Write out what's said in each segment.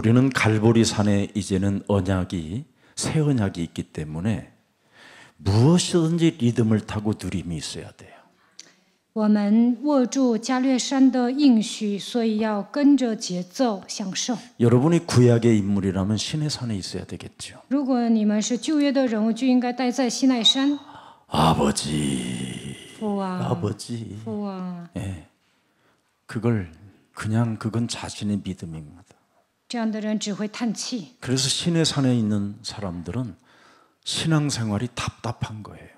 우리는 갈보리 산에 이제는 언약이 새 언약이 있기 때문에 무엇이든지 리듬을 타고 누림이 있어야 돼요. 我们握住加略山的应许，所以要跟着节奏享受。 여러분이 구약의 인물이라면 시내산에 있어야 되겠죠. 如果你们是旧约的人物，就应该待在西奈山。 아버지, 父啊， 아버지. 父啊， 예, 그건 자신의 믿음입니다. 这样的人只会叹气。 그래서 시내산에 있는 사람들은 신앙생활이 답답한 거예요.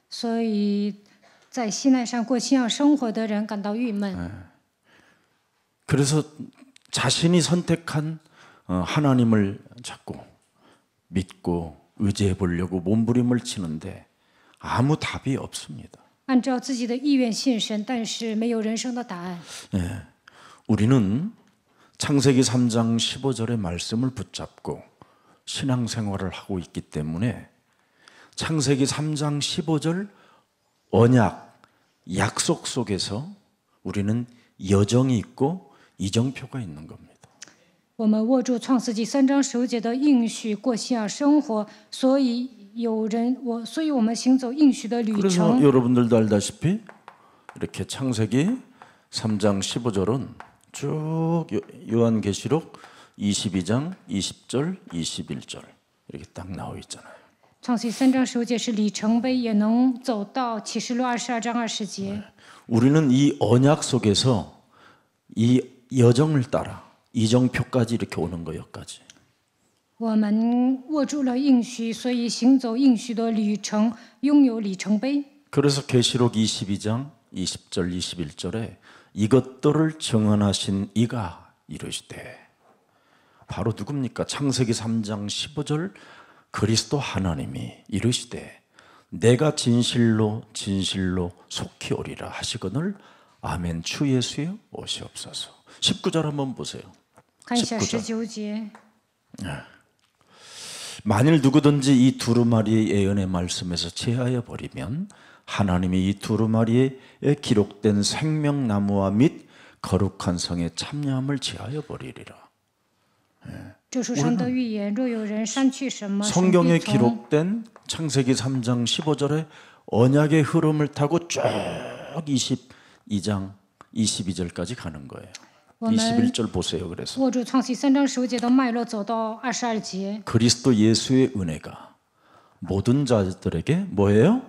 所以在西奈山过信仰生活的人感到郁闷。 그래서 자신이 선택한 하나님을 잡고 믿고 의지해 보려고 몸부림을 치는데 아무 답이 없습니다. 按照自己的意愿信神，但是没有人生的答案。 우리는 창세기 3장 15절의 말씀을 붙잡고 신앙생활을 하고 있기 때문에 창세기 3장 15절 언약, 약속 속에서 우리는 여정이 있고 이정표가 있는 겁니다. 我们握住创世纪3章15节的应许，过信仰生活，所以我们行走应许的旅 그래서 程。 여러분들도 알다시피 이렇게 창세기 3장 15절은 쭉 요한계시록 22장 20절, 21절 이렇게 딱 나와 있잖아요. 创世纪3章15节是里程碑，也能走到启示录22章20节。 우리는 이 언약 속에서 이 여정을 따라 이정표까지 이렇게 오는 거여까지. 我们握住了应许，所以行走应许的旅程，拥有里程碑。 그래서 계시록 22장 20절 21절에 이것들을 정언하신 이가 이르시되 바로 누굽니까? 창세기 3장 15절 그리스도 하나님이 이르시되 내가 진실로 진실로 속히 오리라 하시거늘 아멘 주 예수여 오시옵소서. 19절 한번 보세요. 看一下 19절. 19节。 만일 누구든지 이 두루마리의 예언의 말씀에서 제하여 버리면 하나님이 이 두루마리에 기록된 생명나무와 및 거룩한 성의 참여함을 제하여 버리리라. 这书上的预言，若有人删去什么，神 성경에 必从 기록된 창세기 3장 15절의 언약의 흐름을 타고 쭉 22장 22절까지 가는 거예요. 21절 보세요. 그래서 握住创世3章15节的脉络，走到22节。 그리스도 예수의 은혜가 모든 자들에게 뭐예요?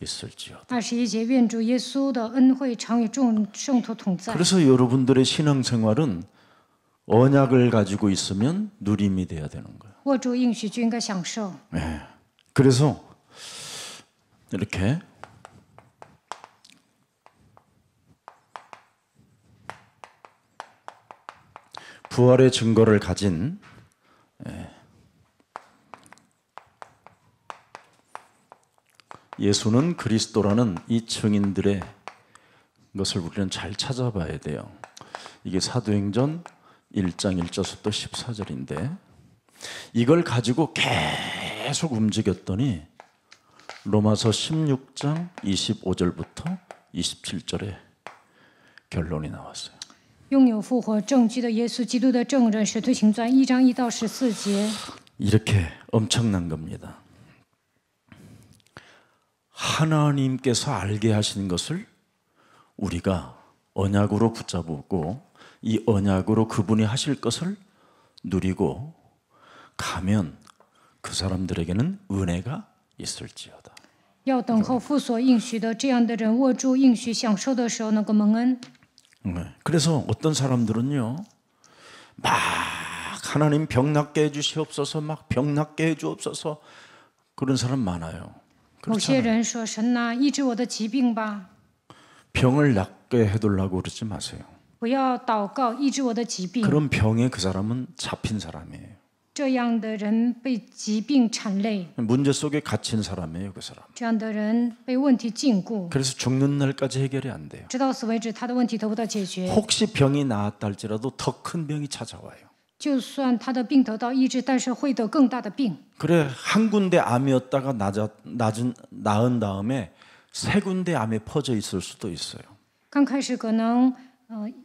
있을지어다. 21节，愿主耶稣的恩惠常与众圣徒同在。 그래서 여러분들의 신앙생활은 언약을 가지고 있으면 누림이 돼야 되는 거예요. 握住应许就应该享受。 그래서 이렇게 부활의 증거를 가진 예수는 그리스도라는 이 증인들의 것을 우리는 잘 찾아봐야 돼요. 이게 사도행전 1장 1절부터 14절인데 이걸 가지고 계속 움직였더니 로마서 16장 25절부터 27절에 결론이 나왔어요. 拥有复活证据的耶稣基督的证人，使徒行传1章1到14节。 이렇게 엄청난 겁니다. 하나님께서 알게 하신 것을 우리가 언약으로 붙잡고 이 언약으로 그분이 하실 것을 누리고 가면 그 사람들에게는 은혜가 있을지어다. 要等候父所应许的，这样的人握住应许享受的时候，能够蒙恩。 그래서 어떤 사람들은요, 막 하나님 병 낫게 해주시옵소서, 막 병 낫게 해주옵소서 그런 사람 많아요. 某些人说：“神呐，医治我的疾病吧， 병을 낫게 해달라고 그러지 마세요. 不要祷告医治我的疾病。 그런 병에 그 사람은 잡힌 사람이에요. 这样的人被疾病缠累， 문제 속에 갇힌 사람이에요, 그 사람. 这样的人被问题禁锢， 그래서 죽는 날까지 해결이 안 돼요. 直到死为止，他的问题得不到解决。 혹시 병이 나았다 할지라도 더 큰 병이 찾아와요. 就算他的病得到医治，但是会得更大的病。 그래 한 군데 암이었다가 나은 다음에 세 군데 암에 퍼져 있을 수도 있어요. 刚开始可能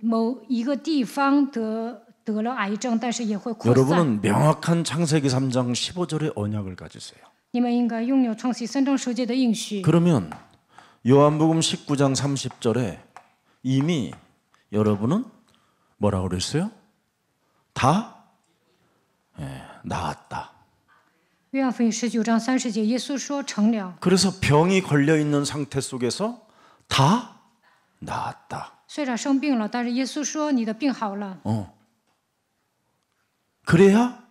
某一个地方得得了癌症，但是也会扩散。 여러분은 명확한 창세기 3장 15절의 언약을 가지세요. 你们应该拥有创世3章10节的应许。 그러면 요한복음 19장 30절에 이미 여러분은 뭐라고 그랬어요? 다 나았다. 约翰福音19章30节，耶稣说成了。 그래서 병이 걸려 있는 상태 속에서 다 나았다. 虽然生病了，但是耶稣说你的病好了。 그래야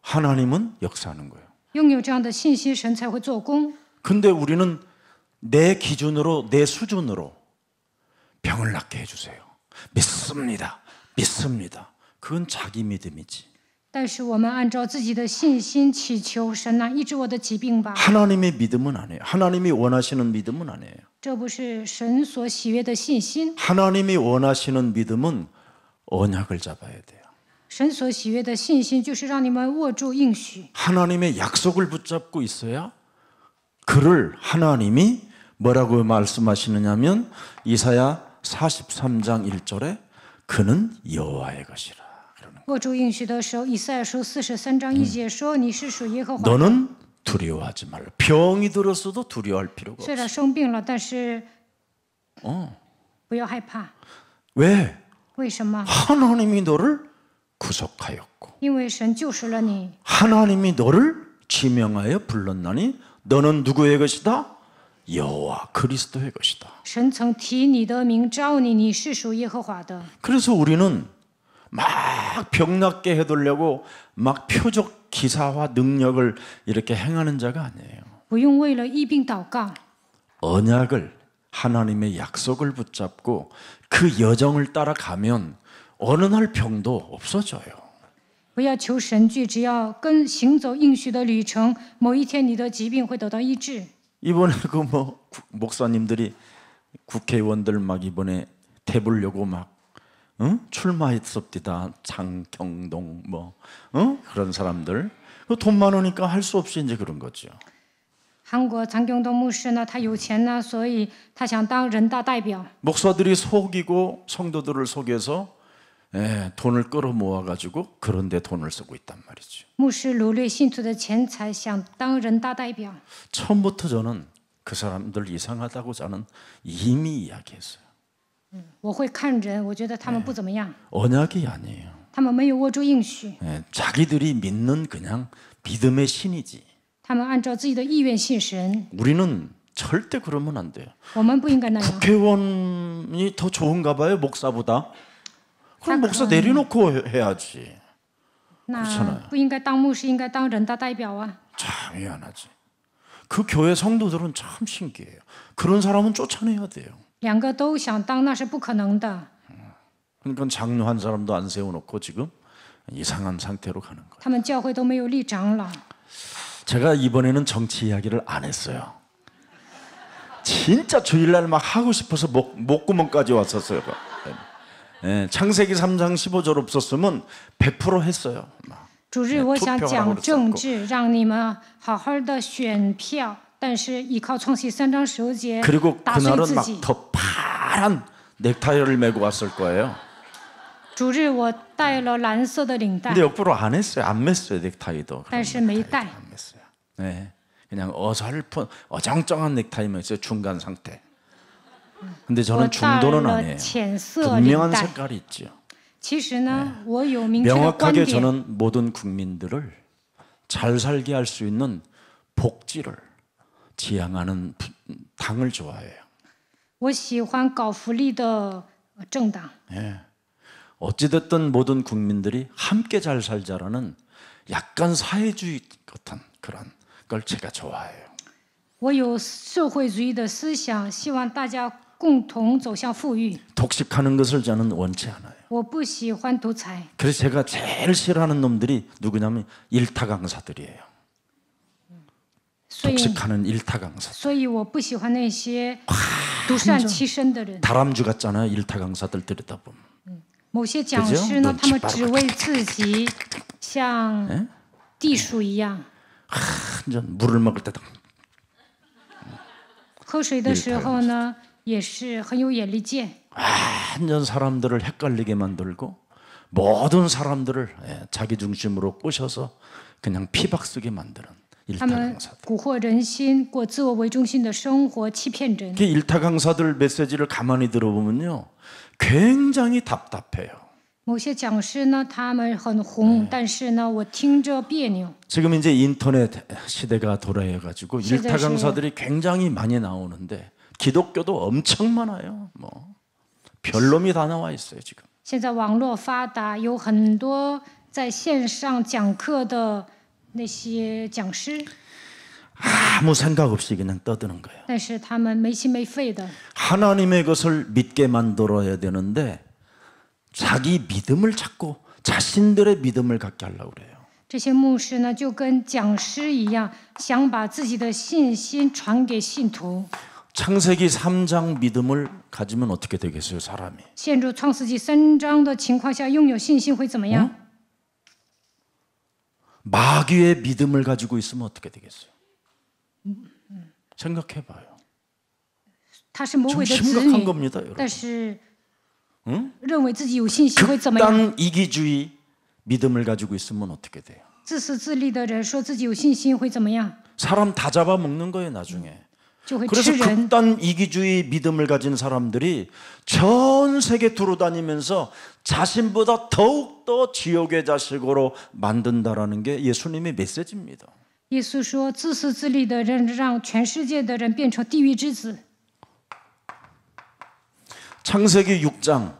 하나님은 역사하는 거예요. 拥有这样的信心，神才会做工。 근데 우리는 내 기준으로 내 수준으로 병을 낫게 해주세요. 믿습니다. 믿습니다. 그건 자기 믿음이지. 但是我们按照自己的信心祈求神啊，医治我的疾病吧。 하나님의 믿음은 아니에요. 하나님이 원하시는 믿음은 아니에요. 这不是神所喜悦的信心。 하나님이 원하시는 믿음은 언약을 잡아야 돼요. 神所喜悦的信心，就是让你们握住应许。 하나님의 약속을 붙잡고 있어야 그를 하나님이 뭐라고 말씀하시느냐면 이사야 43장 1절에 그는 여호와의 것이라. 握住应许的时候，以赛亚书43章1节说：“你是属耶和华的。 너는 두려워하지 말라. 병이 들었어도 두려워할 필요가 虽 없어. 然生病了，但是不要害怕。 왜? 为什么？ 하나님이 너를 구속하였고 因为神救赎了你， 하나님이 너를 지명하여 불렀나니 너는 누구의 것이다? 여호와 그리스도의 것이다. 神曾提你的名召你，你是属耶和华的。 그래서 우리는 막 병낫게 해두려고 막 표적 기사와 능력을 이렇게 행하는 자가 아니에요. 不用为了医病祷告， 언약을 하나님의 약속을 붙잡고 그 여정을 따라가면 어느 날 병도 없어져요. 不要求神迹，只要跟行走应许的旅程，某一天你的疾病会得到医治。 이번에 그 뭐 목사님들이 국회의원들 막 이번에 대보려고 막 출마했습니다. 장경동 뭐 그런 사람들 돈 많으니까 할 수 없이 이제 그런 거죠. 韩国张경동牧师呢，他有钱呢，所以他想当人大代表。 목사들이 속이고 성도들을 속여서 돈을 끌어 모아 가지고 그런데 돈을 쓰고 있단 말이죠. 牧师掳掠信徒的钱财，想当人大代表。 처음부터 저는 그 사람들 이상하다고 저는 이미 이야기했어요. 我会看人，我觉得他们不怎么样， 언약이 아니에요. 他们没有握住应许， 자기들이 믿는 그냥 믿음의 신이지. 他们按照自己的意愿信神。 우리는 절대 그러면 안 돼요. 我们不应该那样。 국회의원이 더 좋은가 봐요, 목사보다. 그럼 목사 내려놓고 해야지. 那不应该当牧师，应该当人大代表啊。 참 미안하지. 그 교회 성도들은 참 신기해요. 그런 사람은 쫓아내야 돼요. 两个都想当，那是不可能的。 그러니까 장로 한 사람도 안 세워놓고 지금 이상한 상태로 가는 거예요. 他们教会都没有立长老。 제가 이번에는 정치 이야기를 안 했어요. 진짜 주일날 막 하고 싶어서 목구멍까지 왔었어요. 창세기 3장 15절 없었으면 100% 했어요. 主日我想讲政治，让你们好好的选票，但是依靠创世3章10节 그리고 打碎 그날은 自 막 己。 더 파란 넥타이를 메고 왔을 거예요. 主日我带了蓝色的领带 근데 ， 역부로 안 했어요. 안 맸어요 넥타이도. 但是没带。 안 맸어요. 네, 그냥 어설픈 어정쩡한 넥타이만 있어요. 중간 상태. 근데 我 저는 带 중도는 了 아니에요. 浅色领 분명한 带。 색깔이 있죠. 其实呢，我有明确的观 명확하게 点。 저는 모든 국민들을 잘 살게 할 수 있는 복지를 지향하는 당을 좋아해요. 我喜欢搞福利的政党。 어찌됐든 모든 국민들이 함께 잘 살자라는 약간 사회주의 같은 그런 걸 제가 좋아해요. 我有社会主义的思想，希望大家共同走向富裕。 독식하는 것을 저는 원치 않아요. 我不喜欢独裁。 그래서 제가 제일 싫어하는 놈들이 누구냐면 일타 강사들이에요. 所以， 독식하는 일타 강사. 所以我不喜欢那些独善其身的人。 다람쥐 같잖아요. 일타 강사들 들여다보면. 某些讲师呢， 그죠? 他们只为自己，像地鼠一样。 완전 물을 먹을 때도 喝水的时候呢，也是很有眼力见。 완전 사람들을 헷갈리게 만들고 모든 사람들을 자기 중심으로 꼬셔서 그냥 피박 쓰게 만드는 他们 일타 강사들. 蛊惑人心，过自我为中心的生活，欺骗人。 그 일타 강사들 메시지를 가만히 들어보면요, 굉장히 답답해요. 某些讲师呢，他们很红，但是呢，我听着别扭。 지금 이제 인터넷 시대가 도래해가지고 시대시. 일타 강사들이 굉장히 많이 나오는데 기독교도 엄청 많아요. 뭐 별놈이 다 나와 있어요 지금. 现在网络发达，有很多在线上讲课的那些讲师， 아무 생각 없이 그냥 떠드는 거예요. 但是他们没心没肺的， 하나님의 것을 믿게 만들어야 되는데 자기 믿음을 찾고 자신들의 믿음을 갖게 하려고 그래요. 这些牧师呢，就跟讲师一样，想把自己的信心传给信徒。 창세기 3장 믿음을 가지면 어떻게 되겠어요, 사람이? 陷入创世纪3章的情况下，拥有信心会怎么样？ 마귀의 믿음을 가지고 있으면 어떻게 되겠어요? 생각해 봐요. 他是魔鬼的 좀 子 심각한 女， 겁니다, 여러분. 但是认为自己有信心会怎么样？ 극단 이기주의 믿음을 가지고 있으면 어떻게 돼요? 自私自利的人说自己有信心会怎么样？ 사람 다 잡아먹는 거예요, 나중에. 就会 그래서 吃人。 극단 이기주의 믿음을 가진 사람들이 전 세계 두루다니면서 자신보다 더욱더 지옥의 자식으로 만든다라는 게 예수님의 메시지입니다. 耶稣说，自私自利的人让全世界的人变成地狱之子。 창세기 6장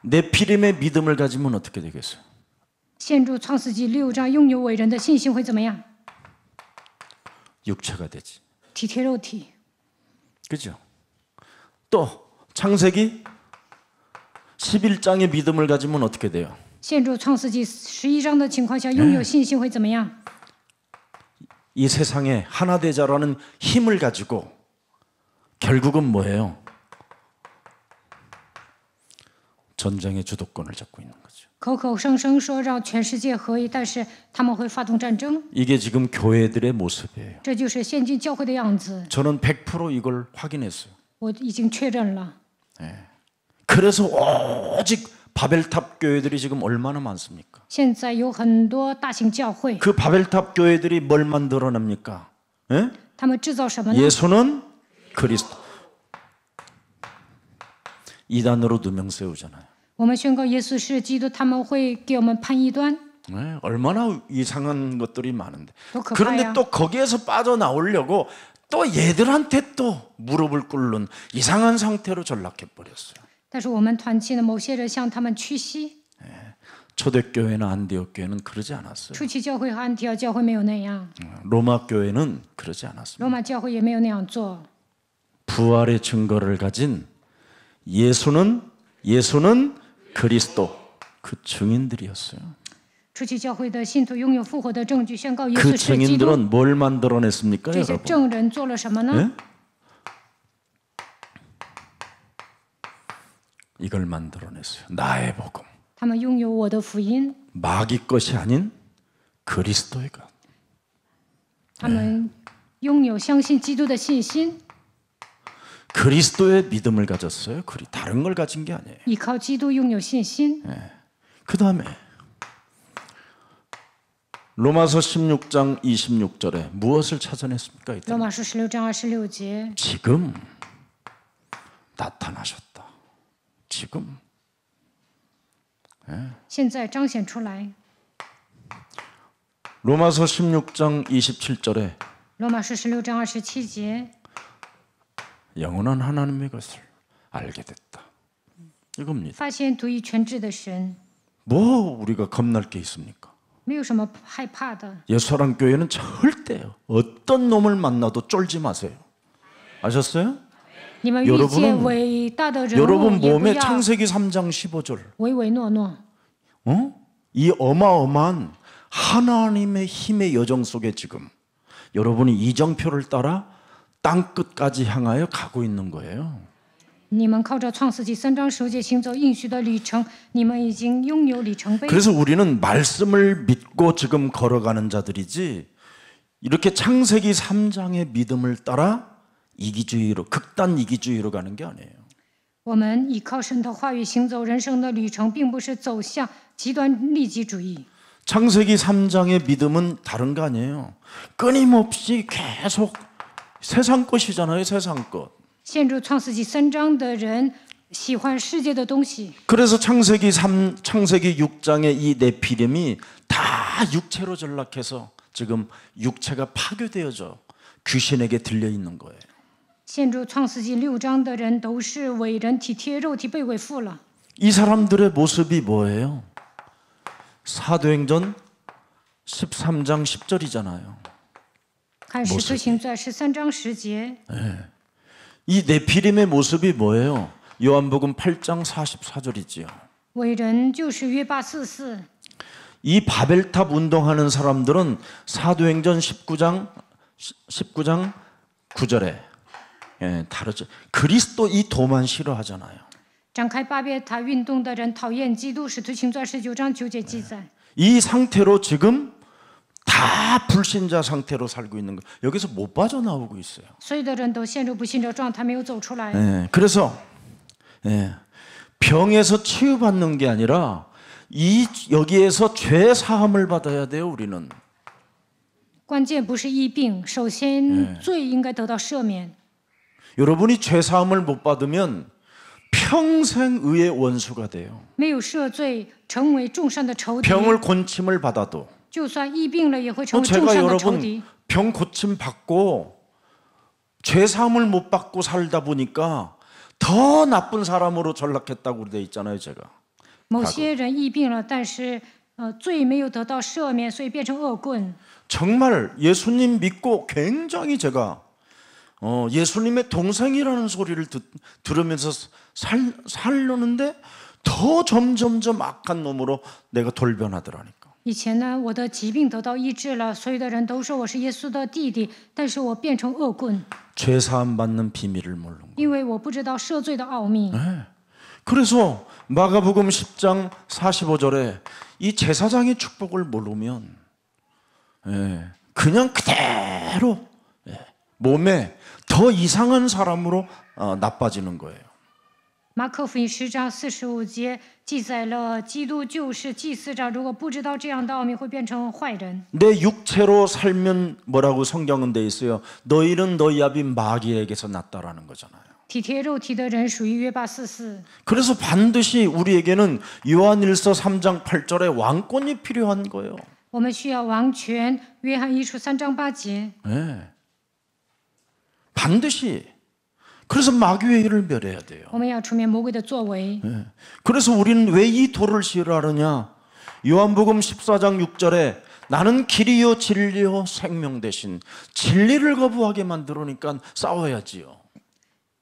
네피림의 믿음을 가지면 어떻게 되겠어요? 陷入创世纪6章，拥有伟人的信心会怎么样？ 육체가 되지. 体贴肉体。 그죠? 또 창세기 11장의 믿음을 가지면 어떻게 돼요? 陷入创世纪11章的情况下，拥有信心会怎么样？ 이 세상에 하나 되자라는 힘을 가지고 결국은 뭐예요? 전쟁의 주도권을 잡고 있는 거죠. 口口声声说让全世界合一，但是他们会发动战争， 이게 지금 교회들의 모습이에요. 这就是现今教会的样子。 저는 100% 이걸 확인했어요. 我已经确认了。 그래서 오직 바벨탑 교회들이 지금 얼마나 많습니까? 现在有很多大型教会， 그 바벨탑 교회들이 뭘 만들어냅니까? 예? 他们制造什么呢？ 예수는 그리스도. 이단으로 2명 세우잖아요. 我们宣告耶稣是基督，他们会给我们判异端， 네, 얼마나 이상한 것들이 많은데. 多可怕 그런데 呀！ 또 거기에서 빠져나오려고 또 얘들한테 또 무릎을 꿇는 이상한 상태로 전락해 버렸어요. 但是我们团契的某些人向他们屈膝， 초대교회나 안디옥 교회는 그러지 않았어요. 初期教会和安提阿教会没有那样， 로마 교회는 그러지 않았습니다. 罗马教会也没有那样做。 부활의 증거를 가진 예수는 그리스도 그 증인들이었어요. 初期教会的信徒拥有复活的证据，宣告耶 그 稣是基督。 증인들은 뭘 만들어냈습니까, 这些 여러분? 证人做了什么呢？ 네? 이걸 만들어냈어요. 나의 복음. 他们拥有我的福音， 마귀 것이 아닌 그리스도의 것. 他们拥有相信基督的信心， 그리스도의 믿음을 가졌어요. 다른 걸 가진 게 아니에요. 依靠基督拥有信心。 그 다음에 로마서 16장 26절에 무엇을 찾아냈습니까? 罗 이때 马书16章26节， 지금 나타나셨다. 지금 现在彰显出来。 로마서 16장 27절에 罗马书16章27节， 영원한 하나님의 것을 알게 됐다. 이겁니다. 发现独一全知的神， 뭐 우리가 겁날 게 있습니까? 没有什么害怕的。 예수사랑 교회는 절대 어떤 놈을 만나도 쫄지 마세요. 아셨어요? 你们遇见伟大的人物， 여러분 也不 몸에 要 창세기 3장 15절 唯唯诺诺。 이 어마어마한 하나님의 힘의 여정 속에 지금 여러분이 이정표를 따라 땅 끝까지 향하여 가고 있는 거예요. 你们靠着创世纪3章9节行走应许的旅程，你们已经拥有里程碑。 그래서 우리는 말씀을 믿고 지금 걸어가는 자들이지 이렇게 창세기 3장의 믿음을 따라 이기주의로 극단 이기주의로 가는 게 아니에요. 我们依靠神的话语行走人生的旅程，并不是走向极端利己主义。 창세기 3장의 믿음은 다른 거 아니에요. 끊임없이 계속 세상 것이잖아요. 세상 것. 陷入创世纪3章的人喜欢世界的东西， 그래서 창세기 6장의 이 네피림이 다 육체로 전락해서 지금 육체가 파괴되어져 귀신에게 들려 있는 거예요. 陷入创世纪6章的人都是伪人，体贴肉体被伪附了。 이 사람들의 모습이 뭐예요? 사도행전 13장 10절이잖아요. 看使徒行传13章10节， 이 네피림의 모습이 뭐예요? 요한복음 8장 44절이지요. 伟人就是约巴四世。 이 바벨탑 운동하는 사람들은 사도행전 19장 9절에 다르죠. 그리스도 이 도만 싫어하잖아요. 展开巴别塔运动的人讨厌基督，使徒行传19章9节记载。 이 상태로 지금 다 불신자 상태로 살고 있는 거. 여기서 못 빠져나오고 있어요. 所有的人都陷入不信者状态，没有走出来。 그래서 병에서 치유받는 게 아니라 여기에서 죄 사함을 받아야 돼요. 우리는. 关键不是医病，首先罪应该得到赦免。 여러분이 죄 사함을 못 받으면 평생 의의 원수가 돼요. 没有赦罪，成为众善的仇敌。 병을 고침을 받아도 就算医病了，也会成为众 제가 善的仇敌。 여러분 병 고침 받고 죄 사함을 못 받고 살다 보니까 더 나쁜 사람으로 전락했다고 돼 있잖아요, 제가. 某些人疫病了，但是罪没有得到赦免，所以变成恶棍。 정말 예수님 믿고 굉장히 제가 예수님의 동생이라는 소리를 들으면서 살려는데 더 점점점 악한 놈으로 내가 돌변하더라니까. 以前呢，我的疾病得到医治了，所有的人都说我是耶稣的弟弟，但是我变成恶棍， 죄 사함 받는 비밀을 모르는 거예요. 因为我不知道赦罪的奥秘。 그래서 마가복음 10장 45절에 이 제사장의 축복을 모르면 그냥 그대로 몸에 더 이상한 사람으로 나빠지는 거예요. 马可福音10章45节记载了基督就是祭司长，如果不知道这样的奥秘，会变成坏人。 내 육체로 살면 뭐라고 성경은 돼 있어요. 너희는 너희 아비 마귀에게서 났다라는 거잖아요. 体贴肉体的人属于约巴四世， 그래서 반드시 우리에게는 요한일서 3장 8절에 왕권이 필요한 거예요. 我们需要王权。约翰一书3章8节， 반드시. 그래서 마귀의 일을 멸해야 돼요. 我们要除灭魔鬼的作为。 그래서 우리는 왜 이 돌을 싫어하느냐? 요한복음 14장 6절에 나는 길이요 진리요 생명 대신 진리를 거부하게 만들으니까 싸워야지요.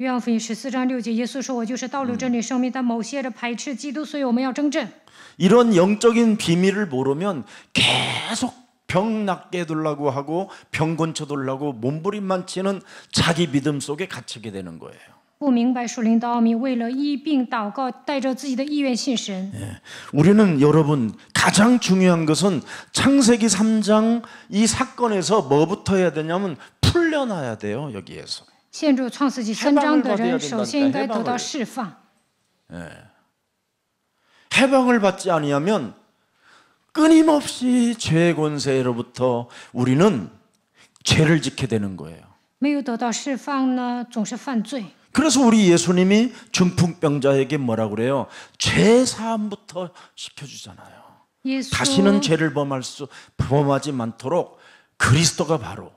约翰福音14章6节，耶稣说：“我就是道路、真理、生命。”但某些人排斥基督，所以我们要争战。 이런 영적인 비밀을 모르면 계속 병 낫게 해두려고 하고 병 고쳐두려고 몸부림만 치는 자기 믿음 속에 갇히게 되는 거예요. 不明白属灵的奥秘，为了医病祷告，带着自己的意愿信神。 우리는 여러분 가장 중요한 것은 창세기 3장 이 사건에서 뭐부터 해야 되냐면 풀려나야 돼요. 여기에서. 陷入创世纪3章的人，首先应该得到释放。 해방을 받지 아니하면 끊임없이 죄의 권세로부터 우리는 죄를 짓게 되는 거예요. 没有得到释放呢，总是犯罪。 그래서 우리 예수님이 중풍병자에게 뭐라 그래요? 죄 사함부터 시켜주잖아요. 耶稣 다시는 죄를 범하지 않도록 그리스도가 바로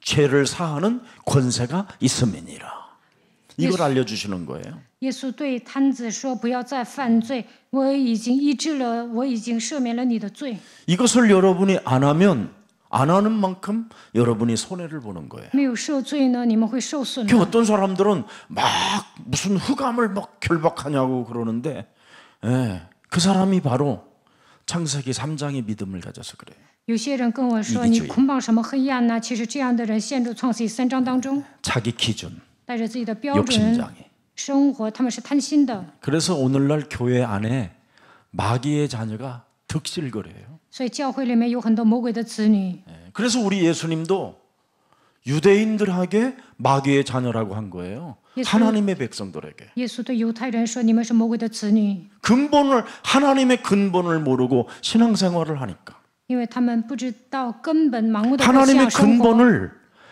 죄를 사하는 권세가 있음이니라. 이걸 알려주시는 거예요. 耶稣对摊子说：“不要再犯罪，我已经医治了，我已经赦免了你的罪。 이것을 여러분이 안 하면 안 하는 만큼 여러분이 손해를 보는 거예요. 没有赦罪呢，你们会受损 그 的。 어떤 사람들은 막 무슨 흑암을 막 결박하냐고 그러는데 그 사람이 바로 창세기 3장의 믿음을 가져서 그래요. 有些人跟我说：“你捆绑什么黑暗呢？”其实这样的人陷入创世记3章当中， 자기 기준, 带着自己的标 욕심장애. 准生活，他们是贪心的。 그래서 오늘날 교회 안에 마귀의 자녀가 득실거려요. 所以教会里面有很多魔鬼的子女。 그래서 우리 예수님도 유대인들에게 마귀의 자녀라고 한 거예요. 하나님의 백성들에게. 耶稣对犹太人说：“你们是魔鬼的子女， 하나님의 근본을 모르고 신앙생활을 하니까. 因为他们不知道根本，盲目的过信 하나님의 仰生活。 근본을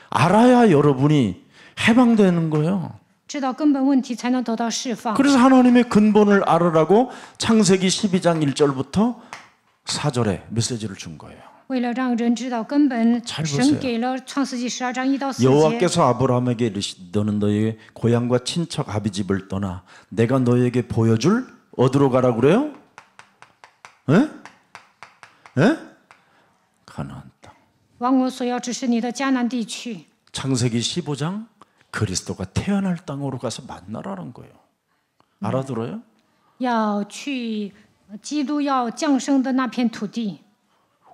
알아야 여러분이 해방되는 거예요. 知道根本问题，才能得到释放。 그래서 하나님의 근본을 알으라고 창세기 12장 1절부터 4절에 메시지를 준 거예요. 为了让人知道根本， 잘 보세요. 神给了创世纪12章1到4节。 여호와께서 아브라함에게 이르시되 너는 너의 고향과 친척 아비집을 떠나 내가 너에게 보여줄 어디로 가라 그래요? 에? 에? 가나안 땅. 往我所要指示你的迦南地去。 창세기 15장 그리스도가 태어날 땅으로 가서 만나라는 거예요. 알아들어요? 要去基督要降生的那片土地。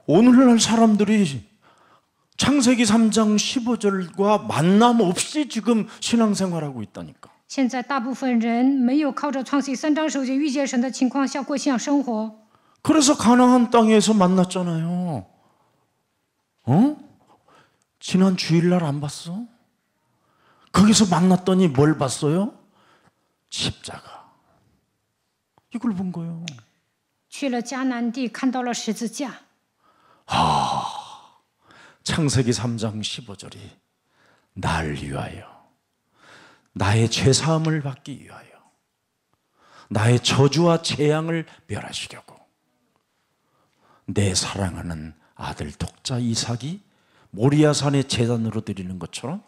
오늘날 사람들이 창세기 3장 15절과 만남 없이 지금 신앙생활하고 있다니까. 现在大部分人没有靠着创世纪3章9节遇见神的情况下过信仰生活， 그래서 가나안 땅에서 만났잖아요. 어? 지난 주일날 안 봤어? 거기서 만났더니 뭘 봤어요? 십자가. 이걸 본 거예요. 去了迦南地看到了十字架。 창세기 3장 15절이 날 위하여 나의 죄사함을 받기 위하여 나의 저주와 재앙을 멸하시려고 내 사랑하는 아들 독자 이삭이 모리아산의 제단으로 드리는 것처럼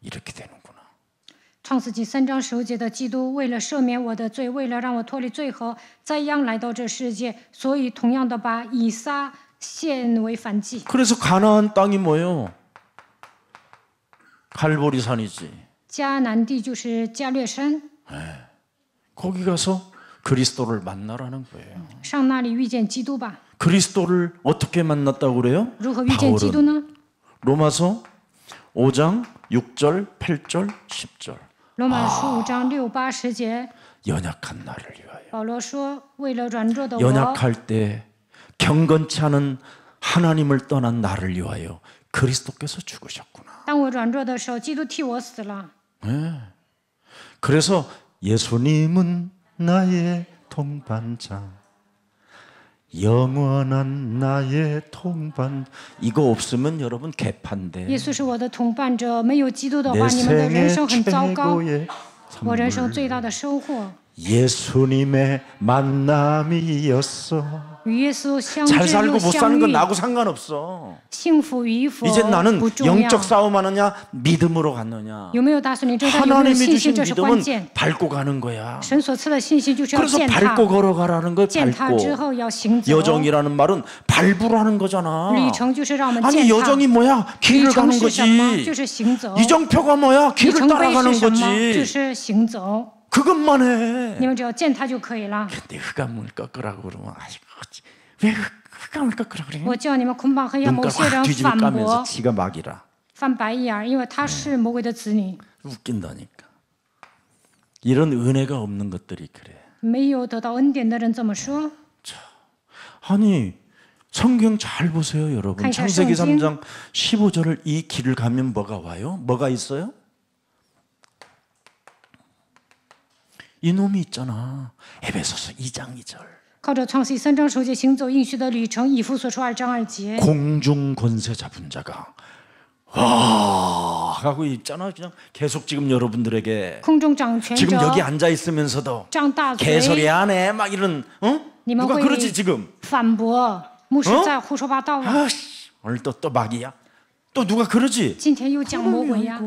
이렇게 되는구나. 创世纪3章9节的基督为了赦免我的罪，为了让我脱离罪恶，再样来到这世界，所以同样的把以撒献为燔祭。 그래서 가나안 땅이 뭐예요? 갈보리산이지. 迦南地就是加略山， 거기 가서 그리스도를 만나라는 거예요. 上那里遇见基督吧。 그리스도를 어떻게 만났다고 그래요? 如何遇见基督呢？ 로마서 5장 6절, 8절, 10절. 罗马书5章6、8、10节， 연약한 나를 위하여. 保罗说：“为了软弱的我， 연약할 때 경건치 않은 하나님을 떠난 나를 위하여 그리스도께서 죽으셨구나. 当我软弱的时候，基督替我死了。 그래서 예수님은 나의 동반자, 영원한 나의 동반. 이거 없으면 여러분 개판데. 耶稣是我的同伴者，没有基督的 내 话，你们的人 생애 生很糟糕。 최고의 我人生 선물. 最大的收获， 예수님의 만남이었어. 与耶稣相 잘 知 살고 又 못 相 사는 건 遇。 나하고 상관없어. 幸福与否 이제 나는 不重要。 영적 싸움하느냐 믿음으로 갔느냐. 有没有打算你征战？有没有 하나님이 信 주신 心？这是关 믿음은 键。 밟고 가는 거야. 神所赐的信心就是要 그래서 践踏， 밟고 걸어가라는 걸 践踏之 밟고. 后要行走。 여정이라는 말은 밟으라는 거잖아. 旅程就是让我们 아니 践踏。 여정이 뭐야? 旅 길을 程 가는 是什么？ 거지. 就是行走。 이정표가 뭐야? 里 길을 程碑 따라가는 是什么？就 거지. 是行走。 그것만 해. 你们只要践踏就可以了。 근데 흑암을 꺾으라고 그러면 아이고 왜 흑암을 꺾으라 그래? 我叫你们捆绑黑暗，某 눈깔 些人 확 뒤집어 反 까면서 驳、 지가 막이라. 翻白眼儿，因为他是魔鬼的子女。 웃긴다니까. 이런 은혜가 없는 것들이 그래. 没有得到恩典的人这么说。 아니 성경 잘 보세요 여러분. 가이사 창세기 성경. 3장 15절을 이 길을 가면 뭐가 와요? 뭐가 있어요? 이놈이 있잖아. 에베소서 2장 2절. 靠着创世记3章9节行走应许的旅程，以弗所书2章2节。 공중 권세 잡은 자가 와 하고 있잖아. 그냥 계속 지금 여러분들에게 空中掌权 지금 者 여기 앉아 있으면서도 张大 개소리 嘴 안 해. 막 이런 어? 你们 누가 会 그러지 지금? 反驳，牧师在胡说八道啊！ 아씨 오늘 또 막이야. 또 누가 그러지? 今天又讲魔鬼呀！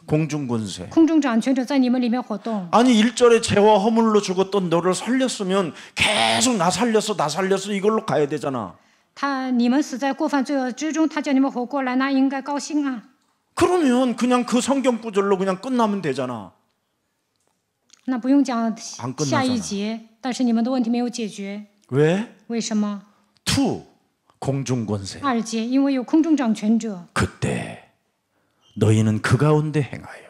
공중 권세. 空中掌权者在你们里面活动。 아니 1절에 죄와 허물로 죽었던 너를 살렸으면 계속 나 살렸어 이걸로 가야 되잖아. 你们死在过犯罪恶之中，他叫你们活过来，那应该高兴啊！ 그러면 그냥 그 성경 구절로 그냥 끝나면 되잖아. 那不用讲 안 끝나잖아. 下一节，但是你们的问题没有解决， 왜? 为什么？ 2. 공중 권세. 2节，因为有空中掌权者， 그때 너희는 그 가운데 행하여.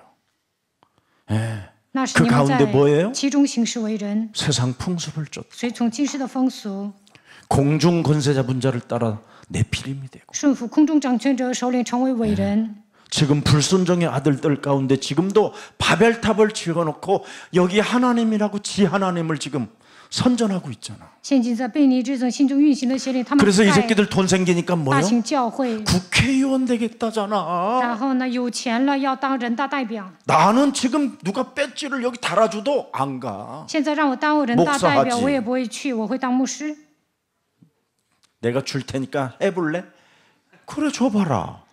那是 그 你们 가운데 뭐예요? 在其中行事为人， 세상 풍습을 쫓. 随从今世的风俗， 공중 권세 잡은 자를 따라 내피림이 되고. 顺服空中掌权者首领，成为伟人。 지금 불순종의 아들들 가운데 지금도 바벨탑을 지어놓고 여기 하나님이라고 지 하나님을 지금 선전하고 있잖아. 现今在贝尼之中心中运行的邪灵，他们 그래서 이 在 새끼들 돈 생기니까 大 뭐요? 型教会， 국회의원 되겠다잖아. 然后呢有钱了要当人大代表。 나는 지금 누가 배지를 여기 달아줘도 안 가. 现在让我当人大代表， 목사하지 我也不会去，我会当牧师。 내가 줄 테니까 해볼래? 그래 줘봐라.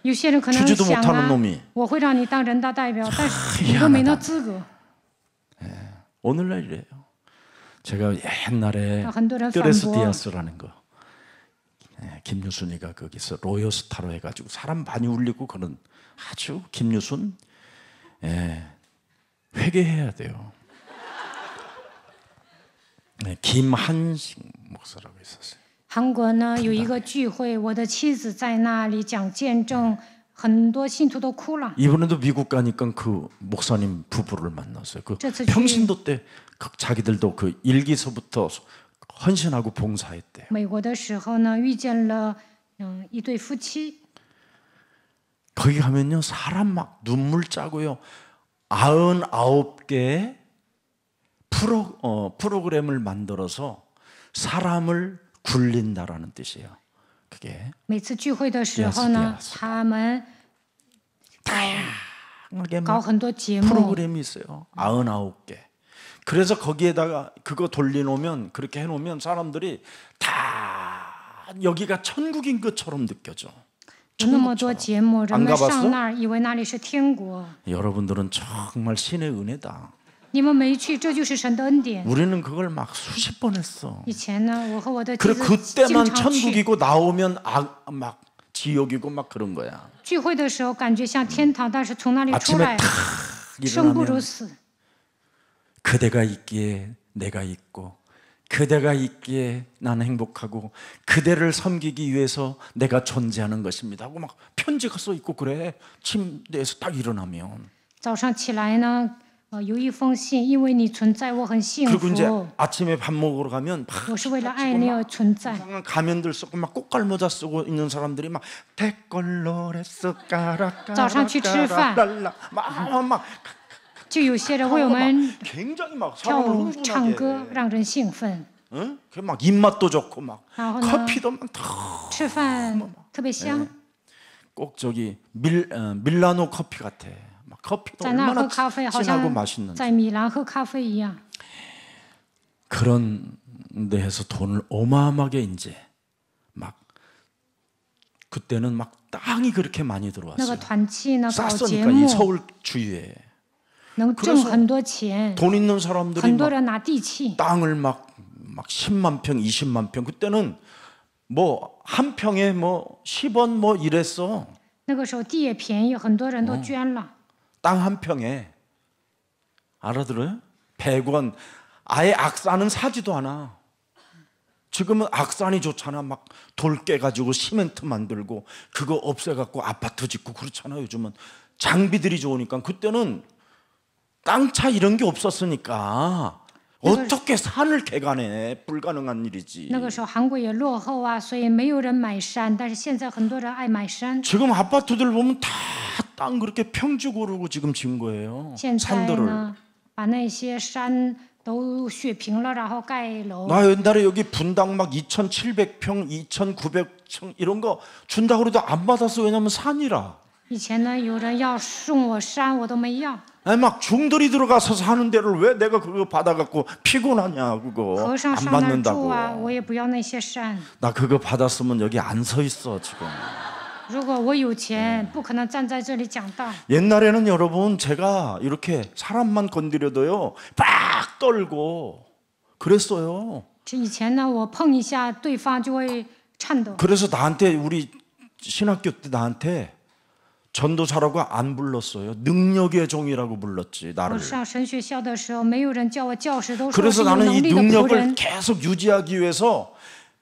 有些人可能 주지도 想 못하는 啊 놈이 ，我会让你当人大代表，但是你都没那资格。 오늘날 이래요. 제가 옛날에 很多人反 뚜레스 驳， 디아스라는 거 김유순이가 거기서 로요스타로 해가지고 사람 많이 울리고 그런 아주 김유순 회개해야 돼요. 김한식 목사라고 있었어요. 韩国呢有一个聚会，我的妻子在那里讲见证，很多信徒都哭了。 이번에도 미국 가니까 그 목사님 부부를 만났어요. 그 저 평신도 때 자기들도 그 일기서부터 헌신하고 봉사했대요. 美国的时候呢，遇见了一对夫妻， 거기 가면요 사람 막 눈물 짜고요 99개의 프로그램을 만들어서 사람을 굴린다라는 뜻이에요. 그게 每次聚会的时候呢， Yes, yes. 他们 다양하게 搞 막 很多节目， 프로그램이 있어요. 99개. 그래서 거기에다가 그거 돌려놓으면 그렇게 해놓으면 사람들이 다 여기가 천국인 것처럼 느껴져. 有那么多节目，人 안 们 가봤어? 上那儿以为那里是天国。 여러분들은 정말 신의 은혜다. 你们没去，这就是神的恩典。 우리는 그걸 막 수십 번 했어. 以前呢，我和我的妻 그래 子经 그때만 常去 천국이고 나오면 막 지옥이고 막 그런 거야. 聚会的时候，感觉像天堂，但是从那里出 아침에 来 탁 ，生不如 일어나면 死。 그대가 있기에 내가 있고 그대가 있기에 나는 행복하고 그대를 섬기기 위해서 내가 존재하는 것입니다 하고 막 편지가 써 있고 그래. 침대에서 딱 일어나면 早上起来呢，有一封信，因为你存在，我很幸 그리고 이제 福。 아침에 밥 먹으러 가면 막 我是为了爱你而存在。 이상한 가면들 쓰고 막 꽃갈모자 쓰고 있는 사람들이 막 댓글로레스 까라까라 早上去吃饭 막 就有些人为我们 굉장히 막 跳 사람을 舞、唱歌， 흥분하게. 让人兴奋。 응? 막 입맛도 좋고 막 然后呢， 커피도 막 吃饭特别香。 꼭 저기 밀라노 커피 같아. 막 커피도 在那儿 얼마나 喝咖啡，好 진하고 像 맛있는지. 在米兰喝咖啡一样。 그런 데에서 돈을 어마어마하게 이제 막 그때는 막 땅이 그렇게 많이 那个 들어왔어요. 团契呢，搞节 쌌으니까 이 目 서울 주위에 能挣很多钱， 돈 있는 사람들이 很多 막 人拿地契。 땅을 막 10만 평, 20만 평. 그때는 뭐 한 평에 뭐 10원 뭐 이랬어. 那个时候地也便宜，很多人都捐了。 땅 한 평에 알아들어요? 100원. 아예 악산은 사지도 않아. 지금은 악산이 좋잖아. 막 돌 깨가지고 시멘트 만들고 그거 없애갖고 아파트 짓고 그렇잖아. 요즘은 장비들이 좋으니까. 그때는 땅차 이런 게 없었으니까 어떻게 산을 개간해? 불가능한 일이지. 那个时候韩国也落后啊，所以没有人买山。但是现在很多人爱买山。 지금 아파트들 보면 다 땅 그렇게 평지 고르고 지금 지은 거예요. 现在 산들을. 呢，把那些山都削平了，然后盖楼。 나 옛날에 여기 분당 막 2,700평, 2,900평 이런 거 준다고 그래도 안 받았어. 왜냐면 산이라. 以前呢，有人要送我山，我都没要。 아니 막 중들이 들어가서 사는 데를 왜 내가 그거 받아갖고 피곤하냐 그거 和尚 안 上那儿住 받는다고. 啊，我也不要那些山。 나 그거 받았으면 여기 안 서 있어 지금. 如果我有钱，不可能站在这里讲道。 옛날에는 여러분 제가 이렇게 사람만 건드려도요 빡 떨고 그랬어요. 这以前呢，我碰一下对方就会颤抖。 그래서 나한테 우리 신학교 때 나한테 전도사라고 안 불렀어요. 능력의 종이라고 불렀지 我 나를. 上神学校的时候，没有人叫我教师，都说我是 그래서 有 나는 能 이 力的仆 능력을 人。 계속 유지하기 위해서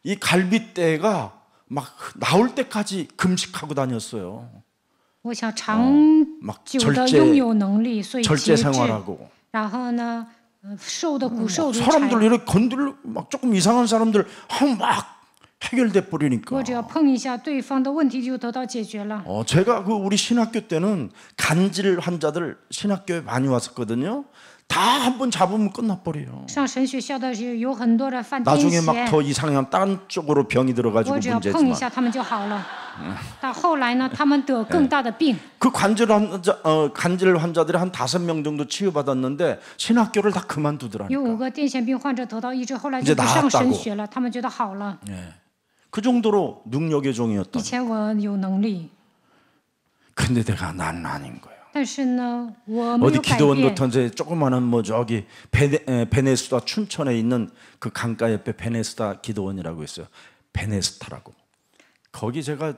이 갈빗대가 막 나올 때까지 금식하고 다녔어요. 我想长 막 久的 절제 拥有能力，所以 절제 节制。 생활하고 然后呢，瘦的骨瘦如柴。 사람들 이렇게 건들 막 조금 이상한 사람들 하면 막 해결돼 버리니까. 我只要碰一下对方的问题就得到解决了。 제가 그 우리 신학교 때는 간질 환자들 신학교에 많이 왔었거든요. 다 한 번 잡으면 끝나버려요. 上神学校的是有很多人犯癫 나중에 막 痫， 더 이상하면 다른 쪽으로 병이 들어가지고 我只要碰一 문제지만 下他们就好了。到后来呢，他们得更大的病。 그 간질 환자들이 한 5명 정도 치유받았는데 신학교를 다 그만두더라니까. 有5个癫痫病患者得到医治，后来 이제 就不上 나았다고 神学了，他们觉得好了。 그 정도로 능력의 종이었다. 以前我有能力， 근데 나는 아닌 거예요. 但是呢，我没 어디 有改 기도원 变。 같은 데 조그마한 뭐 저기 베네스다 춘천에 있는 그 강가 옆에 베네스다 기도원이라고 있어요. 베네스타라고. 거기 제가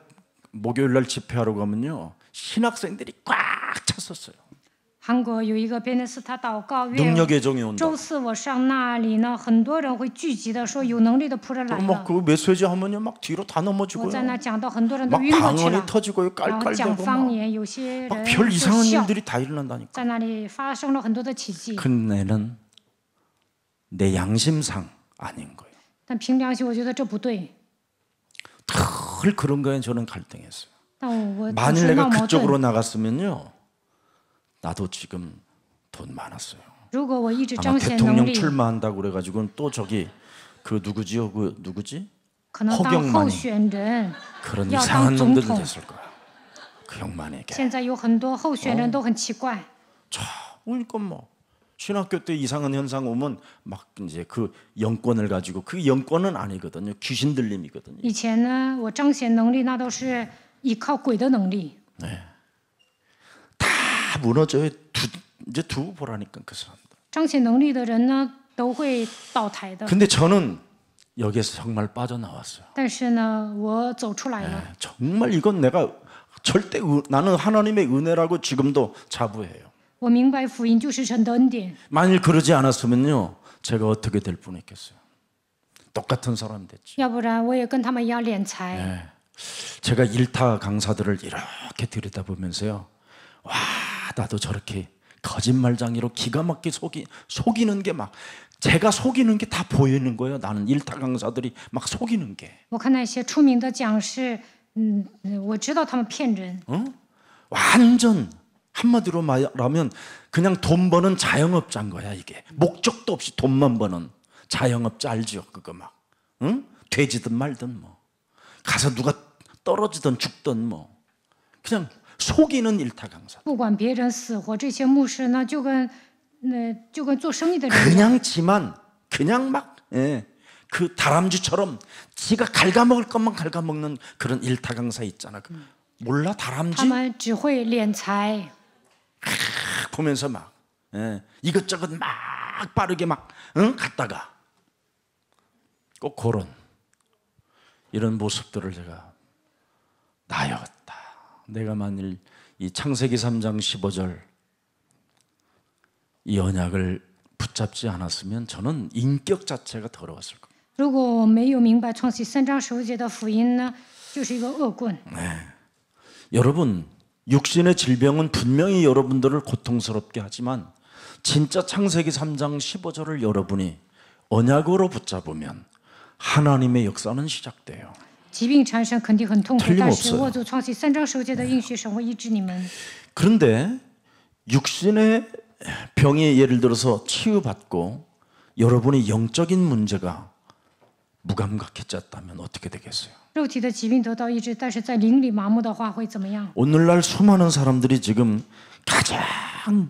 목요일 날 집회하러 가면요. 신학생들이 꽉 찼었어요. 韩国有一个贝内斯塔祷告院， 능력의 종이 온다. 周四我上那里呢，很多人会聚集的说有能力的仆人来 막 了。 그 메시지 하면요. 막 뒤로 다 我 넘어지고요. 在那讲到很多人都 막 晕过去 방언이 了， 터지고요. 然后讲 깔깔대고 方 막 言，有些人 별 会 이상한 笑， 일들이 다 일어난다니까. 在那里发生了很多的奇迹。 근데는 내 양심상 아닌 거예요. 但凭良心，我觉得这不对。 늘 그런 거에 저는 갈등했어요. 但我总 만일 是 내가 闹矛 그쪽으로 盾。 나갔으면요. 나도 지금 돈 많았어요. 如果我一直 아마 彰显能 대통령 力， 출마한다고 그래가지고 또 저기 그 누구지요? 그 누구지? 可能当 허경만이 候选人 그런 要 이상한 当总 놈들도 统。 됐을 거야. 그 형만에게. 现在有很多候选人都很奇怪。 그러니까 뭐 신학교 때 이상한 현상 오면 막 이제 그 영권을 가지고 그 영권은 아니거든요. 귀신 들림이거든요. 以前呢，我彰显能力那都是依靠鬼的能力。 다 무너져요. 이제 두고 보라니까 그 사람들. 彰显能力的人呢，都会倒台的。 근데 저는 여기에서 정말 빠져나왔어요. 但是呢，我走出来了。 정말 이건 내가 절대 나는 하나님의 은혜라고 지금도 자부해요. 我明白福音就是神的恩典。 만일 그러지 않았으면요, 제가 어떻게 될 뻔했겠어요. 똑같은 사람 됐지. 要不然我也跟他们一样敛财。 제가 일타 강사들을 이렇게 들여다보면서요, 와, 나도 저렇게 거짓말장이로 기가 막히게 속이는 게 막 제가 속이는 게 다 보이는 거예요. 나는 일타 강사들이 막 속이는 게. 我看那些出名的讲师，我知道他们骗人。 완전 한마디로 말하면 그냥 돈 버는 자영업자인 거야 이게. 목적도 없이 돈만 버는 자영업자 알죠? 그거 막 응? 돼지든 말든 뭐 가서 누가 떨어지든 죽든 뭐 그냥 속이는 일타 강사. 不管别人死活，这些牧师呢，就跟做生意的人一样， 그냥 지만 그냥 막 그 다람쥐처럼 지가 갉아먹을 것만 갉아먹는 그런 일타 강사 있잖아. 몰라 他 다람쥐? 们只会敛财。 보면서 막 이것저것 막 빠르게 막 갔다가 꼭 그런 이런 모습들을 제가 나였다. 내가 만일 이 창세기 3장 15절 이 언약을 붙잡지 않았으면 저는 인격 자체가 더러웠을 거예요. 如果我没有明白创世3章15节的福音呢，就是一个恶棍。 여러분 육신의 질병은 분명히 여러분들을 고통스럽게 하지만 진짜 창세기 3장 15절을 여러분이 언약으로 붙잡으면 하나님의 역사는 시작돼요. 疾病缠身肯定很痛苦， 틀림없어요 但是握住创世3章15节的应许，神会医治你们。 그런데 육신의 병이 예를 들어서 치유받고 여러분이 영적인 문제가 무감각해졌다면 어떻게 되겠어요? 肉体的疾病得到医治，但是在灵里麻木的话会怎么样？ 오늘날 수많은 사람들이 지금 가장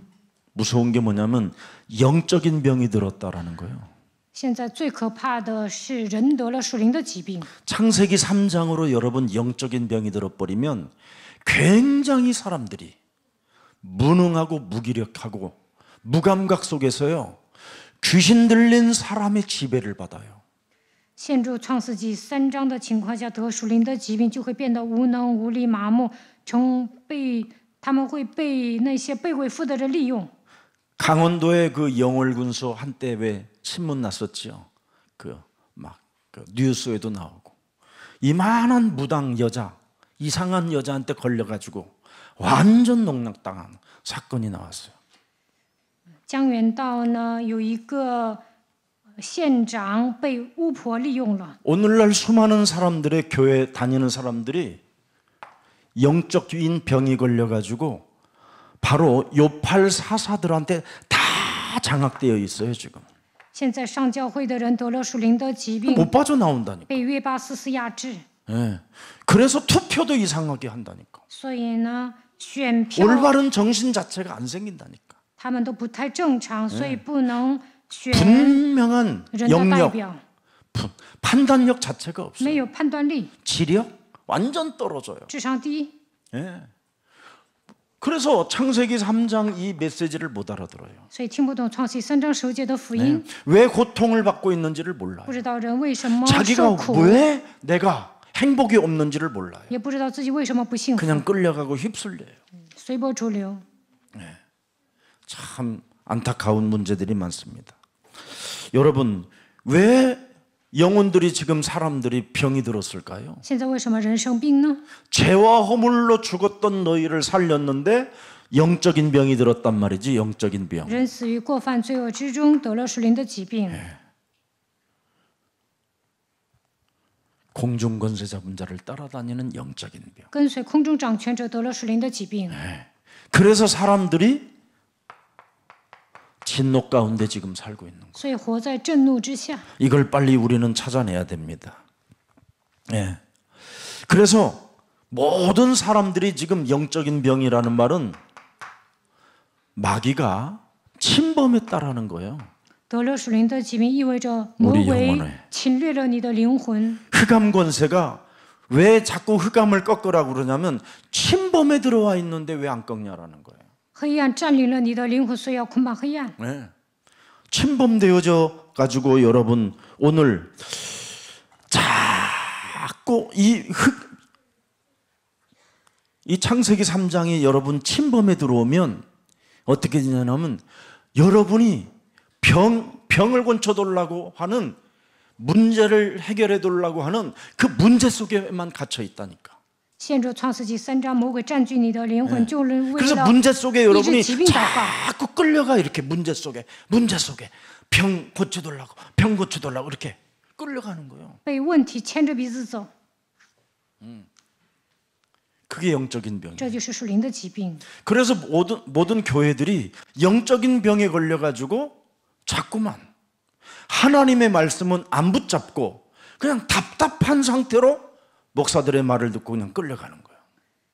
무서운 게 뭐냐면 영적인 병이 들었다라는 거예요. 现在最可怕的是人得了属灵的疾病。 창세기 3장으로 여러분 영적인 병이 들어버리면 굉장히 사람들이 무능하고 무기력하고 무감각 속에서요 귀신 들린 사람의 지배를 받아요. 陷入创世纪3章的情况下，得属灵的疾病就会变得无能无力、麻木，他们会被那些被鬼附的人利用。 강원도의 그 영월군소 한때 왜 신문 났었죠. 그 뉴스에도 나오고 이만한 무당 여자 이상한 여자한테 걸려가지고 완전 농락당한 사건이 나왔어요. 江原道呢有一个县长被巫婆利用了。 오늘날 수많은 사람들의 교회 다니는 사람들이 영적인 병이 걸려가지고 바로 요팔 사사들한테 다 장악되어 있어요 지금. 现在上教会的人得了属灵的疾病， 못 빠져나온다니까. 被约巴斯斯压制， 예. 그래서 투표도 이상하게 한다니까. 所以呢，选票 올바른 정신 자체가 안 생긴다니까. 他们都不太正常，所以不能选 분명한 人的代 영역, 表， 판단력 자체가 없어요. 没有判断力， 지력 완전 떨어져요. 智商低。 예. 그래서 창세기 3장 이 메시지를 못 알아들어요. 所以听不懂创世3章10节的福音， 왜 고통을 받고 있는지를 몰라요. 不知道人为什么受 자기가 苦， 왜 내가 행복이 없는지를 몰라요. 也不知道自己为什么不幸福， 그냥 끌려가고 휩쓸려요. 随波逐流。 참 안타까운 문제들이 많습니다. 여러분, 왜 영혼들이 지금 사람들이 병이 들었을까요? 现在为什么人生病呢？ 죄와 허물로 죽었던 너희를 살렸는데 영적인 병이 들었단 말이지. 영적인 병. 人死于过犯罪恶之中，得了属灵的疾病。 공중 권세 잡은 자를 따라다니는 영적인 병. 跟随空中掌权者得了属灵的疾病， 그래서 사람들이 진노 가운데 지금 살고 있는 거예요. 所以活在震怒之下。 이걸 빨리 우리는 찾아내야 됩니다. 예. 그래서 모든 사람들이 지금 영적인 병이라는 말은 마귀가 침범했다라는 거예요. 得了属灵的疾病，意味着魔 우리 鬼 영혼을 侵略了你的灵魂。 흑암 권세가 왜 자꾸 흑암을 꺾으라고 그러냐면 침범에 들어와 있는데 왜 안 꺾냐라는 거예요. 黑暗占领了你的灵魂，所以要捆绑黑暗。 네. 침범되어져 가지고 여러분 오늘 자꾸 이 창세기 3장이 여러분 침범에 들어오면 어떻게 되냐면 여러분이 병을 고쳐달라고 하는 문제를 해결해 달라고 하는 그 문제 속에만 갇혀 있다니까. 陷入创世纪3章，魔鬼占据你的灵魂，就为 그래서 了 문제 속에 医治 여러분이 疾病祷告。 자꾸 끌려가 이렇게 문제 속에 병 고쳐달라고 이렇게 끌려가는 거예요. 被问题牵着鼻子走， 그게 영적인 병이에요. 这就是属灵的疾病。 그래서 모든 교회들이 영적인 병에 걸려가지고 자꾸만 하나님의 말씀은 안 붙잡고 그냥 답답한 상태로 목사들의 말을 듣고 그냥 끌려가는 거예요.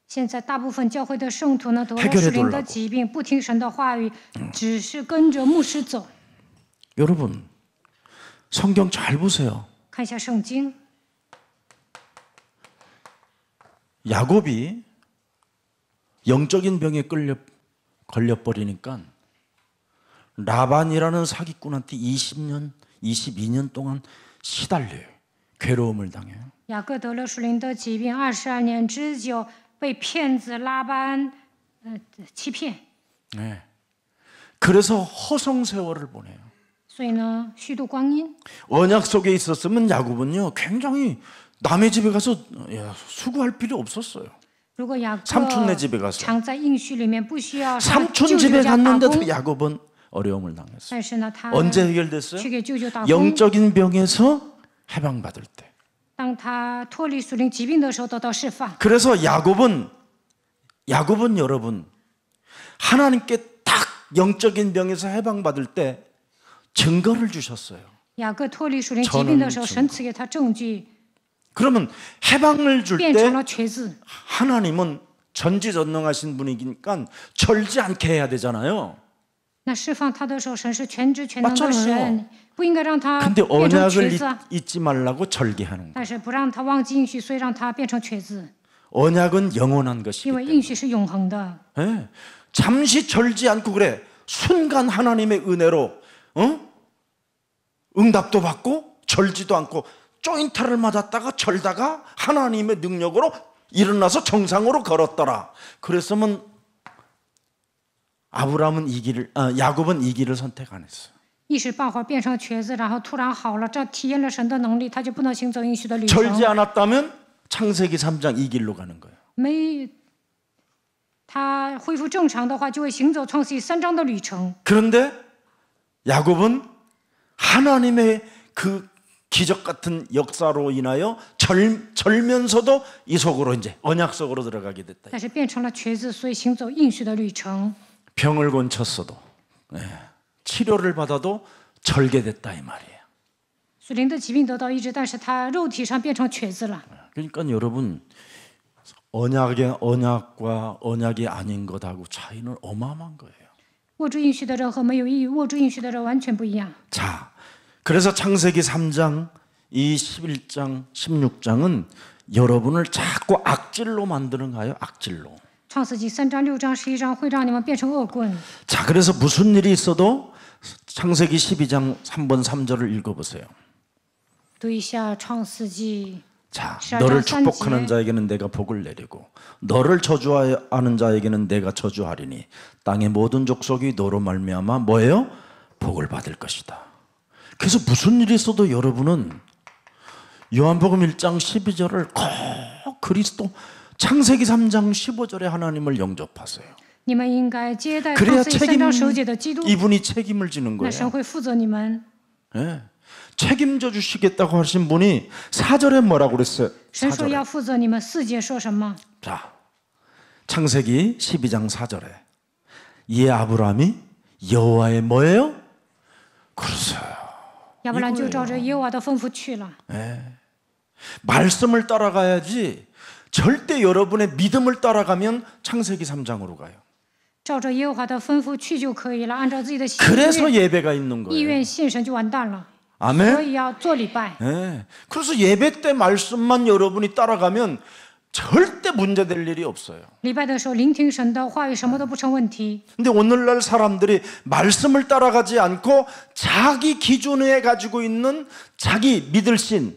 现在大部分教会的圣徒呢，得了 해결해 属灵的 달라고 疾病，不听神的话语，只是跟着牧师走。 여러분 성경 잘 보세요. 看一下圣经， 야곱이 영적인 병에 걸려버리니까 라반이라는 사기꾼한테 20년, 22년 동안 시달려요. 괴로움을 당해요. 雅各得了属灵的疾病，22年之久被骗子拉班欺骗， 네. 그래서 허송세월을 보내요. 所以呢，虚度光阴。 언약 속에 있었으면 야곱은요 굉장히 남의 집에 가서 수고할 필요 없었어요. 如果雅各 삼촌네 집에 가서 常在应许里面，不需要上 삼촌 舅舅 집에 家打 갔는데도 工， 야곱은 어려움을 당했어요. 但是呢，他 언제 해결됐어요? 去给舅舅打工。 영적인 병에서 해방받을 때. 当他脱离属灵疾病的时候，得到释放。 그래서 야곱은 여러분 하나님께 딱 영적인 병에서 해방받을 때 증거를 주셨어요. 雅各脱离属灵疾病的时候， 저는 神赐给他证据， 그러면 해방을 줄 变成 때 了瘸子。 하나님은 전지전능하신 분이니까 절지 않게 해야 되잖아요. 那释放他的时候，神是全知全能的 맞잖아요 神，不应该让他 근데 变成 언약을 瘸子啊， 잊지 말라고 절개하는 거예요. 但是不让他忘记应许，所以让他变成瘸子， 언약은 영원한 것이기 因为 때문에. 应许是永恒的。 예. 잠시 절지 않고 그래. 순간 하나님의 은혜로 응답도 받고 절지도 않고 조인트를 맞았다가 절다가 하나님의 능력으로 일어나서 정상으로 걸었더라. 그랬으면 야곱은 이 길을 선택 안 했어요. 一时半会儿变成瘸子，然后突然好了，这体验了神的能力，他就不能行走应许的旅程。 절지 않았다면 창세기 3장 이 길로 가는 거예요. 没他恢复正常的话，就会行走创世纪3章的旅程。 그런데 야곱은 하나님의 그 기적 같은 역사로 인하여 절면서도 이 속으로 이제 언약 속으로 들어가게 됐다. 但是变成了瘸子，所以行走应许的旅程。 병을 고쳤어도 치료를 받아도 절개됐다 이 말이에요. 属灵的疾病得到医治，但是他肉体上变成瘸子了。 그러니까 여러분 언약과 언약이 아닌 것하고 차이는 어마어마한 거예요. 握住应许的人和没有握住应许的人完全不一样。 자, 그래서 창세기 3장, 이 11장, 16장은 여러분을 자꾸 악질로 만드는 거예요. 악질로. 创世纪3章、6章、11章会让你们变成恶棍。 자, 그래서 무슨 일이 있어도 창세기 12장 3번 3절을 읽어보세요. 读一下创世纪 자, 12장 너를 3 축복하는 절. 자에게는 내가 복을 내리고 너를 저주하는 자에게는 내가 저주하리니 땅의 모든 족속이 너로 말미암아 뭐예요? 복을 받을 것이다. 그래서 무슨 일이 있어도 여러분은 요한복음 1장 12절을 꼭 그리스도 창세기 3장 15절에 하나님을 영접하세요. 你们应该接待 그래야 创世纪3章15节的基督， 이분이 책임을 지는 那神 거예요. 会负责你们。 예. 책임져 주시겠다고 하신 분이 4절에 뭐라고 그랬어요? 神说 4절에. 要负责你们，4节说什么？ 자, 창세기 12장 4절에 이 아브라함이 여호와의 뭐예요? 그러세요. 亚伯兰就照着耶和华的吩咐去了。 말씀을 따라가야지 절대 여러분의 믿음을 따라가면 창세기 3장으로 가요. 照着耶和华的吩咐去就可以了，按照自己的心 그래서 意 예배가 있는 意 거예요. 愿信神就完蛋了。所 아멘. 以要做礼拜。 예. 그래서 예배 때 말씀만 여러분이 따라가면 절대 문제될 일이 없어요. 礼拜的时候聆听神的话语，什么都不成问题。 근데 오늘날 사람들이 말씀을 따라가지 않고 자기 기준에 가지고 있는 자기 믿을 신,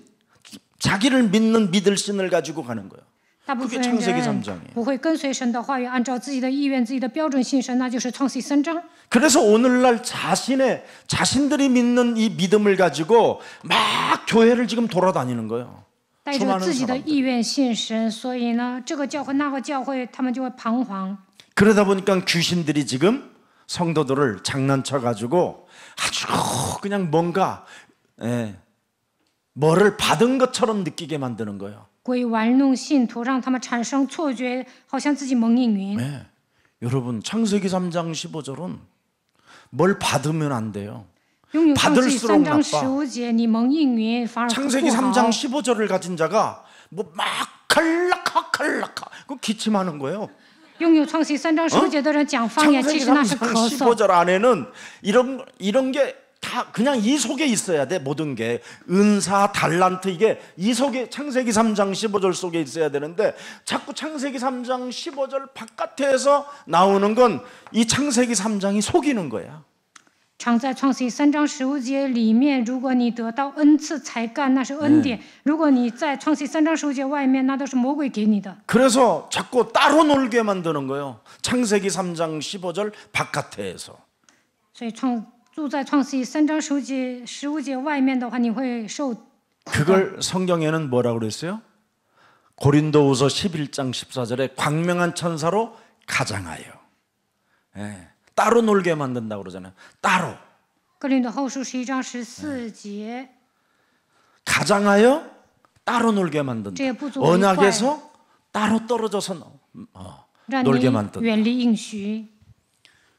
자기를 믿는 믿을 신을 가지고 가는 거예요. 大部分 그게 창세기 人 3장이에요. 不会跟随神的话语，按照自己的意愿、自己的标准信神，那就是创世记3章。 그래서 오늘날 자신들이 믿는 이 믿음을 가지고 막 교회를 지금 돌아다니는 거예요. 带着自己的意愿信神，所以呢，这个教会那个教会，他们就会彷徨。 그러다 보니까 귀신들이 지금 성도들을 장난쳐 가지고 아주 그냥 뭔가 뭐를 받은 것처럼 느끼게 만드는 거예요. 鬼玩弄信徒，让他们产生错觉，好像自己蒙应允。 네. 여러분 창세기 3장 15절은 뭘 받으면 안 돼요. 拥有创世记 받을수록 3章 나빠. 15节，你蒙应允反而不 창세기 3장 好。 15절을 가진 자가 뭐 막 칼락하 그 기침하는 거예요. 拥有创世记3章15节的人讲方言，其 창세기 实那是 3장 咳嗽。 15절 안에는 이런 게 다 그냥 이 속에 있어야 돼. 모든 게 은사, 달란트 이게 이 속에 창세기 3장 15절 속에 있어야 되는데 자꾸 창세기 3장 15절 바깥에서 나오는 건 이 창세기 3장이 속이는 거야. 常在创世记3章15节里面，如果你得到恩赐才干，那是恩典；如果你在创世记3章15节外面，那都是魔鬼给你的。 그래서 자꾸 따로 놀게 만드는 거예요. 창세기 3장 15절 바깥에서. 所以住在创世记3章15节外面的话，你会受苦的。 그걸 성경에는 뭐라고 그랬어요? 고린도후서 11장 14절에 광명한 천사로 가장하여. 따로 놀게 만든다고 그러잖아요. 따로. 哥林多后书11章14节， 가장하여 따로 놀게 만든다. 这也不足为怪， 언약에서 따로 떨어져서让 놀게 你 만든다. 远离应许。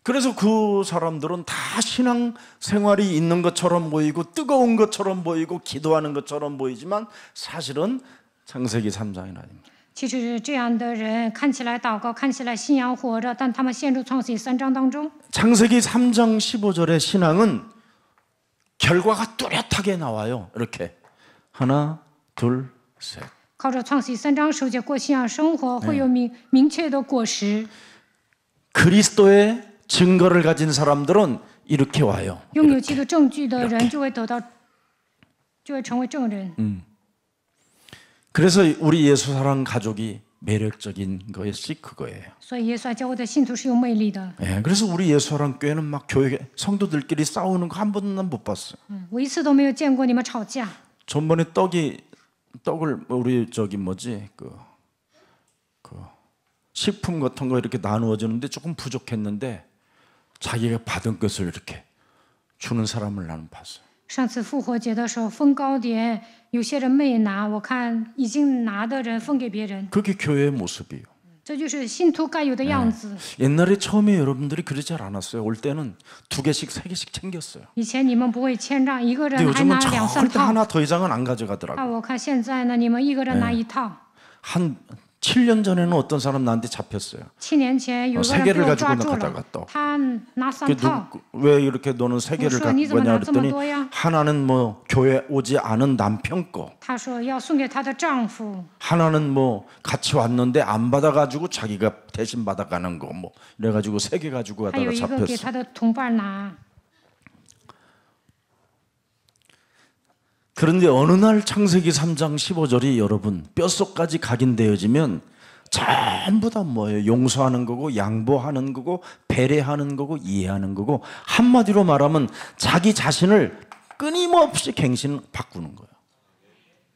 그래서 그 사람들은 다 신앙 생활이 있는 것처럼 보이고 뜨거운 것처럼 보이고 기도하는 것처럼 보이지만 사실은 창세기 3장이 아닙니다. 其实这样的人看起来祷告，看起来信仰火热，但他们陷入创世记3章当中。 창세기 3장 15절의 신앙은 결과가 뚜렷하게 나와요. 이렇게 하나, 둘, 셋. 靠着创世记3章15节过信仰生活，会有明确的果实。 그리스도의 증거를 가진 사람들은 이렇게 와요. 拥有基督证据的人就会成为证人。 그래서 우리 예수사랑 가족이 매력적인 것이 그거예요. 所以耶稣爱教会的信徒是有魅力的。 그래서 우리 예수사랑 교회는 막 교회 성도들끼리 싸우는 거 한 번도 난 못 봤어요. 我一次都没有见过你们吵架。 전번에 떡을 우리 그 식품 같은 거 이렇게 나누어 주는데 조금 부족했는데 자기가 받은 것을 이렇게 주는 사람을 나는 봤어요. 上次复活节的时候分糕点，有些人没拿，我看已经拿的人分给别人， 그게 교회의 모습이에요. 这就是信徒该有的样子。 옛날에 처음에 여러분들이 그러지 않았어요. 올 때는 2개씩 3개씩 챙겼어요. 以前你们不会谦让，一个 근데 人还拿 요즘은 2、3 절대 套。 하나 더 이상은 안 가져가더라고요. 那我看现在呢，你们一个人拿1套。 한 7년 전에는 어떤 사람 나한테 잡혔어요. 7年前有个 세 人 개를 被我 가지고 抓住 나가다가 了 또 ，他拿 그 3套。 왜 이렇게 너는 3개를 뭐, 갖고 거냐 니怎么 그랬더니 拿这么多呀？ 하나는 뭐 교회 오지 않은 남편 거, 他说要送给她的丈夫， 하나는 뭐 같이 왔는데 안 받아가지고 자기가 대신 받아가는 거, 뭐 이래가지고 3개 가지고 还有 가다가 一个给 잡혔어. 他的同伴拿。 그런데 어느 날 창세기 3장 15절이 여러분 뼛속까지 각인되어지면 전부 다 뭐예요? 용서하는 거고 양보하는 거고 배려하는 거고 이해하는 거고 한마디로 말하면 자기 자신을 끊임없이 갱신 바꾸는 거예요.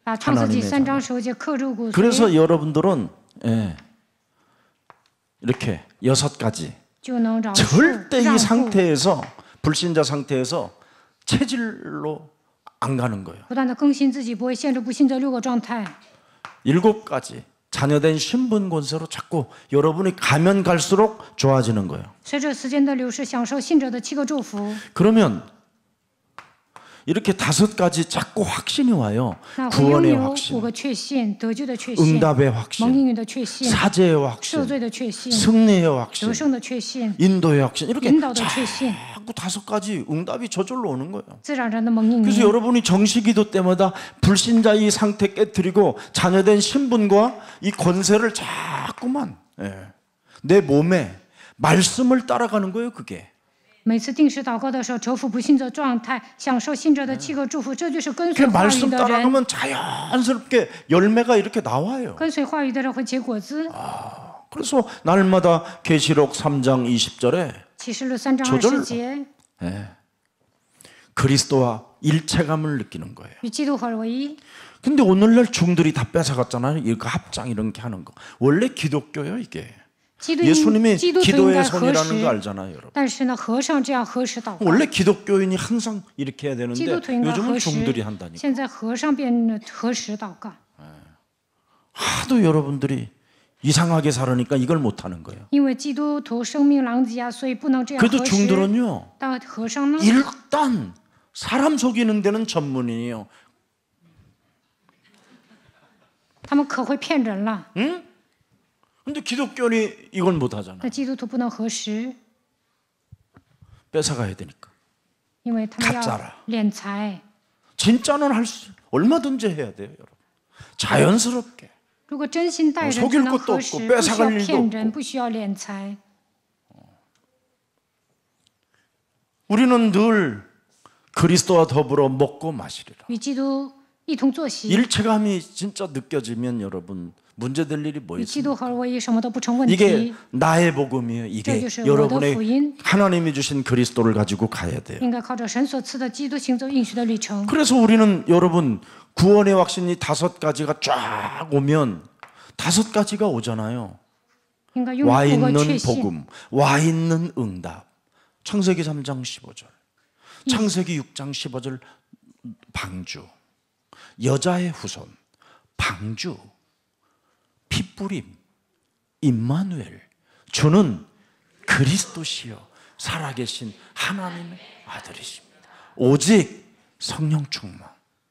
把创世纪3章10节刻入骨髓。 그래서 여러분들은 이렇게 6가지 就能饶恕 절대 让 이 步。 상태에서 불신자 상태에서 체질로 안 가는 거예요. 不断的更新自己，不会限制不信这6个状态。 7가지 자녀된 신분 권세로 자꾸 여러분이 가면 갈수록 좋아지는 거예요. 随着时间的流逝，享受信者的7个祝福。 그러면 이렇게 5가지 자꾸 확신이 와요. 那会拥 구원의 有5 확신, 个确信：得救的确信、 응답의 蒙 확신, 应允的确信、 사죄의 赦 확신, 罪的确信、 승리의 得 확신, 胜的确信、 인도의 확신 이렇게 引导的确信， 자꾸 5가지 응답이 저절로 오는 거예요. 自然人的蒙应 그래서 允。 여러분이 정시기도 때마다 불신자 이 상태 깨뜨리고 자녀된 신분과 이 권세를 자꾸만 내 몸에 말씀을 따라가는 거예요. 그게 每次定时祷告的时候，折服不信者状态，享受信者的7个祝福，这就是跟 그 随话语 말씀 的人。 따라가면 자연스럽게 열매가 이렇게 나와요. 跟随话语的人会结果子。 그래서 날마다 계시록 3장 20절에 启示录3章 저절로 20节， 그리스도와 일체감을 느끼는 거예요. 与基督合而为一。 근데 오늘날 중들이 다 뺏어갔잖아요. 이거 합장 이런 게 하는 거. 원래 기독교요 이게. 基督 예수님이 基督徒应 기도의 该合 손이라는 거 十， 알잖아요, 여러분. 但是呢，和尚这样合十祷告。 원래 기독교인이 항상 이렇게 해야 基 되는데 督徒应该 요즘은 合 중들이 十， 한다니까. 现在和尚变合十祷告。 하도 여러분들이 이상하게 살으니까 이걸 못 하는 거예요. 因为基督徒生命狼藉啊，所以不能这样 그래도 合十。 중들은요. 但和尚呢， 일단 사람 속이는 데는 전문이에요. 他们可会骗人了。 근데 기독교인이 이걸 못 하잖아. 那基督徒不能合十， 뺏어가야 되니까. 因为他们 가짜라 要敛财。 진짜는 얼마든지 해야 돼요, 여러분. 자연스럽게. 如果真心待人， 속일 才能 것도 合 없고 十，不需 뺏어갈 要 일도 骗人， 없고. 不需要敛财。 우리는 늘 그리스도와 더불어 먹고 마시리라. 与基督一同坐席， 일체감이 진짜 느껴지면 여러분 문제될 일이 뭐 与基 있습니까? 督合而为一，什么都不成问 이게 题。 나의 복음이에요. 这 이게 就是我的福 여러분의 音， 하나님이 주신 그리스도를 가지고 가야 돼요. 应该靠着神所赐的基督行走应许的旅程。 그래서 우리는 여러분 구원의 확신이 5가지가 쫙 오면 5가지가 오잖아요. 应该拥有와 5个 있는 确信。 복음, 와 있는 응답. 창세기 3장 15절, 창세기 6장 15절 방주, 여자의 후손, 방주, 핏뿌림, 임마누엘, 주는 그리스도시요 살아계신 하나님의 아들이십니다. 오직 성령 충만.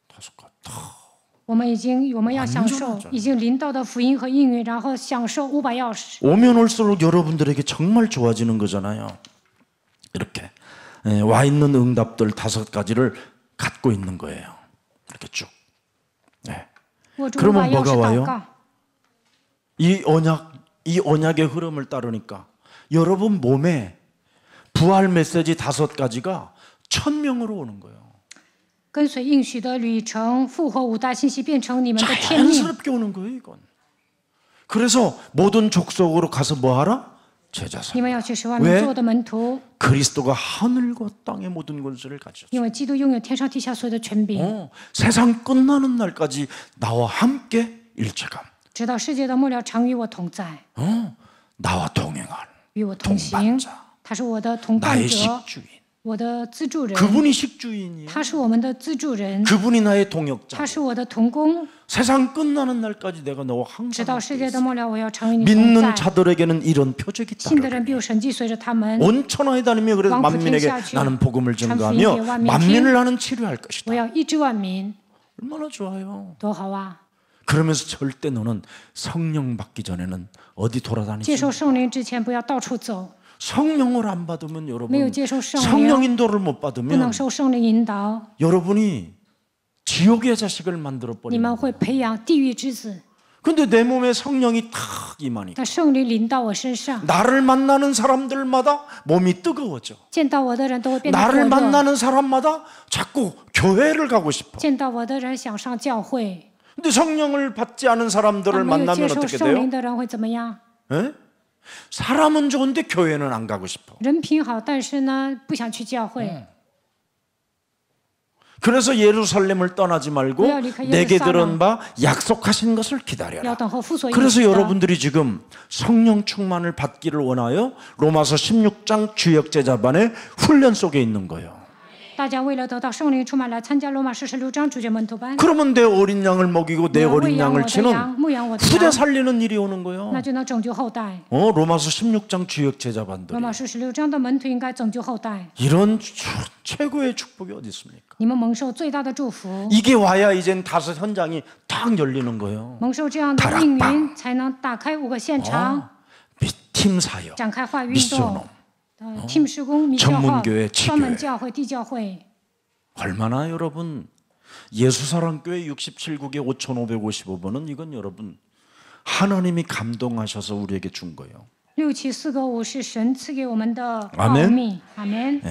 5가지. 我们要享受已经临到的福音和应允，然后享受5把钥匙。 오면 올수록 여러분들에게 정말 좋아지는 거잖아요. 이렇게 와 있는 응답들 5가지를 갖고 있는 거예요. 이렇게 쭉. 握住5 그러면 把钥 뭐가 匙 와요? 祷告。 이 언약의 흐름을 따르니까 여러분 몸에 부활 메시지 5가지가 1000명으로 오는 거예요. 跟随应许的旅程，复活5大信息变成你们的天命。 자연스럽게 오는 거예요, 이건. 그래서 모든 족속으로 가서 뭐 하라? 제자 你们 삼아. 要去使万民做我的门徒， 그리스도가 하늘과 땅의 모든 권세를 가졌어요. 因为基督拥有天上地下所有的权柄， 세상 끝나는 날까지 나와 함께 일체감. 直到世界的末了，常与我同在， 나와 동행한 与我同行。 동반자, 他是我的同伴 나의 者， 식주인. 我的资助人， 그분이 식주인이에요. 他是我们的资助人， 그분이 나의 동역자. 他是我的同工， 세상 끝나는 날까지 내가 너와 直 항상 到 함께 世界 있어. 的末了，我要成为你同 믿는 在。 자들에게는 이런 표적이 信的人 따르리니. 必有神迹随着他们。 온 천하에 다니며 그래서 왕 만민에게 부팅下去. 나는 복음을传福音 전가하며 给万民听. 만민을 나는 치료할 것이다. 我要医治万民， 얼마나 좋아요. 多好啊！ 그러면서 절대 너는 성령 받기 전에는 어디 接 돌아다니지? 受圣灵之前，不要到处走。 성령을 안 받으면 没有 여러분 接受圣 성령 灵， 인도를 못 不能 받으면 受圣灵引导， 여러분이 지옥의 자식을 만들어 你 버리는 们会培养地狱之子。 근데 내 몸에 성령이 탁 임하니까 但圣灵临到我身上， 나를 만나는 사람들마다 몸이 뜨거워져. 见到我的人都会变得火 나를 热， 만나는 사람마다 자꾸 교회를 가고 싶어. 见到我的人想上教会。 근데 성령을 받지 않은 但 사람들을 没有接 만나면 受 어떻게 圣灵 돼요? 的人会怎么样？ 에? 사람은 좋은데 교회는 안 가고 싶어. 人品好，但是呢，不想去教会。 그래서 예루살렘을 떠나지 말고 왜요? 리카 내게 예루살렘. 들은 바 약속하신 것을 要 기다려라. 等候父所应 그래서 许的。 여러분들이 지금 성령 충만을 받기를 원하여 로마서 16장 주역 제자반의 훈련 속에 있는 거예요. 大家为了得到圣灵充满来参加罗马书16章主角门徒班， 그러면 내 어린 양을 먹이고 내 我要喂 어린 养我 양을 的 치는 羊，牧养我的 후대 羊， 살리는 일이 오는 거예요. 那就能拯救后代。 로마서 16장 주역 제자반들 罗马书16章的门徒应该拯救后代。 이런 최고의 축복이 어디 있습니까? 你们蒙受最大的祝福， 이게 와야 이젠 다섯 현장이 딱 열리는 거예요. 蒙受这样的应允，才能打开5个现场， 팀 사역, 展开话语运 미션홈 动。팀施工、米教 전문교회 会、专门 치교회 教会、地教会。 얼마나 여러분 예수사랑교회 67국에 5,555번은 이건 여러분 하나님이 감동하셔서 우리에게 준 거예요. 674个5是神赐给我们的奥 아멘 秘。阿门。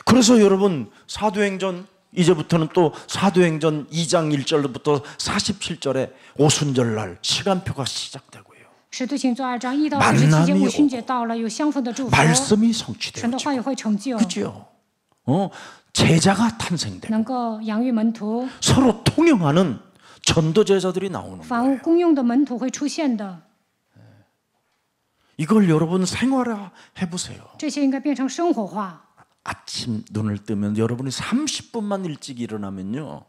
그래서 여러분 사도행전 이제부터는 또 사도행전 2장 1절부터 47절에 오순절날 시간표가 시작되고요. 使徒行传2章1到27节， 만남이 五旬节到了，有相逢的祝福， 말씀이 神的 성취되죠. 话语会成就， 그죠? 제자가 탄생되고 能够养育门徒， 서로 통용하는 전도 제자들이 나오는 房 거예요. 屋公用的门徒会出现的。 이걸 여러분 생활화 해보세요. 这些应该变成生活化。 아침 눈을 뜨면 여러분이 30분만 일찍 일어나면요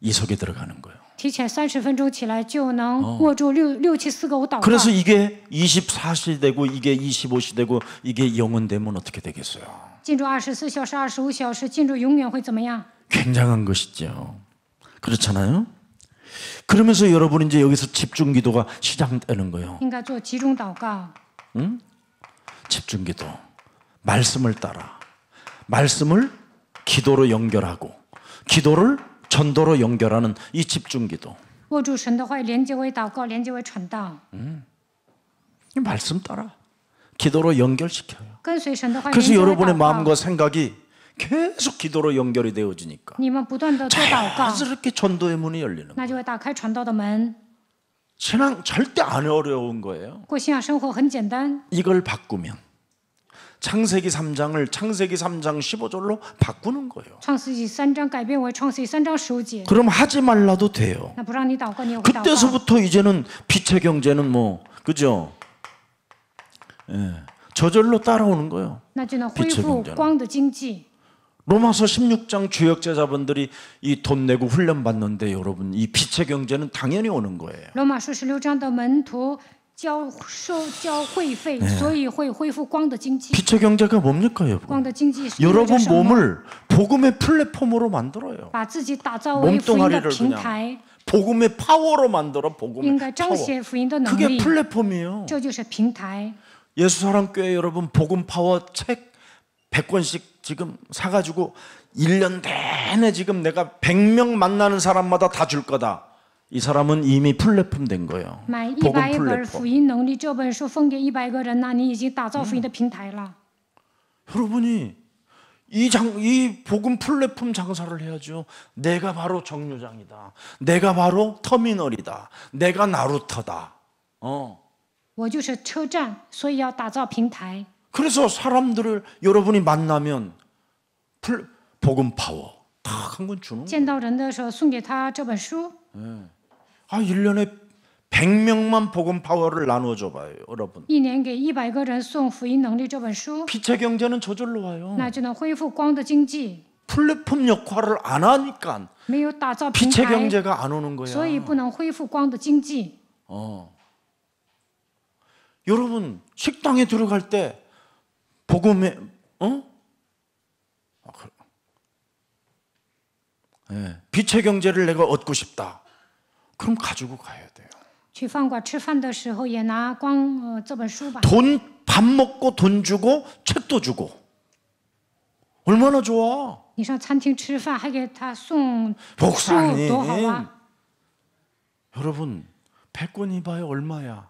이 속에 들어가는 거예요. 提前30分钟起来就能握住674个5祷告。 그래서 이게 24시 되고 이게 25시 되고 이게 영원 되면 어떻게 되겠어요? 进入24小时、25小时，进入永远会怎么样？ 굉장한 것이죠. 그렇잖아요? 그러면서 여러분 이제 여기서 집중 기도가 시작되는 거예요. 应该做集中祷告， 집중 기도. 말씀을 따라. 말씀을 기도로 연결하고 기도를 전도로 연결하는 이 집중 기도. 握住神的话语，连接为祷告，连接为传道， 이 말씀 따라 기도로 연결시켜요. 跟随神的话语，连 그래서 接为 여러분의 祷告。 마음과 생각이 계속 기도로 연결이 되어지니까 你们不断的做祷告， 자연스럽게 전도의 문이 열리는 거예요. 那就会打开传道的门。 신앙 절대 안 어려운 거예요. 过信仰生活很简单， 이걸 바꾸면 창세기 3장을 창세기 3장 15절로 바꾸는 거예요. 创世纪3章改变为创世纪3章15节， 그럼 하지 말라도 돼요. 那不让你祷告，你也会祷告。 그때서부터 이제는 빛의 경제는 뭐 그죠? 예, 저절로 따라오는 거예요. 那就能恢 빛의 复 경제는 光的经济。 로마서 16장 주역 제자분들이 이 돈 내고 훈련 받는데 여러분 이 빛의 경제는 당연히 오는 거예요. 罗马书16章的门徒交会费，所以会恢复光的经济。 빛의 경제가 뭡니까 光 여러분? 的经济是意味着 여러분 什么？ 몸을 복음의 플랫폼으로 만들어요. 把自己打造为福音的平台， 복음의 파워로 만들어 应 복음의 该彰 파워. 显福音的能 그게 力， 플랫폼이에요. 这就是平台。 예수사랑교회 여러분 복음 파워 책 100권씩 지금 사가지고 1년 내내 지금 내가 100명 만나는 사람마다 다 줄 거다. 이 사람은 이미 플랫폼 된 거예요. 买 복음 100本福 플랫폼. 音能力这本书分给100个人，那你已经打造福音的平台了。 여러분이 이 복음 플랫폼 장사를 해야죠. 내가 바로 정류장이다. 내가 바로 터미널이다. 내가 나루터다. 我就是车站，所以要打造平台。 그래서 사람들을 여러분이 만나면 복음 파워 딱 한 권 주는 거예요. 见到人的时候送给他这本书， 1년에 100명만 복음 파워를 나누어 줘 봐요, 여러분. 一年给100个人送福音能力这本书， 빛의 경제는 저절로 와요. 那就能恢复光的经济。 플랫폼 역할을 안 하니까 没有打造平 빛의 台， 경제가 안 오는 거야. 所以不能恢复光的经济。 여러분 식당에 들어갈 때 복음에 빛의 경제를 내가 얻고 싶다. 그럼 가지고 가야 돼요. 去饭馆吃饭的时候也拿光这本书吧。 돈 밥 먹고 돈 주고 책도 주고 얼마나 좋아. 你上餐厅吃饭还给他送书， 목사님 多好啊！ 여러분 100권이 봐요 얼마야.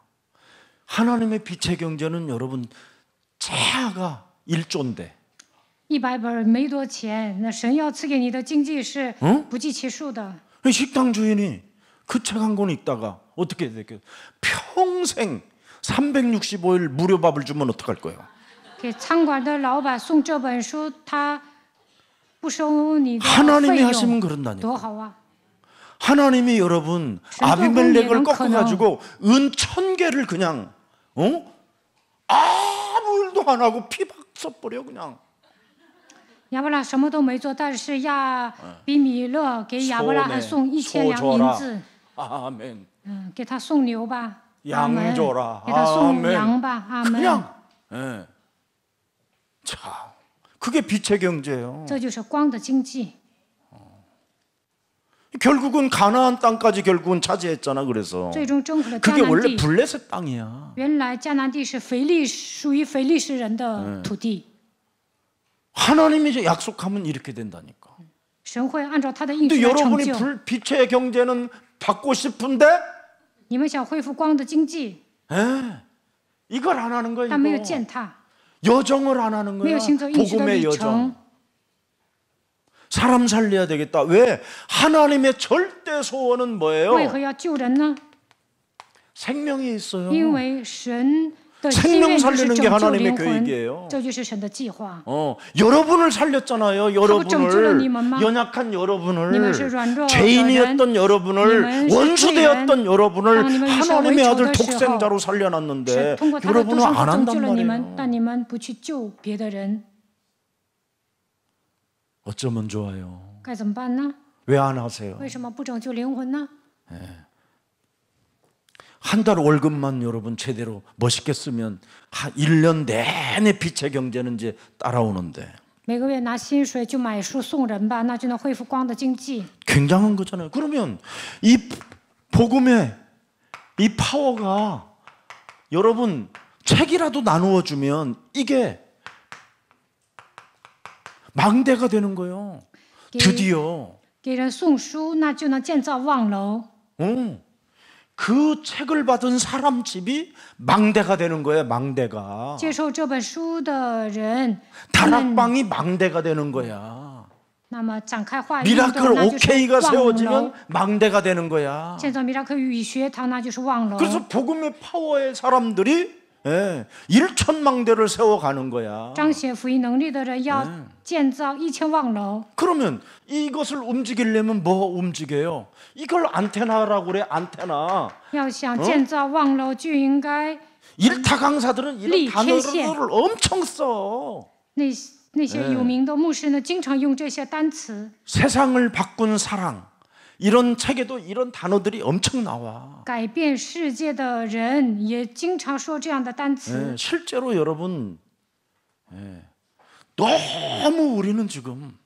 하나님의 빛의 경제는 여러분 최하가 1조인데 100本没多钱，那神要赐给你的经济是不计其数的。 식당 주인이 그 책 한 권 읽다가 어떻게 될까요? 평생 365일 무료 밥을 주면 어떡할 거예요? 给餐馆的老板送这本书，他不收你的 하나님이 费 하시면 用， 그런다니까. 多好啊！ 하나님이 여러분 아비멜렉을 꺾어가지고 은 1000개를 그냥 아무 일도 안 하고 피박 써버려 그냥. 亚伯拉什么都没做，但是亚比米勒给亚伯拉罕送1000两银子， 아멘. 给他送牛吧， 양 阿门； 줘라. 给他送 아멘. 羊吧，阿门。 그냥. 예. 자, 그게 빛의 경제예요. 这就是光的经济。 결국은 가나안 땅까지 결국은 차지했잖아. 그래서 最终征服了迦 그게 南 원래 地。 블레셋 땅이야. 原来迦南地是属于腓利士人的土地， 하나님이 이제 약속하면 이렇게 된다니까. 神会按照他的应 근데 许来成 여러분이 就。 빛의 경제는 받고 싶은데 你们想恢复光的经济， 이걸 안 하는 거예요. 但没有 이거. 践踏， 여정을 안 하는 没有 거야. 行走应许的 복음의 旅 여정. 程。 사람 살려야 되겠다. 왜? 하나님의 절대 소원은 뭐예요? 为何要救人呢？ 생명이 있어요. 因为神的心 생명 愿就是 살리는 拯 게 救 하나님의 灵魂， 계획이에요. 这就是神的计划。 여러분을 살렸잖아요. 여러분을 연약한 你们 여러분을 是软弱的 죄인이었던 人， 여러분을 你们是 원수되었던 여러분을 当你们与神为 하나님의 仇 아들 的时候， 독생자로 是 살려놨는데 通过他的独 여러분은 生子 안 拯救 한단 了你们， 말이에요. 但你们不去救别的人， 어쩌면 좋아요. 该怎么办呢？ 왜 안 하세요? 为什么不拯救灵魂呢？ 한 달 월급만 여러분 제대로 멋있게 쓰면 1년 내내 빛의 경제는 이제 따라오는데 每个月拿薪水就买书送人吧，那就能恢复光的经济。 굉장한 거잖아요. 그러면 이 복음의 이 파워가 여러분 책이라도 나누어 주면 이게 망대가 되는 거예요. 드디어 给人送书，那就能建造望楼。 그 책을 받은 사람 집이 망대가 되는 거예요. 망대가 接受这本书的人， 다락방이 망대가 되는 거야. 那么展开话语运动， 미라클 那就是 OK가 望楼 세워지면 。 망대가 되는 거야. 建造米拉克语学堂，那就是望楼。 그래서 복음의 파워의 사람들이 1,000망대를 세워가는 거야. 彰显福音能力的人要建造1000望楼。 그러면 이것을 움직이려면 뭐 움직여요? 이걸 안테나라고 그래. 안테나. 要想建造望楼，就应该 일타 강사들은 이런 리, 단어를 텐시에. 엄청 써. 那些有名的牧师呢，经常用这些单词。 세상을 바꾼 사랑. 이런 책에도 이런 단어들이 엄청 나와. 改变世界的人也经常说这样的单词。 실제로 여러분 너무 우리는 지금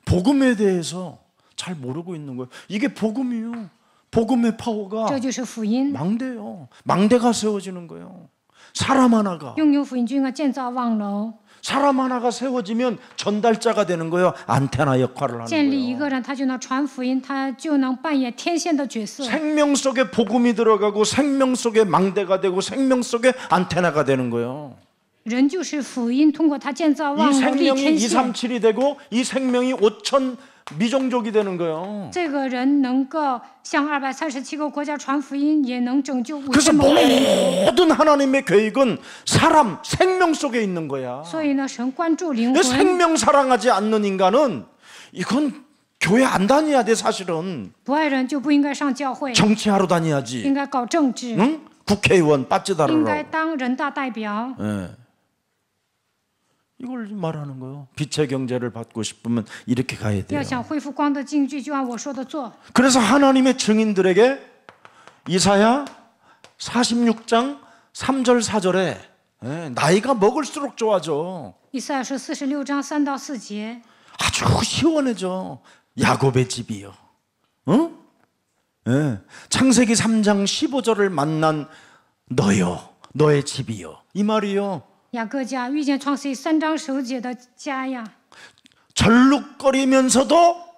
복음에 대해서 잘 모르고 있는 거예요. 이게 복음이요. 복음의 파워가 这就是福音。 망대요. 망대가 세워지는 거예요. 사람 하나가 拥有福音就应该建造望楼。 사람 하나가 세워지면 전달자가 되는 거예요. 안테나 역할을 하는 建立一 거예요. 个人，他就能传福音，他就能扮演天线的角色。 생명 속에 복음이 들어가고 생명 속에 망대가 되고 생명 속에 안테나가 되는 거예요. 人就是福音，通过他建造 이 望楼立 생명이 天线。 237이 되고 이 생명이 5천 미종족이 되는 거예요. 这个人能够向237个国家传福音，也能拯救그래서 5000蒙昧民族。 모든 하나님의 계획은 사람 생명 속에 있는 거야. 所以呢，神关注灵 그 魂。 생명 사랑하지 않는 인간은 이건 교회 안 다녀야 돼 사실은. 不爱人就不应该上教会， 정치하러 应 다녀야지. 该搞政治， 응? 국회의원 应该 빠지다르러. 当人大代表。 예. 이걸 말하는 거예요. 빛의 경제를 받고 싶으면 이렇게 가야 要 돼요. 想恢复光的境界，就按我说的做。 그래서 하나님의 증인들에게 이사야 46장 3절 4절에 나이가 먹을수록 좋아져. 以赛亚书46章3到4节， 아주 시원해져. 야곱의 집이요. 응? 예. 창세기 3장 15절을 만난 너요, 너의 집이요. 이 말이요. 雅各家遇见创世记3章9节的家呀， 절룩거리면서도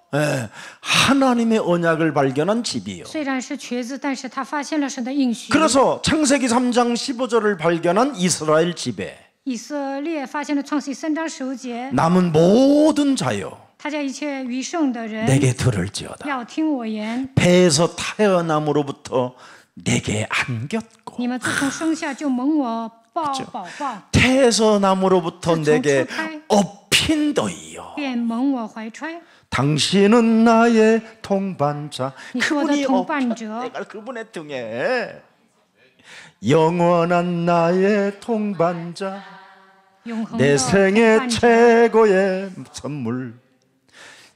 하나님의 언약을 발견한 집이요. 虽然是瘸子，但是他发现了神的应许。 그래서 창세기 3장 15절을 발견한 이스라엘 집에 以色列发现了创世记3章9节， 남은 모든 자요 他叫一切余剩的人 내게 들을지어다. 要听我言。 배에서 태어남으로부터 내게 안겼고 你们自从生下就蒙我抱保抱， 태에서 남으로부터 그쵸, 내게 축하해. 업힌 너희요. 便蒙我怀揣。 당신은 나의 동반자. 你是我的 그분이 同伴 엎어 者， 내가 그분의 등에 영원한 나의 동반자. 永恒 내 的 생애 同伴者。 최고의 선물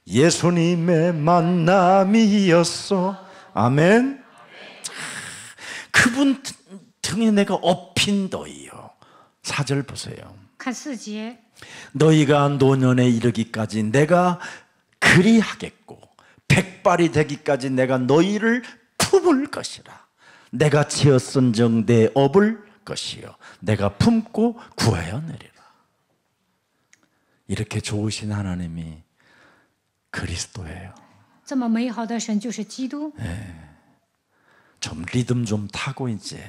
예수님의 만남이었어. 아멘. 그분 등에 내가 업힌 너희요. 4절 보세요. 看4节， 너희가 노년에 이르기까지 내가 그리하겠고 백발이 되기까지 내가 너희를 품을 것이라. 내가 지었은정 내 업을 것이요 내가 품고 구하여 내리라. 이렇게 좋으신 하나님이 그리스도예요. 这么美好的神就是基督。 좀 리듬 좀 타고 이제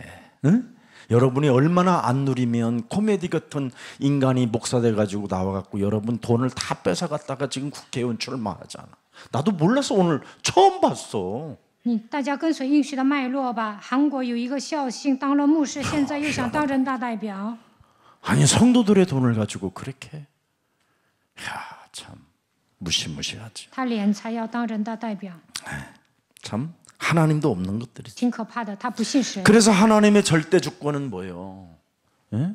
응? 여러분이 얼마나 안 누리면 코미디 같은 인간이 목사 돼가지고 나와갖고 여러분 돈을 다 뺏어갔다가 지금 국회의원 출마하잖아. 나도 몰라서 오늘 처음 봤어. 大家跟随应许的脉络吧。韩国有一个孝信当了牧师，现在又想当人大代表。 아니 성도들의 돈을 가지고 그렇게 참 무시무시하지. 他敛财要当人大代表， 참 하나님도 없는 것들이지. 挺可怕的。他不信神， 그래서 하나님의 절대 주권은 뭐예요? 예?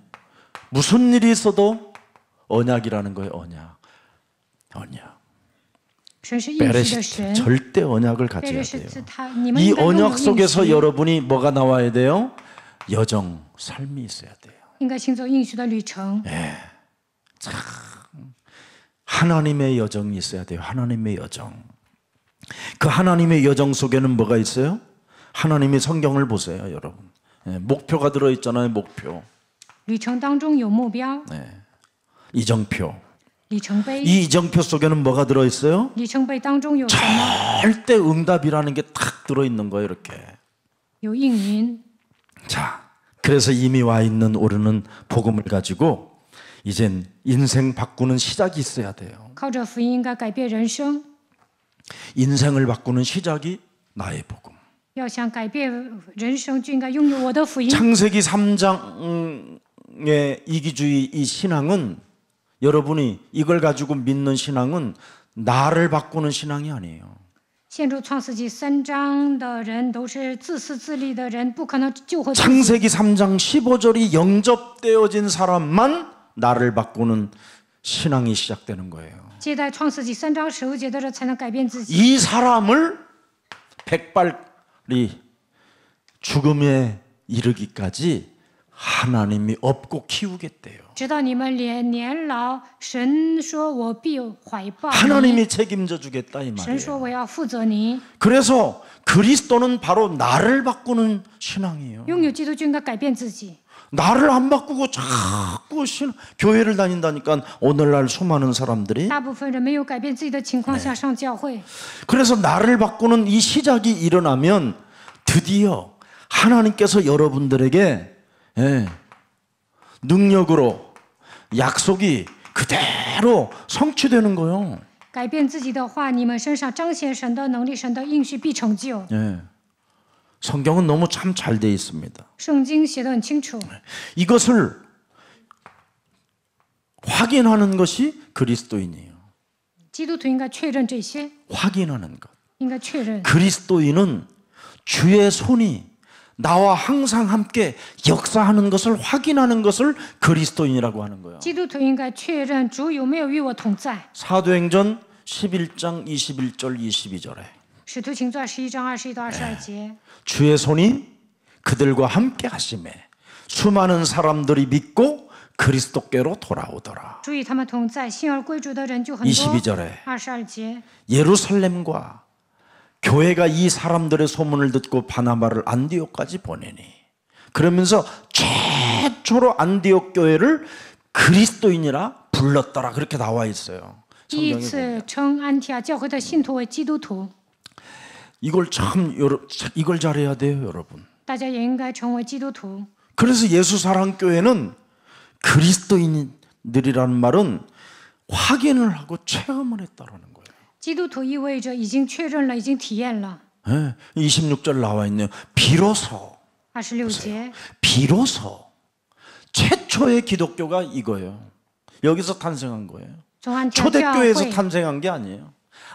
무슨 일이 있어도 언약이라는 거예요. 언약. 神是应许的 베레시트 神。 절대 언약을 贝 가져야 瑞 돼요. 是他，你们 이 应该拥有 언약 应 속에서 许， 여러분이 뭐가 나와야 돼요? 여정, 삶이 있어야 돼요. 应该行走应许的旅程。 하나님의 여정이 있어야 돼요. 하나님의 여정. 그 하나님의 여정 속에는 뭐가 있어요? 하나님의 성경을 보세요, 여러분. 목표가 들어있잖아요, 목표. 旅程当中有目标， 이정표. 里程碑。 이 이정표 속에는 뭐가 들어있어요? 里程碑当中有什么？ 절대 응답이라는 게 탁 들어있는 거예요, 이렇게. 有应允。 자, 그래서 이미 와 있는 오르는 복음을 가지고 이젠 인생 바꾸는 시작이 있어야 돼요. 靠着福音应该改变人生。 인생을 바꾸는 시작이 나의 복음. 要想改变人生，就应该拥有我的福音。 창세기 3장의 이기주의 이 신앙은 여러분이 이걸 가지고 믿는 신앙은 나를 바꾸는 신앙이 아니에요. 陷入创世纪3章的人都是自私自利的人，不可能救活自己。 창세기 3장 15절이 영접되어진 사람만 나를 바꾸는 신앙이 시작되는 거예요. 接待创世纪3章15节的人才能改变自己。 이 사람을 백발이 죽음에 이르기까지 하나님이 업고 키우겠대요. 直到你们年老，神说我必怀抱你， 하나님이 책임져 주겠다 이 神说 말이에요. 我要负责你。 그래서 그리스도는 바로 나를 바꾸는 신앙이에요. 拥有基督就应该改变自己。 나를 안 바꾸고 자꾸 교회를 다닌다니까 오늘날 수많은 사람들이. 大部分人没有改变自己的情况下上教会， 그래서 나를 바꾸는 이 시작이 일어나면 드디어 하나님께서 여러분들에게 능력으로 약속이 그대로 성취되는 거예요. 改变自己的话，你们身上彰显神的能力，神的应许必成就。 성경은 너무 참 잘 돼 있습니다. 圣经写得很清楚， 이것을 확인하는 것이 그리스도인이에요. 基督徒应该确认这些， 확인하는 것. 应该确认 그리스도인은 주의 손이 나와 항상 함께 역사하는 것을 확인하는 것을 그리스도인이라고 하는 거예요. 基督徒应该确认主有没有与我同在。 사도행전 11장 21절 22절에 使徒行传11章21到22节， 주의 손이 그들과 함께 하심에 수많은 사람들이 믿고 그리스도께로 돌아오더라. 主与他们同在，信而归主的人就很多。 22절에 22节， 예루살렘과 교회가 이 사람들의 소문을 듣고 바나바를 안디옥까지 보내니 그러면서 최초로 안디옥 교회를 그리스도인이라 불렀더라. 그렇게 나와 있어요. 第一 성경에 次 보면. 称安提阿教会的信徒为基督徒， 이걸 이걸 잘해야 돼요, 여러분. 大家也应该成为基督徒。 그래서 예수사랑교회는 그리스도인들이라는 말은 확인을 하고 체험을 했다라는 거예요. 基督徒意味着已经确认了，已经体验了。 네, 26절 나와 있네요. 비로소 26节， 비로소 최초의 기독교가 이거예요. 여기서 탄생한 거예요. 从安提阿教 초대교회에서 会 탄생한 게 아니에요.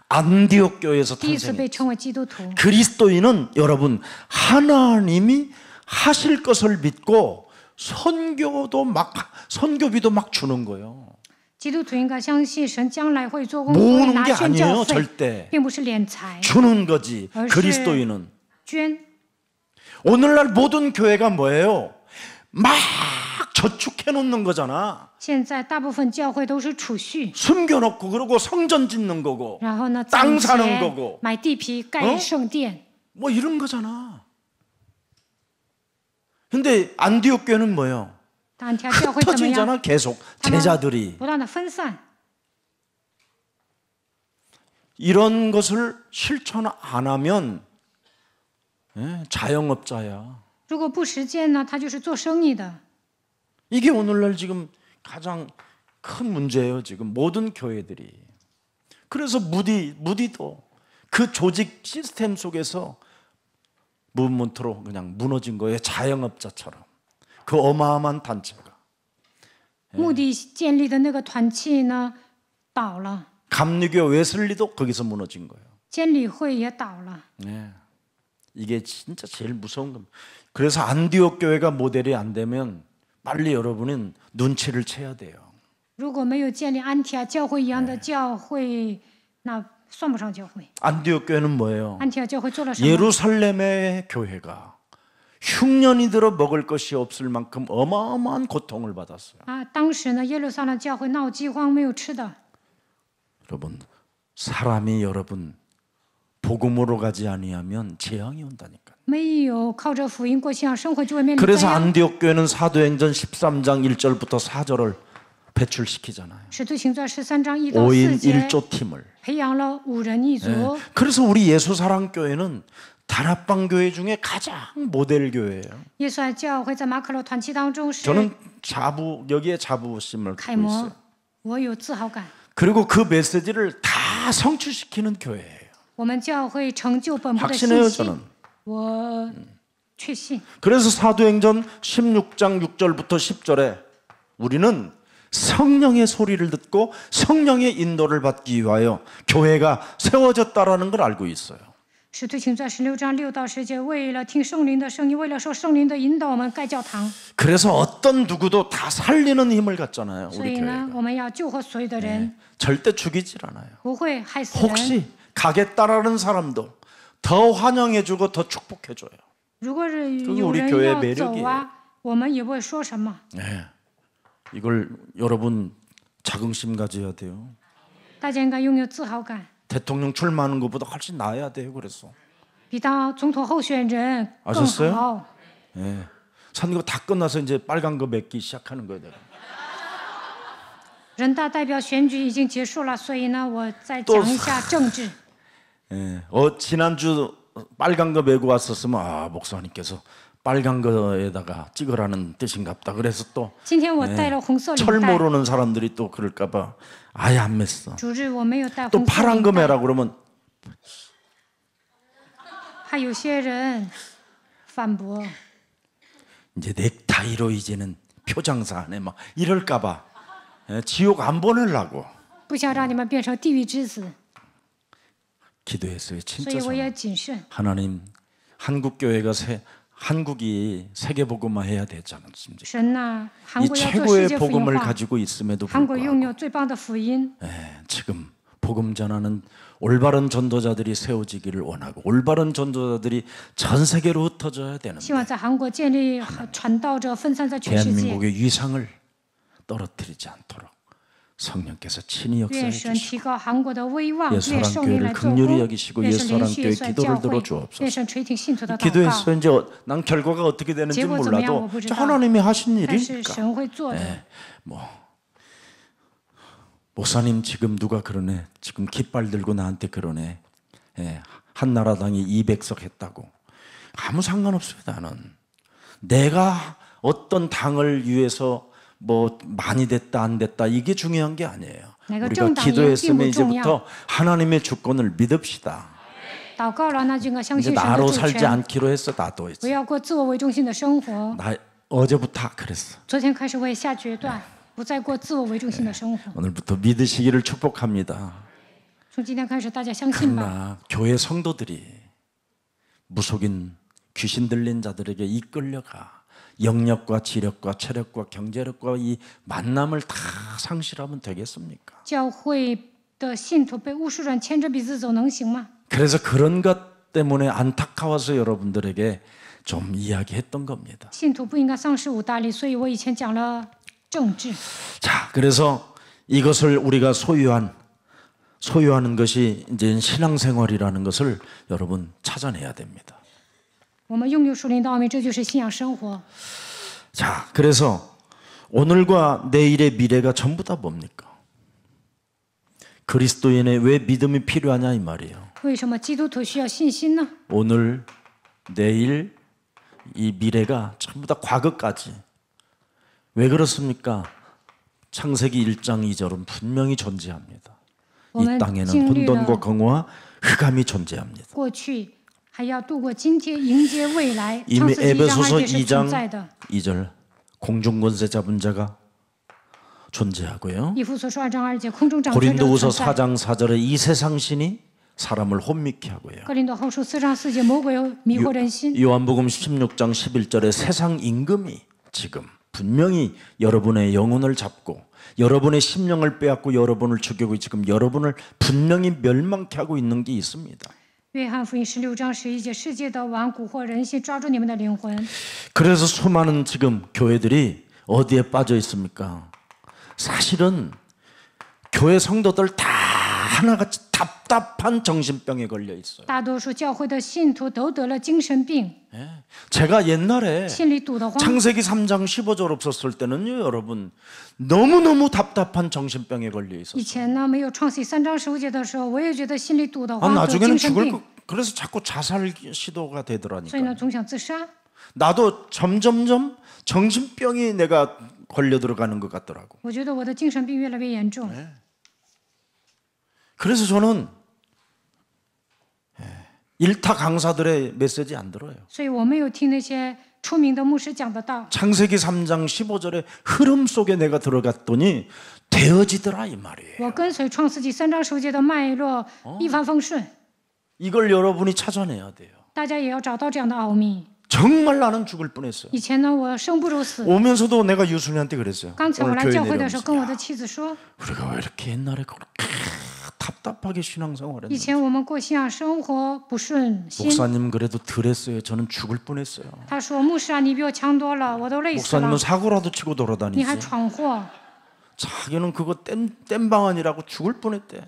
안디옥 교회에서 第一次 탄생했어요. 被称为基督徒。 그리스도인은 여러분 하나님이 하실 것을 믿고 선교비도 막 주는 거예요. 基督徒应该相信神将来会做工，会 모으는 拿 게 宣教 아니에요, 费， 절대. 并不是敛财 주는 거지. 얼씨. 그리스도인은 捐。 오늘날 모든 교회가 뭐예요? 막 저축해 놓는 거잖아. 现在大部分教会都是储蓄， 숨겨놓고 그러고 성전 짓는 거고 然后呢， 땅 攒 사는 钱 거고 买地皮盖圣殿。 뭐 이런 거잖아. 근데 안디옥 교회는 뭐예요? 但安提阿教会怎么样？ 흩어지잖아 계속 他们 제자들이. 不断的分散。 이런 것을 실천 안 하면 자영업자야. 如果不实践呢，他就是做生意的。 이게 오늘날 지금 가장 큰 문제예요. 지금 모든 교회들이. 그래서 무디도 그 조직 시스템 속에서 무브먼트로 그냥 무너진 거예요. 자영업자처럼. 그 어마어마한 단체가. 目的建立的那个团契呢，倒了， 감리교 웨슬리도 거기서 무너진 거예요. 监理会也倒了。 네. 이게 진짜 제일 무서운 겁니다. 그래서 안디옥 교회가 모델이 안 되면 빨리 여러분은 눈치를 채야 돼요. 如果没有建立安提阿教会一样的教会，那算不上教会。 안디옥 교회는 뭐예요? 安提阿教会做了什么？ 예루살렘의 교회가 흉년이 들어 먹을 것이 없을 만큼 어마어마한 고통을 받았어요. 啊，当时呢，耶路撒冷教会闹饥荒，没有吃的。 여러분, 사람이 여러분 복음으로 가지 아니하면 재앙이 온다니까. 没有靠着福音过信仰生活，就会面临 그래서 灾殃。 안디옥 교회는 사도행전 13장 1절부터 4절을 배출시키잖아요. 使徒行传13章1到 5인 4节， 1조 팀을. 培养了5人一组。 그래서 우리 예수사랑교회는 다락방 교회 중에 가장 모델 교회예요. 耶稣爱教会在马可罗团契当中是 저는 여기에 자부심을 楷 갖고 模 있어요. ，我有自豪感。 그리고 그 메시지를 다 성취시키는 교회예요. 我们教会成就本部的信 확신해요, 息， 저는. 我确信。 그래서 사도행전 16장 6절부터 10절에 우리는 성령의 소리를 듣고 성령의 인도를 받기 위하여 교회가 세워졌다라는 걸 알고 있어요. 使徒行传16章6到10节，为了听圣灵的声音，为了受圣灵的引导，我们盖教堂。 그래서 어떤 누구도 다 살리는 힘을 갖잖아요. 所 우리 以呢， 교회가. 我们要救活所有的人， 절대 죽이질 않아요. 不会害死人。 혹시 가겠다라는 사람도 더 환영해주고 더 축복해줘요. 如果是 그게 有 우리 人 교회의 要 매력이에요. 走啊，我们也不会说什么。 네. 이걸 여러분 자긍심 가져야 돼요. 大家应该拥有自豪感， 대통령 출마하는 것보다 훨씬 나아야 돼요. 그래서 比当总统候选人更 아셨어요? 好。 예. 선거 다 끝나서 이제 빨간 거 맺기 시작하는 거예요. 내가. 人大代表选举已经结束了，所以呢，我再都讲一下政治。 예. 지난주 빨간 거 메고 왔었으면 목사님께서 빨간 거에다가 찍으라는 뜻인갑다. 그래서 또 今天我带了红色领 철 带， 모르는 사람들이 또 그럴까봐 아예 안 맸어. 主日我没有带 또 红色 파란 거 领带， 매라 그러면 怕有些人反驳。 이제 넥타이로 이제는 표장사 안에 막 이럴까봐 지옥 안 보내려고. 不想让你们变成地狱之子， 기도했어요. 所 진짜 以我也 저는 谨慎。 하나님 한국 교회가 한국이 세계 복음화 해야 되지 않습니까? 神呐，韩 이 国要做世 최고의 界福音 복음을 化， 가지고 있음에도 韩国拥 불구하고 有最棒的福音。 지금 복음 전하는 올바른 전도자들이 세워지기를 원하고 올바른 전도자들이 전 세계로 흩어져야 希 되는데 望在韩国建立传道者，分散在全世界。 대한민국의 위상을 떨어뜨리지 않도록 성령께서 친히 愿 역사해 神 주시고 提高韩国的威望， 예수 愿 사랑 圣灵 교회를 来做 긍휼히 工， 여기시고 愿 예수 神灵 사랑 血 교회 算 기도를 教会， 들어주옵소서. 愿神垂听信徒的祷告。 기도했어요. 이제 난 결과가 어떻게 되는지结果怎么样， 몰라도 我不知道。 하나님이 하신 但是 일이니까. 神会做的。 목사님 지금 누가 그러네. 지금 깃발 들고 나한테 그러네. 한나라당이 200석 했다고. 아무 상관없습니다. 나는 내가 어떤 당을 위해서 뭐 많이 됐다 안 됐다 이게 중요한 게 아니에요. 내가 우리가 정당이 기도했으면 并不重要。 이제부터 하나님의 주권을 믿읍시다. 祷告了，那就应该相 이제 信神的 나로 主 살지 权， 않기로 했어. 나도 不 했어. 要过自我为中心的生活。 나 어제부터 그랬어. 昨天开始我也下决断，不再过自我为中心的生活。 오늘부터 믿으시기를 축복합니다. 从今天开始，大家相信吧。 그러나 교회 성도들이 무속인 귀신 들린 자들에게 이끌려가 영력과 지력과 체력과 경제력과 이 만남을 다 상실하면 되겠습니까? 教会的信徒被巫术人牵着鼻子走，能行吗？ 그래서 그런 것 때문에 안타까워서 여러분들에게 좀 이야기했던 겁니다. 信徒不应该丧失五大力，所以我以前讲了政治。 자, 그래서 이것을 우리가 소유하는 것이 이제 신앙생활이라는 것을 여러분 찾아내야 됩니다. 我们拥有属灵的奥秘，这就是信仰生活。 자, 그래서 오늘과 내일의 미래가 전부 다 뭡니까? 그리스도인의 왜 믿음이 필요하냐 이 말이에요. 为什么基督徒需要信心呢？ 오늘, 내일 이 미래가 전부 다 과거까지. 왜 그렇습니까? 창세기 1장 2절은 분명히 존재합니다. 이 땅에는 혼돈과 공허와 흑암이 존재합니다. 过去还要度过今天，迎接未来。 이미 创世纪一章 에베소서 2节是存在 2장 的。 2절 공중권세 잡은 자가 존재하고요. 以弗所书2章2节，空中掌权者 고린도후서 存在。 4장 4절에 이 세상 신이 사람을 혼미케 하고요. 哥林多后书4章4节，魔鬼迷惑人心。 요한복음 16장 11절에 세상 임금이 지금 분명히 여러분의 영혼을 잡고 여러분의 심령을 빼앗고 여러분을 죽이고 지금 여러분을 분명히 멸망케 하고 있는 게 있습니다. 约翰福音16章11节，世界的王蛊惑人心，抓住你们的灵魂。 그래서 수많은 지금 교회들이 어디에 빠져 있습니까? 사실은 교회 성도들 다 하나같이 답답한 정신병에 걸려 있어요. 大多数教会的信徒都得了精神病， 제가 옛날에 心里堵得慌。 창세기 3장 15절 없었을 때는요, 여러분 너무너무 답답한 정신병에 걸려 以 있었어요. 前呢，没有创世3章15节的时候，我也觉得心里堵得 아, 慌，得 나중에는 精神 죽을 病， 거, 그래서 자꾸 자살 시도가 所以 되더라니까. 呢，总想自杀。 나도 점점점 정신병이 내가 걸려 들어가는 것 같더라고. 我觉得我的精神病越来越严重。 그래서 저는 일타 강사들의 메시지 안 들어요. 所以我没有听那些出名的牧师讲的道。 창세기 3장 15절의 흐름 속에 내가 들어갔더니 되어지더라 이 말이에요. 我跟随创世纪3章15节的脉络，一帆风顺。 이걸 여러분이 찾아내야 돼요. 大家也要找到这样的奥秘。 정말 나는 죽을 뻔했어요. 以前呢，我生不如死。 오면서도 내가 유순이한테 그랬어요. 刚才我 오늘 来 교회 教会的时候， 내려오면서 跟我的妻子说， 우리가 왜 이렇게 옛날에 그렇게 답답하게 신앙생활을 以 했는지. 前我们过信仰生活不顺心。 목사님 그래도 덜했어요. 저는 죽을 뻔했어요. 他说：“牧师啊，你比我强多了，我都累死了 목사님은 ， 사고라도 치고 你 돌아다니지. 还闯祸。 자기는 그거 땜방안이라고 죽을 뻔했대.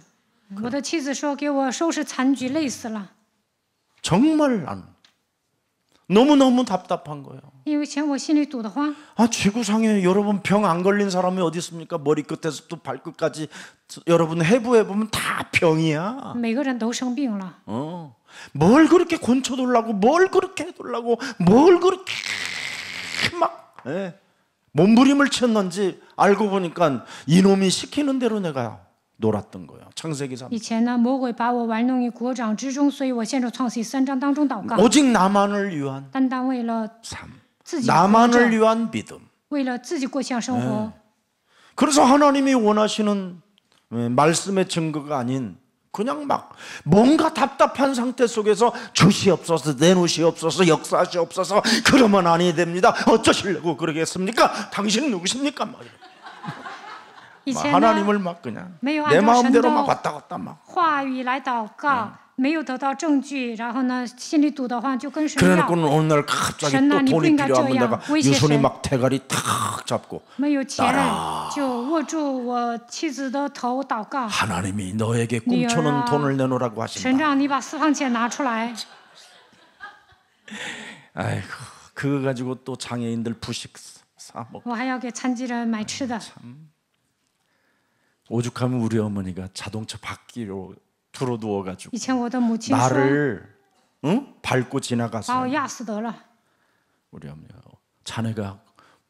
我的妻子说：“给我收拾残局，累死了。 정말 안. 너무너무 답답한 거예요. 因为以前我心里堵得慌。 아, 지구상에 여러분 병 안 걸린 사람이 어디 있습니까? 머리끝에서 또 발끝까지 여러분 해부해 보면 다 병이야. 每个人都生病了， 뭘 그렇게 곤쳐돌라고 뭘 그렇게 해돌라고 뭘 그렇게 막 몸부림을 쳤는지 알고 보니까 이놈이 시키는 대로 내가 놀았던 거예요. 창세기 3. 以前呢，魔鬼把我玩弄于股掌之中，所以我陷入创世记3章当中祷告， 오직 나만을 위한 单单为了 삶. 自己活 나만을 着， 위한 믿음. 为了自己过信仰生活。 그래서 하나님이 원하시는 말씀의 증거가 아닌 그냥 막 뭔가 답답한 상태 속에서 주시옵소서, 내놓으시옵소서, 역사하시옵소서, 그러면 아니 됩니다. 어쩌시려고 그러겠습니까? 당신은 누구십니까? 막 以前呢 하나님을 막 그냥 没有 내 按照神 마음대로 막 的 왔다 갔다 막 话语来祷告，没有得到证据，然后呢心里堵得慌，就跟神要。 그래놓고는 어느 날 갑자기 또神啊， 돈이你不应该 필요하면 这样， 내가 威胁 유손이 神。 막 대가리 탁 잡고 没有钱就握住我妻子的头祷告， 하나님이 너에게 꿈쳐놓은 돈을 내놓으라고 神 하신다. 让你把私房钱拿出来。 아이고 그거 가지고 또 장애인들 부식 사 먹. 我还要给残疾人买吃的。 오죽하면 우리 어머니가 자동차 바퀴로 들어 누워가지고 以前我的母亲说 나를 밟고 把我 지나갔어요. 压死得了。 우리 어머니가 자네가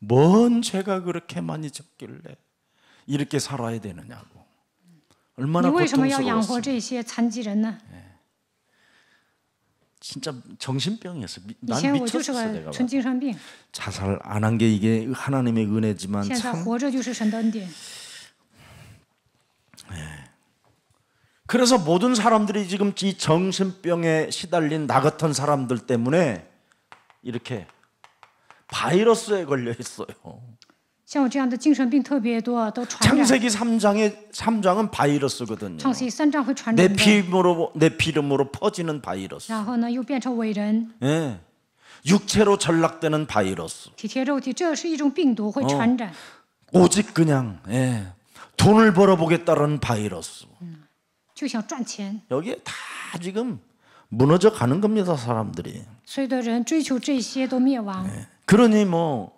뭔 죄가 그렇게 많이 졌길래 이렇게 살아야 되느냐고. 你 얼마나 为什么要养活 고통스러웠어. 这些残疾人呢？ 진짜 정신병이었어. 以 난 前我就是 미쳤어 个 내가. 纯精神病， 자살 안 한 게 이게 하나님의 은혜지만 现在 참. 活着就是神的恩典。 그래서 모든 사람들이 지금 이 정신병에 시달린 나 같은 사람들 때문에 이렇게 바이러스에 걸려 있어요. 像我这样的精神病特别多，都传染。 창세기 3장은 바이러스거든요. 创世3章会传 내 染的， 피름으로 퍼지는 바이러스. 然后呢又变成伟人， 예. 육체로 전락되는 바이러스. 体贴肉体，这是一种病毒会传染。 오직 그냥 돈을 벌어보겠다는 바이러스. 就想赚钱， 여기에 다 지금 무너져 가는 겁니다, 사람들이. 所有的人追求这些都灭亡， 그러니 뭐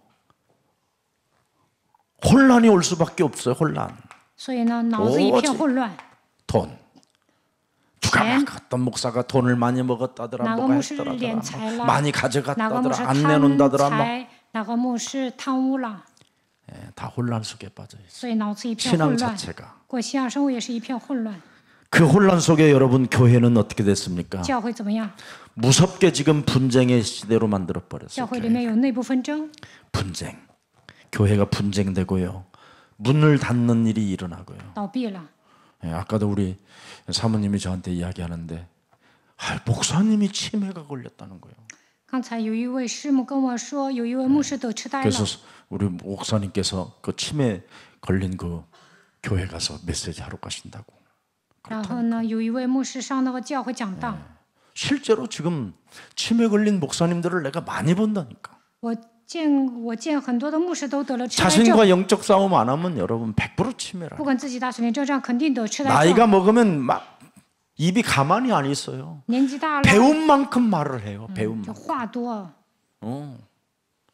혼란이 올 수밖에 없어요. 혼란. 所以呢脑子一片混乱。 돈. 누가 钱 막 어떤 목사가 돈을 많이 먹었다더라, 哪个 뭐가 牧师 했더라더라, 敛财 막 了？ 많이 哪个牧师 가져갔다더라, 안 贪 내놓는다더라, 막 财？哪个牧师贪污了？ 다 혼란 속에 빠져 있어요. 所以脑子一片 신앙 混乱。 자체가. 过信仰生活也是一片混乱。 그 혼란 속에 여러분 교회는 어떻게 됐습니까? 教会怎么样？ 무섭게 지금 분쟁의 시대로 만들어 教 버렸어요. 会里面有内部纷争， 분쟁. 교회가 분쟁되고요. 문을 닫는 일이 일어나고요. 倒闭了。 아까도 우리 사모님이 저한테 이야기하는데 목사님이 치매가 걸렸다는 거예요. 刚才有一位师母跟我说，有一位牧师得痴呆了， 그래서 우리 목사님께서 그 치매 걸린 그 교회 가서 메시지 하러 가신다고. 然后呢，有一位牧师上那个教会讲道。 실제로 지금 치매 걸린 목사님들을 내가 많이 본다니까. 我见很多的牧师都得了痴呆症， 자신과 영적 싸움 안 하면 여러분 100% 치매라. 不跟自己打属灵征战，肯定得痴呆症。 나이가 먹으면 막 입이 가만히 안 있어요. 年纪大了， 배운 만큼 말을 해요. 배운 就 만큼. 话多。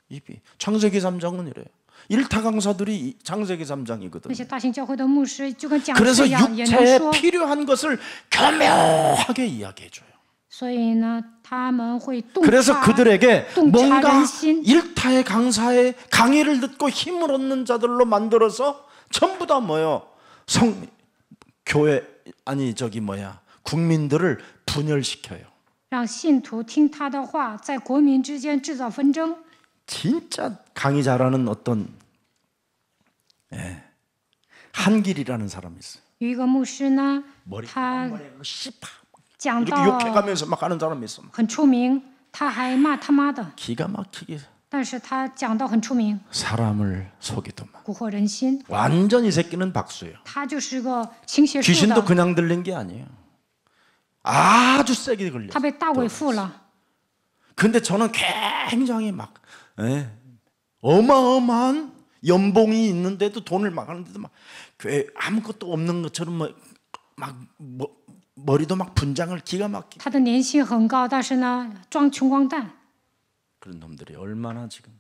입이. 창세기 3장은 이래요. 일타 강사들이 창세기 3장이거든요. 那些大型教会的牧师就跟讲 그래서 师一样，也能 육체에 说。 필요한 것을 교묘하게 이야기해 줘요. 所以呢，他们会洞 그래서 察 그들에게 洞察 뭔가 人心。 일타의 강사의 강의를 듣고 힘을 얻는 자들로 만들어서 전부 다 뭐요? 교회 아니 국민들을 분열시켜요. 让信徒听他的话，在国民之间制造纷争。 진짜 강의 잘하는 어떤 한길이라는 사람이 있어요. 有一个牧师呢， 머리 他 씨파 讲 이렇게 到 욕해가면서 막 하는 사람이 있어. 很出名，他还骂他妈的， 기가 막히게 但是他讲到很出名， 사람을 속이더만. 蛊惑人心。 완전 이 새끼는 박수예요. 他就是个倾斜术 귀신도 的， 그냥 들린 게 아니에요. 아주 세게 걸렸어요. 他被大鬼附了。 근데 저는 굉장히 막 어마어마한 연봉이 있는데도 돈을 막 하는데도 막 교회 아무것도 없는 것처럼 머리도 막 분장을 기가 막히게. 他的年薪很高，但是呢，装穷光蛋。 그런 놈들이 얼마나 지금.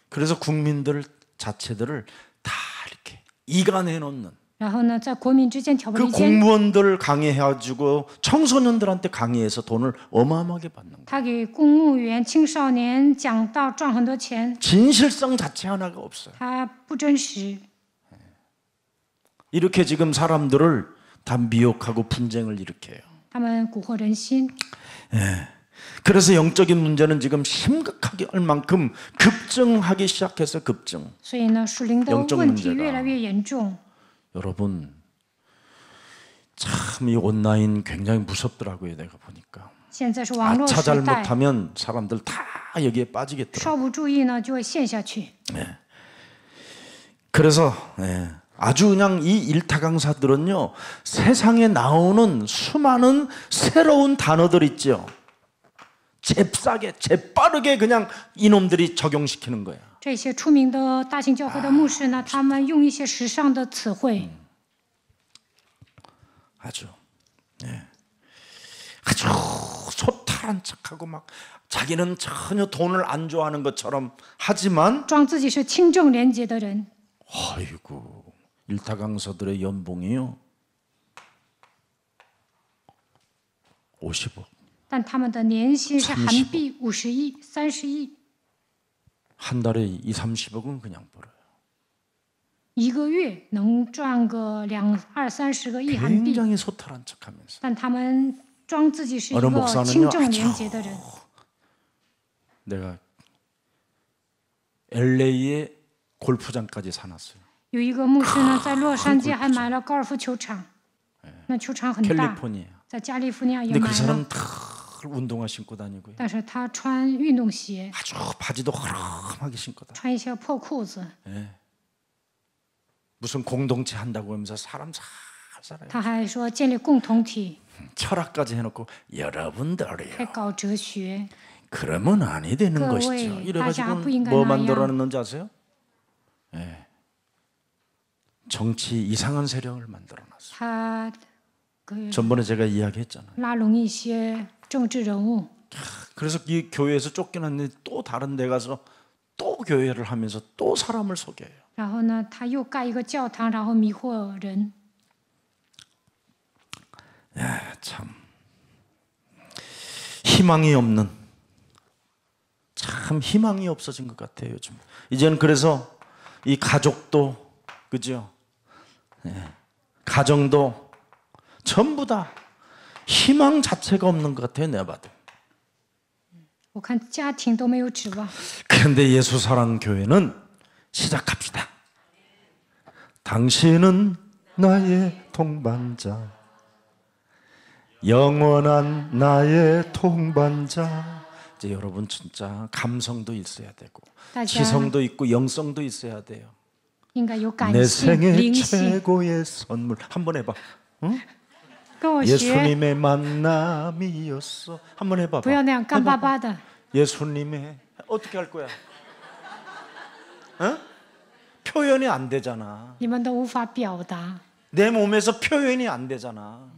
그래서 국민들 자체들을 다 이렇게 이간해 놓는. 然后呢，在国民之间挑拨 그 离间。 공무원들 강의해가지고 청소년들한테 강의해서 돈을 어마어마하게 받는 거예요. 他给公务员、青少年讲道，赚很多钱。 진실성 자체 하나가 없어요. 他不真实， 이렇게 지금 사람들을 다 미혹하고 분쟁을 일으켜요. 他们蛊惑人心。 그래서 영적인 문제는 지금 심각하게 할 만큼 급증하기 시작해서 급증. 所以呢，属灵的 영적 问题 문제가 越来越严重。 여러분 참 이 온라인 굉장히 무섭더라고요. 내가 보니까 现在是网络 아차 时 잘 代， 못하면 사람들 다 여기에 빠지겠더라고요. 稍不注意呢就会陷下去。 그래서 아주 그냥 이 일타 강사들은요 세상에 나오는 수많은 새로운 단어들 있죠. 잽싸게 재빠르게 그냥 이놈들이 적용시키는 거야. 这些出名的大型教会的牧师呢，他们用一些时尚的词汇， 아주 아주 소탈한 척하고 막 자기는 전혀 돈을 안 좋아하는 것처럼 하지만 装自己是清正廉洁的人， 아이고 일타 강사들의 연봉이요 50억 但他们的年薪是韩币50亿、30亿， 한 달에 2, 30억은 그냥 벌어요. 一个月能赚个20-30个亿韩币。 굉장히 소탈한 척하면서 但他们装自己是一 어느 个 목사는요 清正廉洁的人。 내가 LA에 골프장까지 사놨어요. 有一个牧师呢，在洛杉矶还买了高尔夫球场，那球场很大， 캘리포니아. 在加利福尼亚也 근데 买 그 了， 사람 다 운동화 신고 다니고요. 但是他穿运动鞋， 아주 바지도 허름하게 신고 다니. 穿一些破裤子， 무슨 공동체 한다고 하면서 사람 잘 살아요. 他还说建立共同体， 철학까지 해놓고 여러분들이요. 还搞哲学。 그러면 아니 되는 그 것이죠. 왜 이래가지고 다시 아프인가 뭐 나야? 만들어놨는지 아세요? 정치 이상한 세력을 만들어놨어요. 他그 전번에 제가 이야기했잖아요. 拉拢一些政治人物， 그래서 이 교회에서 쫓겨났는데 또 다른 데 가서 또 교회를 하면서 또 사람을 속여요. 然后呢，他又盖一个教堂，然后迷惑人。 참 희망이 없는 참 희망이 없어진 것 같아요 요즘. 이제는 그래서 이 가족도 그죠? 가정도 전부 다 희망 자체가 없는 것 같아요 내가 봐도. 我看家庭都没有指望， 그런데 예수사랑교회는 시작합시다. 당신은 나의 동반자, 영원한 나의 동반자. 이제 여러분 진짜 감성도 있어야 되고 맞아. 지성도 있고 영성도 있어야 돼요. 应该有感 내 性、 생애 灵性。 최고의 선물. 한번 해봐. 응? 跟我学， 예수님의 만남이었어. 한번 해봐. 不要那样干巴巴的。 예수님의 어떻게 할 거야? 어? 표현이 안 되잖아. 你们都无法表达， 내 몸에서 표현이 안 되잖아.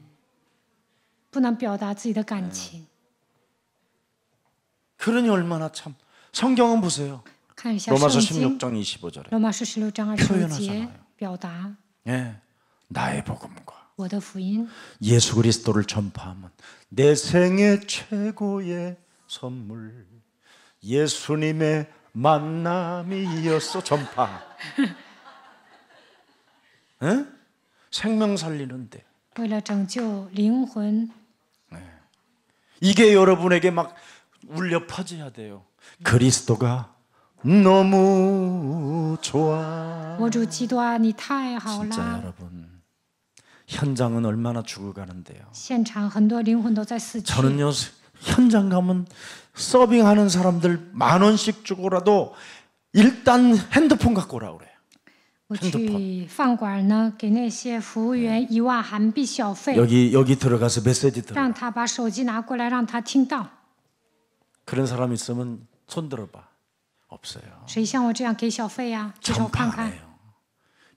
不能表达自己的感情。 그러니 얼마나 참. 성경은 보세요. 看一下 로마서 圣经， 16장 25절에 罗马书16章25 표현하잖아요 节，表达 예, 나의 복음과 我的福音， 예수 그리스도를 전파하면 내 생애 최고의 선물 예수님의 만남이었어. 전파. 에? 생명 살리는데 为了拯救灵魂， 이게 여러분에게 막 울려 퍼져야 돼요. 그리스도가 너무 좋아. 我主基督啊，你太好 진짜 了！ 여러분 현장은 얼마나 죽어가는데요. 现场很多灵魂都在死去。 저는요 현장 가면 서빙하는 사람들 10,000원씩 주고라도 일단 핸드폰 갖고 오라 그래요. 我去饭馆呢，给那些服务员1万韩币小费， 여기 들어가서 메시지 들어. 让他把手机拿过来，让他听到。 그런 사람 있으면 손 들어봐. 없어요. 谁像我这样给小费呀？举手 전파 看 안 看。 해요.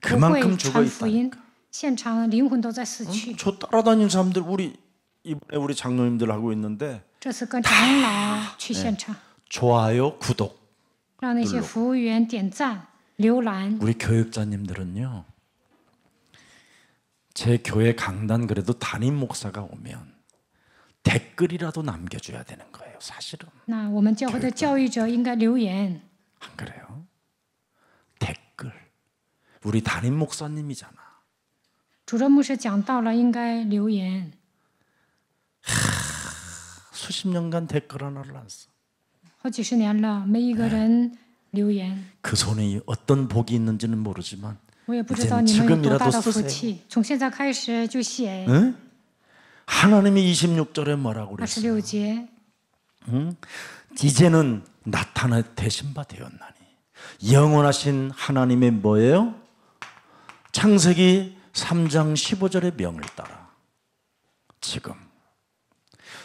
不 그만큼 会 죽어 传福音 있다니까. ，现场灵魂都在死去。 저 따라다니는 사람들 이번에 우리 장로님들 하고 있는데 这次跟长老去现场， 좋아요, 구독. 让那些服务员点赞、浏览。 우리 교육자님들은요. 제 교회 강단 그래도 담임 목사가 오면 댓글이라도 남겨줘야 되는 거예요. 사실은 那我们教会的教育者应该留言， 안 그래요? 댓글. 우리 담임 목사님이잖아. 主任牧师讲到了，应该留言。 수십 년간 댓글 하나를 안 써. 好几十年了，没一个人留言。 그 손에 어떤 복이 있는지는 모르지만 我也不知道你 이젠 们有多大 지금이라도 的福 쓰세요. 气。从现在开始就写 응? 하나님이 26절에 뭐라고 그랬어요? 26节， 이제는 나타나 되신 바 되었나니 영원하신 하나님의 뭐예요? 창세기 3장 15절의 명을 따라 지금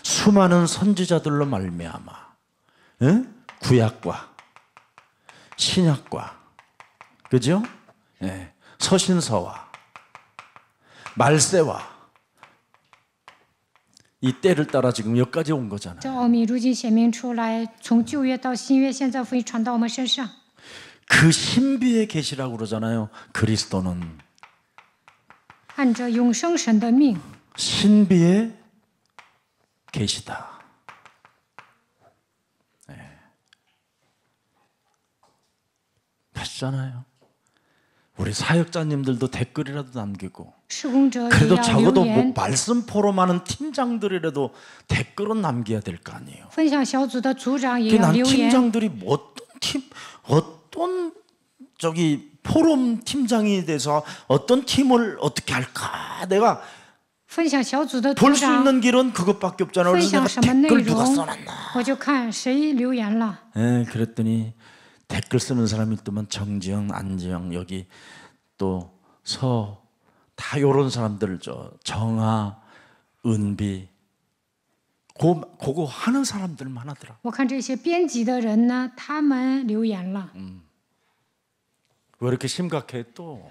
수많은 선지자들로 말미암아 구약과 신약과 그죠? 예, 서신서와 말세와 이 때를 따라 지금 여기까지 온 거잖아요. 这奥秘如今显明出来，从旧约到新约，现在福音传到我们身上。 그 신비의 계시라고 그러잖아요. 그리스도는 按着永生神的命， 신비의 계시다. 하시잖아요. 우리 사역자님들도 댓글이라도 남기고 施工者也 그래도 要留 적어도 뭐 言。 말씀 포럼하는 팀장들이라도 댓글은 남겨야 될 거 아니에요. 分享小组的组长也 그 要 난 留言。 팀장들이 어떤 저기 포럼 팀장이 돼서 어떤 팀을 어떻게 할까? 내가 分享小组的组 볼 수 长 있는 길은 그것밖에 없잖아요. 分 그래서 享 내가 什么内 댓글 누가 容， 써놨나? 我就看谁留言了。 예, 그랬더니 댓글 쓰는 사람이 있더만 정지영, 안지영 여기 또 서 다 요런 사람들 저 정아, 은비 그거 하는 사람들만 하더라. 我看这些编辑的人呢，他们留言了。 왜 이렇게 심각해 또?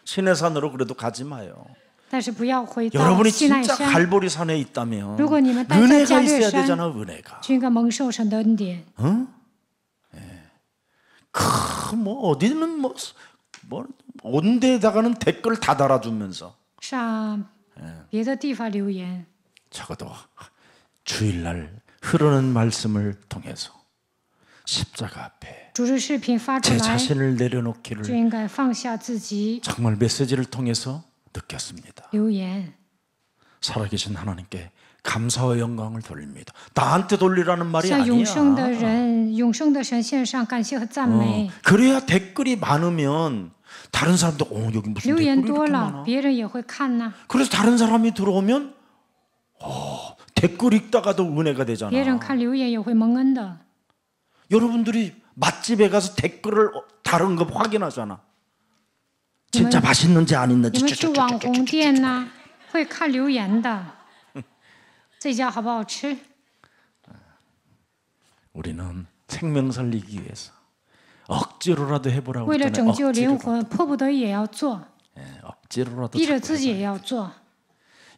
시내산으로 그래도 가지 마요. 但是不要回到 여러분이 西奈 진짜 山， 갈보리산에 있다면 如果你们待在 은혜가 加略 있어야 山， 되잖아. 은혜가. 就应该蒙受神的恩典。 뭐 어디는 뭐 온데다가는 댓글 다 달아주면서 上别的地方留言， 적어도 주일날 흐르는 말씀을 통해서 십자가 앞에 主日视频发出 제 来， 자신을 就 내려놓기를 应该放下自己， 정말 메시지를 통해서 느꼈습니다. 留言。 살아계신 하나님께 감사와 영광을 돌립니다. 나한테 돌리라는 말이 向永生的 아니야. 人、永生的神献上感谢和赞美。 그래야 댓글이 많으면 다른 사람도 여기 무슨 留言 댓글이 多 이렇게 了， 많아. 别人也会看呐。 그래서 다른 사람이 들어오면 댓글 읽다가도 은혜가 되잖아. 别人看留言也会蒙恩的。 여러분들이 맛집에 가서 댓글을 다른 거 확인하잖아. 진짜 맛있는지 你 아닌지 们去网红店呢，会看留言的，这家好不好吃？ 우리는 생명 살리기 위해서 억지로라도 해보라고 为了 그랬잖아요. 拯救灵魂，迫不得已也要做， 억지로라도 逼着 자꾸 自己 해봐요. 也要做，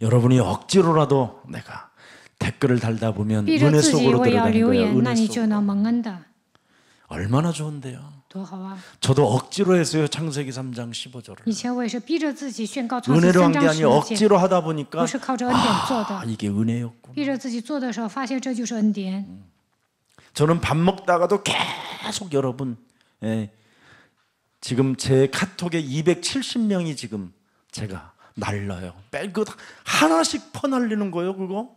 여러분이 억지로라도 내가 댓글을 달다 보면 逼着 은혜 自己 속으로 我也要 들어가는 留 거예요. 言，那 은혜 你就 속으로. 能蒙恩的， 얼마나 좋은데요. 多好啊！ 저도 억지로 했어요. 창세기 3장 15절을. 以前我也是逼着自己宣告创世 은혜로 三 한 게 章 아니고 10节， 억지로 하다 보니까 不是靠着恩典做 아, 的， 이게 은혜였구나. 逼着自己做的时候，发现这就是恩典。 저는 밥 먹다가도 계속 여러분 지금 제 카톡에 270명이 지금 제가 날라요. 그 하나씩 퍼날리는 거예요, 그거?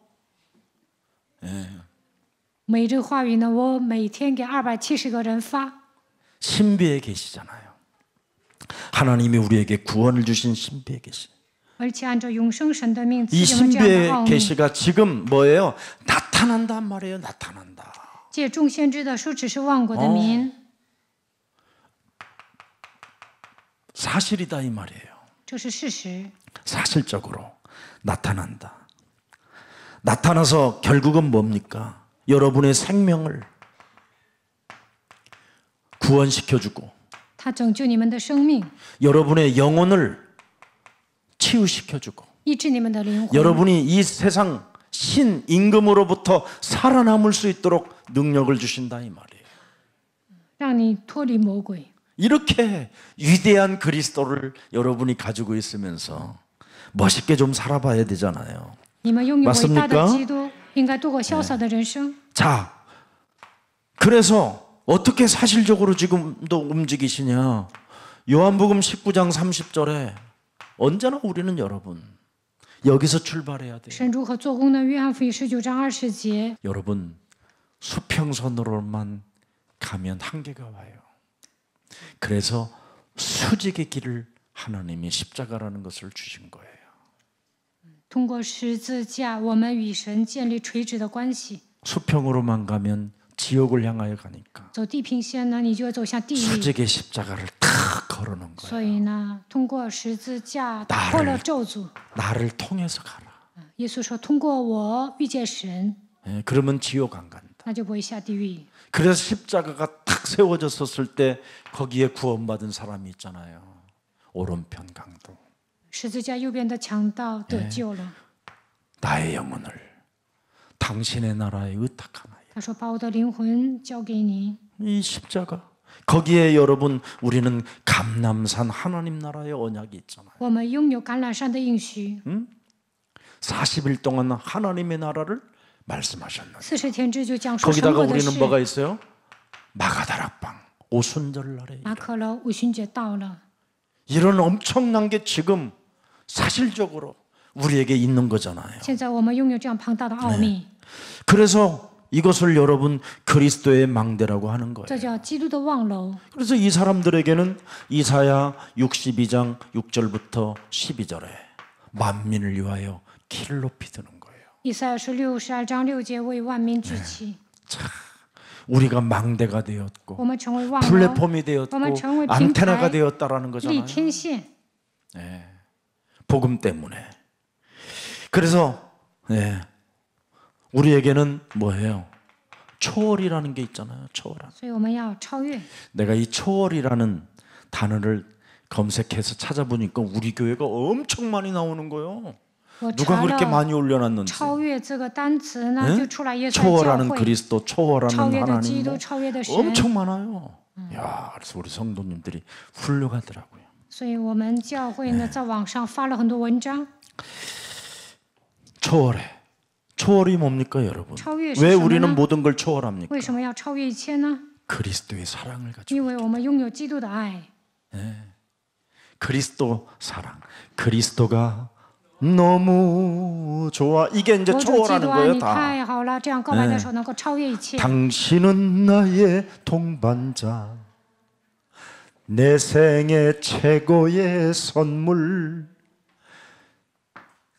每日话语呢，我每天给270个人发， 신비에 계시잖아요. 하나님이 우리에게 구원을 주신 신비에 계시. 而且按照永生神的命赐 이 给我们这样的 신비의 奥秘。 계시가 지금 뭐예요? 나타난단 말이에요. 나타난다. 借众先知的书，只是万国的民， 사실이다 이 말이에요. 这是事实。 사실적으로 나타난다. 나타나서 결국은 뭡니까? 여러분의 생명을 구원시켜주고 他拯救你们的生命， 여러분의 영혼을 치유시켜주고 医治你们的灵魂， 여러분이 이 세상 신 임금으로부터 살아남을 수 있도록 능력을 주신다 이 말이에요. 让你脱离魔鬼。 이렇게 위대한 그리스도를 여러분이 가지고 있으면서 멋있게 좀 살아봐야 되잖아요. 你们拥有伟大的 맞습니까? 基督，应该度过潇洒的人生。 자, 그래서 어떻게 사실적으로 지금도 움직이시냐? 요한복음 19장 30절에 언제나 우리는 여러분 여기서 출발해야 돼요. 神如何做工呢？约翰福音19章20节， 여러분 수평선으로만 가면 한계가 와요. 그래서 수직의 길을 하나님이 십자가라는 것을 주신 거예요. 通过十字架，我们与神建立垂直的关系。 수평으로만 가면 지옥을 향하여 가니까 走地平线呢，你就会走向地狱。 수직의 십자가를 탁 걸어놓은 거예요. 所以呢，通过十字架打破了咒诅。 나를 통해서 가라. 耶稣说：“通过我遇见神， 예, 그러면 지옥 안 간다. 那就不会下地狱。 그래서 십자가가 탁 세워졌었을 때 거기에 구원받은 사람이 있잖아요. 오른편 강도. 十字架右边的强盗得救了。 나의 영혼을 당신의 나라에 의탁하나이다. 他说：“把我的灵魂交给你。 이 십자가. 거기에 여러분 우리는 감람산 하나님 나라의 언약이 있잖아요. 我们拥有橄榄山的应许。 40일 동안 하나님의 나라를 말씀하셨는데 40天之久讲述神 거기다가 国的 우리는 事。 뭐가 있어요? 마가다락방 오순절 날에 马可了，五旬节到了。 이런 엄청난 게 지금 사실적으로 우리에게 있는 거잖아요. 现在我们拥有这样庞大的奥秘， 그래서 이것을 여러분 그리스도의 망대라고 하는 这 거예요. 叫基督的望楼。 그래서 이 사람들에게는 이사야 62장 6절부터 12절에 만민을 위하여 키를 높이 드는 거예요. 以赛亚书62章6节为万民举旗， 우리가 망대가 되었고 我们成为望楼， 플랫폼이 되었고 我们成为平 안테나가 台， 되었다라는 立 거잖아요. 天线。 복음 때문에. 그래서 우리에게는 뭐예요? 초월이라는 게 있잖아요. 초월한. 所以我们要超越。 내가 이 초월이라는 단어를 검색해서 찾아보니까 우리 교회가 엄청 많이 나오는 거예요. 我 누가 查 그렇게 了 많이 올려놨는지. 超越这个单词呢，就出来耶稣的教 초월하는 会， 그리스도, 초월하는 超越的基 하나님 督， 뭐 超越的神。 엄청 많아요. 야, 그래서 우리 성도님들이 훌륭하더라고요. 所以我们教会呢，在网上发了很多文章。 초월해. 초월이 뭡니까, 여러분? 超越是 왜 什么 우리는 呢？ 모든 걸 초월합니까? 为什么要超越一切呢？ 그리스도의 사랑을 가지고 因为我们拥有基督的爱。 그리스도 사랑. 그리스도가 너무 좋아. 이게 이제 我主基 초월하는 督爱 거예요, 你 다. 太好了，这样告白的时候能够超越一切。 당신은 나의 동반자. 내 생애 최고의 선물.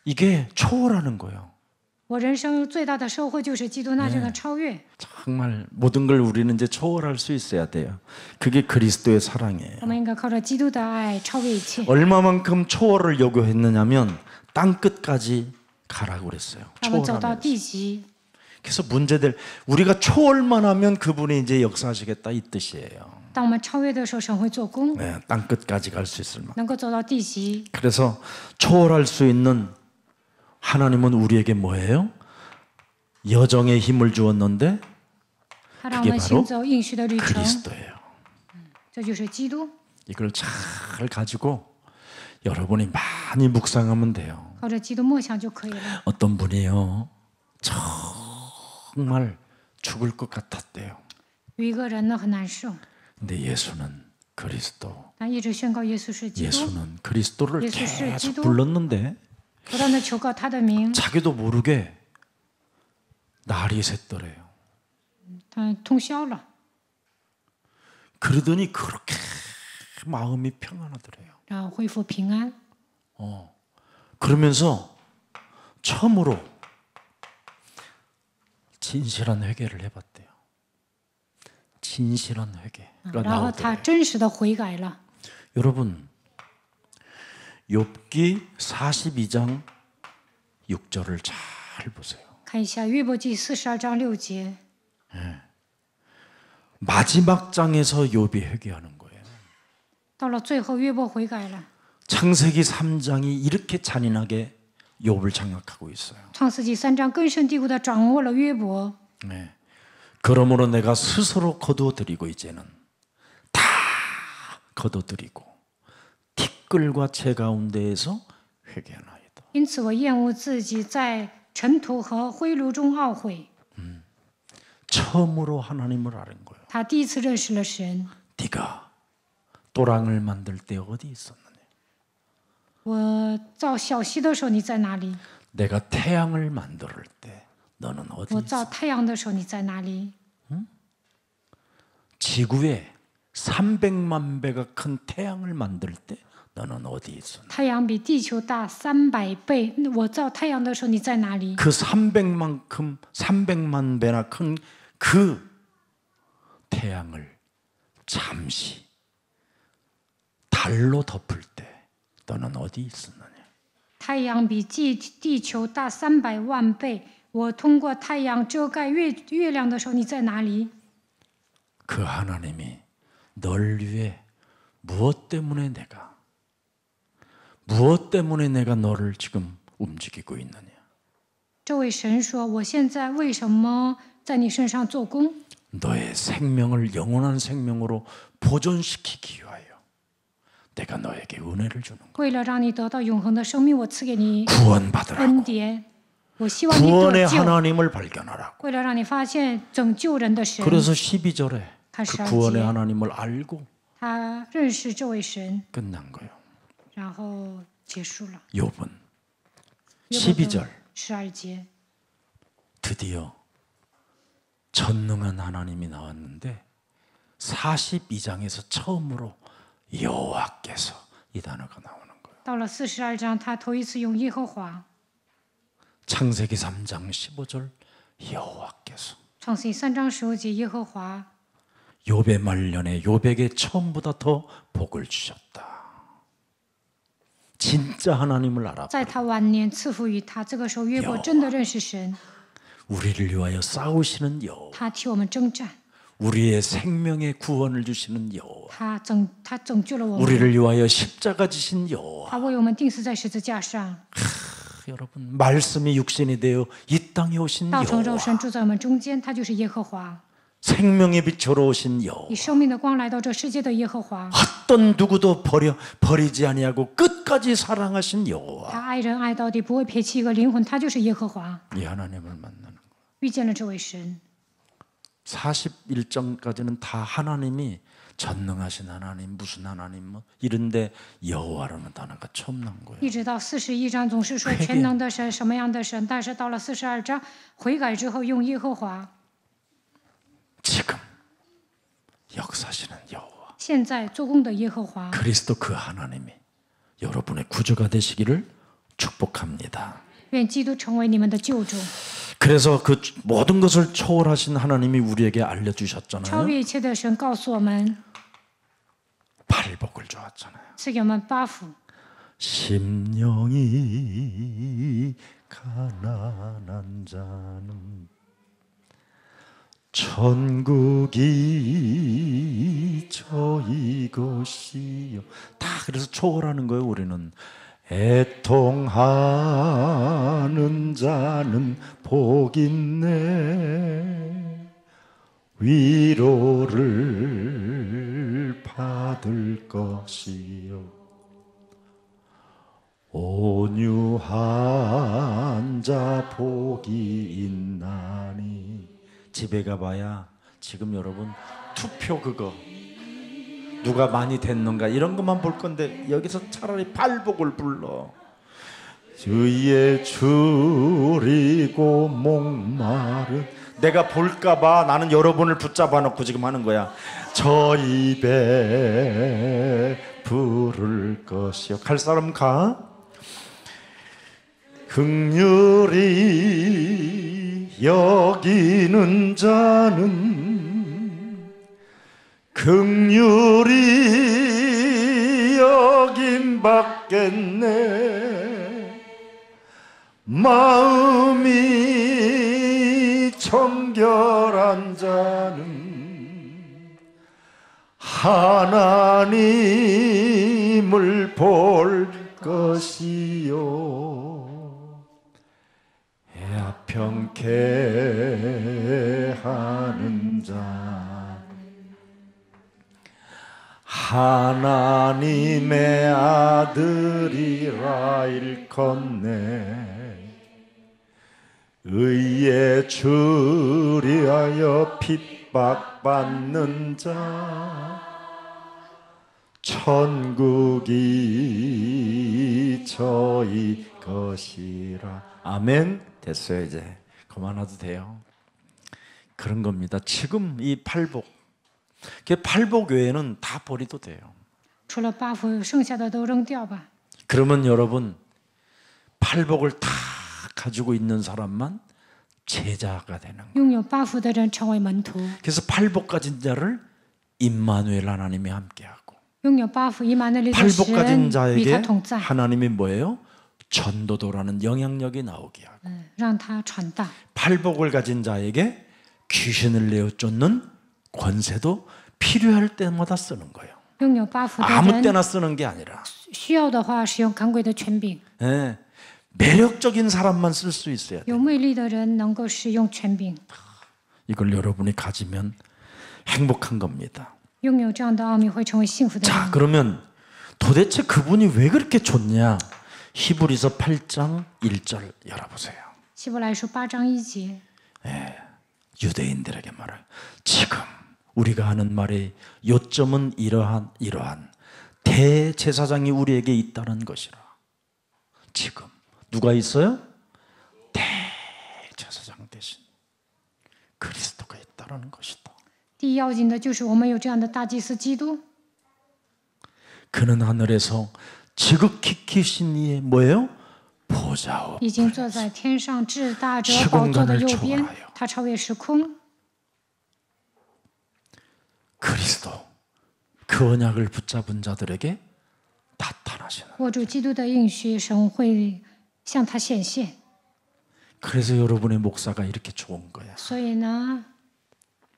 이게 초월하는 거예요. 我人生最大的收获就是基督那这个超越。 정말 모든 걸 우리는 이제 초월할 수 있어야 돼요. 그게 그리스도의 사랑이에요. 我们应该靠着基督的爱超越一切。 얼마만큼 초월을 요구했느냐면 땅 끝까지 가라고 그랬어요. 让我们走到 초월하면. 地极， 그래서 문제들 우리가 초월만 하면 그분이 이제 역사하시겠다 이 뜻이에요. 当我们超越的时候，神会做工， 네, 땅 끝까지 갈 수 있을 만. 能够走到地极。 그래서 초월할 수 있는 하나님은 우리에게 뭐예요? 여정의 힘을 주었는데 他让我 그게 们 바로 行走应许的旅程， 그리스도예요. 这就是基督。 이걸 잘 가지고 여러분이 많이 묵상하면 돼요. 靠着基督默想就可以了。 어떤 분이요, 정말 죽을 것 같았대요. 有一个人呢很难受， 근데 예수는 그리스도, 他一直宣告耶稣是基督， 예수는 그리스도를 예수是 계속 기도. 불렀는데 不断的求告他的名， 자기도 모르게 날이 샜더래요. 他通宵了， 그러더니 그렇게 마음이 평안하더래요. 然后恢复平安。 그러면서 처음으로 진실한 회개를 해봤대요. 진실한 회개가 然后他 나오더래요. 真实的悔改了。 여러분, 욥기 42장 6절을 잘 보세요. 看一下约伯记42章6节， 마지막 장에서 욥이 회개하는 거예요. 到了最后约伯悔改了。 창세기 3장이 이렇게 잔인하게 욥을 장악하고 있어요. 创世纪3章根深蒂固的掌握了约伯， 네. 그러므로 내가 스스로 거두어드리고 이제는 다 거두어드리고 티끌과 채 가운데에서 회개하나이다. 因此我厌恶自己在尘土和灰炉中懊悔。 처음으로 하나님을 아는 거예요. 他第一次认识了神。 네가 또랑을 만들 때 어디 있었느냐? 我造小溪的时候你在哪里？ 내가 태양을 만들 때 너는 어디 我 있어? 造太阳的时候你在哪里？ 지구에 300만 배가 큰 태양을 만들 때 너는 어디 있어? 太阳比地球大300倍，我造太阳的时候你在哪里？ 그 300만 배나 큰 그 태양을 잠시 달로 덮을 때 너는 어디 있었느냐? 太阳比地球大300万倍，我通过太阳遮盖月亮的时候你在哪里？ 그 하나님이 널 위해 무엇 때문에 내가 너를 지금 움직이고 있느냐? 这位神说：“我现在为什么在你身上做工？ 너의 생명을 영원한 생명으로 보존시키기 위하여 내가 너에게 은혜를 주는 거야. 为了让你得到永恒的生命，我赐给你 구원받으라고. 恩典。我希望你 구원의 得救， 하나님을 발견하라고. 为了让你发现拯救人的神。 그래서 12절에 그 82 구원의 节 하나님을 알고 他认识这位神， 끝난 거예요. 然后结束了。 욥은 12 12절 节， 드디어 전능한 하나님이 나왔는데 42장에서 처음으로 여호와께서 이 단어가 나오는 거예요. 到了42章，他头一次用耶和华。 창세기 3장 15절 여호와께서 创世记3章15节，耶和华 욥의 말년에 욥에게 처음보다 더 복을 주셨다. 진짜 하나님을 알았다. 在他晚年赐福于他。这个时候，约伯真的认识神， 우리를 위하여 싸우시는 여호와, 他替我们征战， 우리의 생명의 구원을 주시는 여호와, 他拯救了我们， 우리를 위하여 십자가 지신 여호와. 他为我们钉死在十字架上。 여러분, 말씀이 육신이 되어 이 땅에 오신 道成肉 여호와, 身住在我们中间，他就是耶和华， 생명의 빛으로 오신 여호와. 以生命的光来到这世界的耶和华。 어떤 누구도 버리지 아니하고 끝까지 사랑하신 여호와. 他爱人爱到底，不会撇弃一个灵魂，他就是耶和华。 이 하나님을 만나는 거예요. 遇见了这位神， 41장까지는 다 하나님이 전능하신 하나님, 무슨 하나님 뭐 이런데 여호와라는 단어가 처음 나온 거예요. 一直到41章总是说회개 全能的神，什么样的神，但是到了42章悔改之后用耶和华。 지금 역사시는 여호와, 现在做工的耶和华， 그리스도 그 하나님이 여러분의 구주가 되시기를 축복합니다. 愿基督成为你们的救主。 그래서 그 모든 것을 초월하신 하나님이 우리에게 超 알려주셨잖아요. 越一切的神告诉我们， 팔복을 주었잖아요. 赐给我们8福。 심령이 가난한 자는 천국이 저희 것이요. 다 그래서 초월하는 거예요. 우리는 애통하는 자는 복 있네, 위로를 받을 것이요, 온유한 자 복이 있나니. 집에 가봐야 지금 여러분 투표 그거 누가 많이 됐는가 이런 것만 볼 건데 여기서 차라리 팔복을 불러. 주의 줄이고 목마른, 내가 볼까봐 나는 여러분을 붙잡아 놓고 지금 하는 거야. 저 입에 부를 것이요. 갈 사람 가. 긍휼히 여기는 자는 긍휼히 여김 받겠네, 마음이 청결한 자는 하나님을 볼 것이요, 애아평케 하는 자 하나님의 아들이라 일컫네. 의에 줄이하여 핍박받는 자 천국이 저희 것이라. 아멘. 됐어요. 이제 그만해도 돼요. 그런 겁니다. 지금 이 팔복, 그 팔복 외에는 다 버려도 돼요. 除了八福，剩下的都扔掉吧。 그러면 여러분 팔복을 다 가지고 있는 사람만 제자가 되는 거예요. 拥有八福的人成为门徒， 그래서 팔복 가진 자를 임마누엘 하나님이 함께하고 拥有八福以马内利的 팔복 가진 神与他 자에게 同在， 하나님이 뭐예요? 전도도라는 영향력이 나오게 하고 让他传大。 팔복을 가진 자에게 귀신을 내어 쫓는 권세도 필요할 때마다 쓰는 거예요. 拥有八福的 아무 人 때나 쓰는 게 아니라 需要的话，使用赶鬼的权柄； 예, 매력적인 사람만 쓸 수 있어야 돼요. 有魅力的人能够使用权柄。 이걸 여러분이 가지면 행복한 겁니다. 拥有这样的奥秘，会成为幸福的 자, 人。 그러면 도대체 그분이 왜 그렇게 좋냐? 히브리서 8장 1절 열어보세요. 希伯来书8章1节， 유대인들에게 말해요. 지금 우리가 하는 말의 요점은 이러한 대제사장이 우리에게 있다는 것이라. 지금 누가 있어요? 대제사장 대신 그리스도가 있다는 것이다. 第一要紧的就是我们有这样的大祭司基督， 그는 하늘에서 지극히 크신 이의 뭐예요? 보좌 已经坐在天上至大者 시공간을 宝座的右边 초월하여 ，他超越时空。 그리스도 그 언약을 붙잡은 자들에게 나타나시는. 握住基督的应许，神会向他显现。 그래서 여러분의 목사가 이렇게 좋은 거야. 所以呢，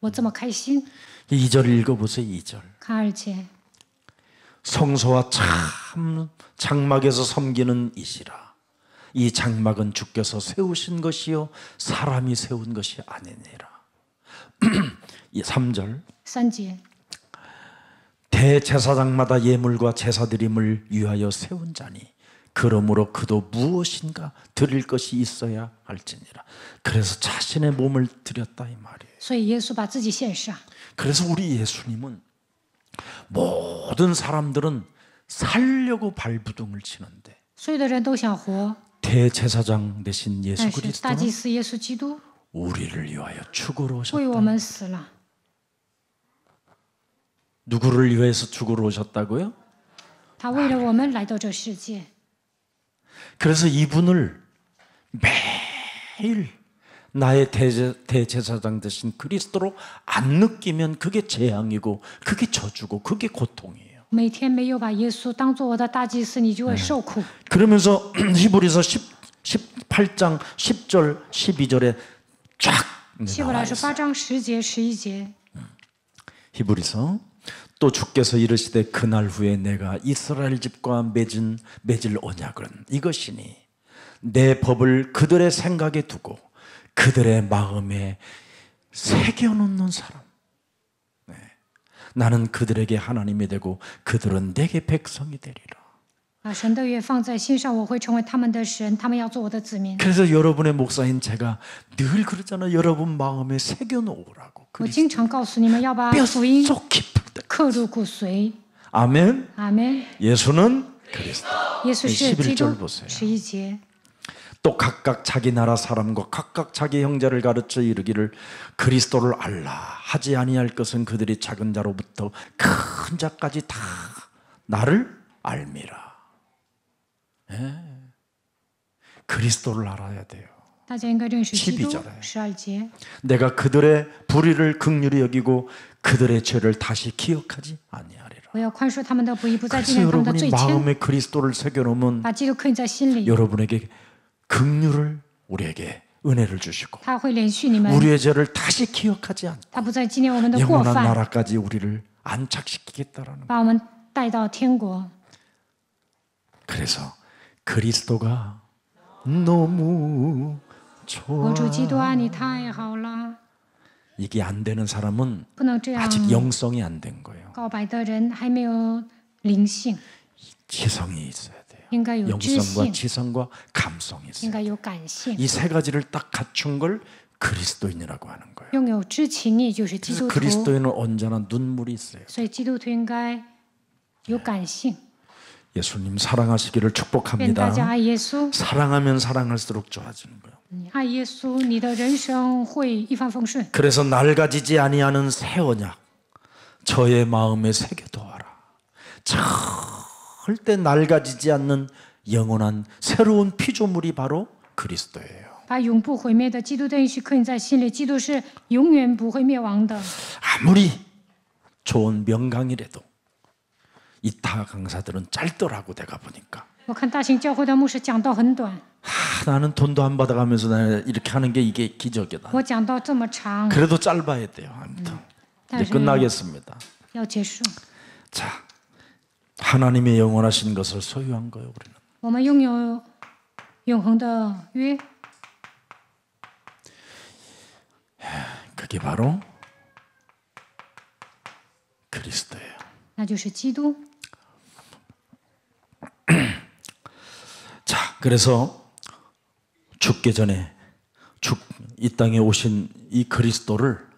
我这么开心。 2절 읽어보세요. 2절. 看2节， 성소와 참 장막에서 섬기는 이시라. 이 장막은 주께서 세우신 것이요 사람이 세운 것이 아니니라. 3절. 3节， 대제사장마다 예물과 제사드림을 위하여 세운 자니 그러므로 그도 무엇인가 드릴 것이 있어야 할지니라. 그래서 자신의 몸을 드렸다 이 말이에요. 所以耶稣把自己献上。 그래서 우리 예수님은 모든 사람들은 살려고 발부둥을 치는데 所有的人都想活， 대제사장 대신 예수 但是大祭 그리스도는 司耶稣基督 우리를 위하여 죽으러 为我 오셨다. 们死了。 누구를 위해서 죽으러 오셨다고요? 他为了我们来到这世界， 그래서 이분을 매일 나의 대제사장 대신 그리스도로 안 느끼면 그게 재앙이고 그게 저주고 그게 고통이에요. 每天没有把耶稣当做我的大祭司，你就会受苦。 그러면서 히브리서 18장 10절 12절에 쫙 希伯 나와 来书 있어요. 8章10节、11节， 히브리서 또 주께서 이르시되 그날 후에 내가 이스라엘 집과 맺을 언약은 이것이니 내 법을 그들의 생각에 두고 그들의 마음에 새겨놓는 사람. 네. 나는 그들에게 하나님이 되고 그들은 내게 백성이 되리라. 把神的约放在心上，我会成为他们的神，他们要做我的子民。 그래서 여러분의 목사인 제가 늘 그러잖아요. 여러분 마음에 새겨놓으라고. 我经常告诉你们要把福音 뼈속 깊을 때. 刻入骨髓。 아멘. 阿门。 예수는 그리스도. 耶稣是基督 11절 보세요. 11节， 또 각각 자기 나라 사람과 각각 자기 형제를 가르쳐 이르기를 그리스도를 알라 하지 아니할 것은 그들이 작은 자로부터 큰 자까지 다 나를 알미라. 예. 그리스도를 알아야 돼요. 大家应该认识基督。 12절에 12节， 내가 그들의 불의를 긍휼히 여기고 그들의 죄를 다시 기억하지 아니하리라. 我要宽恕他们的不义，不再纪 그래서 念他们的 여러분이 罪愆， 마음에 그리스도를 새겨놓으면 把基督刻印在心里， 여러분에게 긍휼을 우리에게 은혜를 주시고 他会连续你们， 우리의 죄를 다시 기억하지 않고 他不再纪念我们的过 영원한 犯， 나라까지 우리를 안착시키겠다라는 거예요. 把我们带到天国。 그래서 그리스도가 너무 我主 좋아. 基督爱你太好了， 이게 안 되는 사람은 不能这样 아직 영성이 안 된 거예요. 告白的人还没有灵性， 지성이 있어야 돼요. 应该有知 영성과 性， 지성과 감성이 应 있어요. 该有感性， 이 세 가지를 딱 갖춘 걸 그리스도인이라고 하는 거예요. 拥有知情意就是基 그래서 督徒， 그리스도인은 언제나 눈물이 있어요. 所以基督徒应该有感性。 예수님 사랑하시기를 愿大 축복합니다. 家爱耶稣， 사랑하면 사랑할수록 좋아지는 거예요. 你爱耶稣，你的人生会一帆风顺。 그래서 낡아지지 아니하는 새 언약, 저의 마음에 새겨두어라. 절대 낡아지지 않는 영원한 새로운 피조물이 바로 그리스도예요. 把永不毁灭的基督的应许刻印在心里，基督是永远不会灭亡的。 아무리 좋은 명강이라도 이타 강사들은 짧더라고. 내가 보니까 我看大型教会的牧师讲道很短， 나는 돈도 안 받아가면서 나는 이렇게 하는 게 이게 기적이다. 我讲道这么长， 그래도 짧아야 돼요. 아무튼 但 이제 是 끝나겠습니다. 要结束。 자, 하나님의 영원하신 것을 소유한 거예요. 우리는 我们拥有永恒的约， 그게 바로 그리스도예요. 那就是基督。 자, 그래서 죽기 전에 이 땅에 오신 이 그리스도를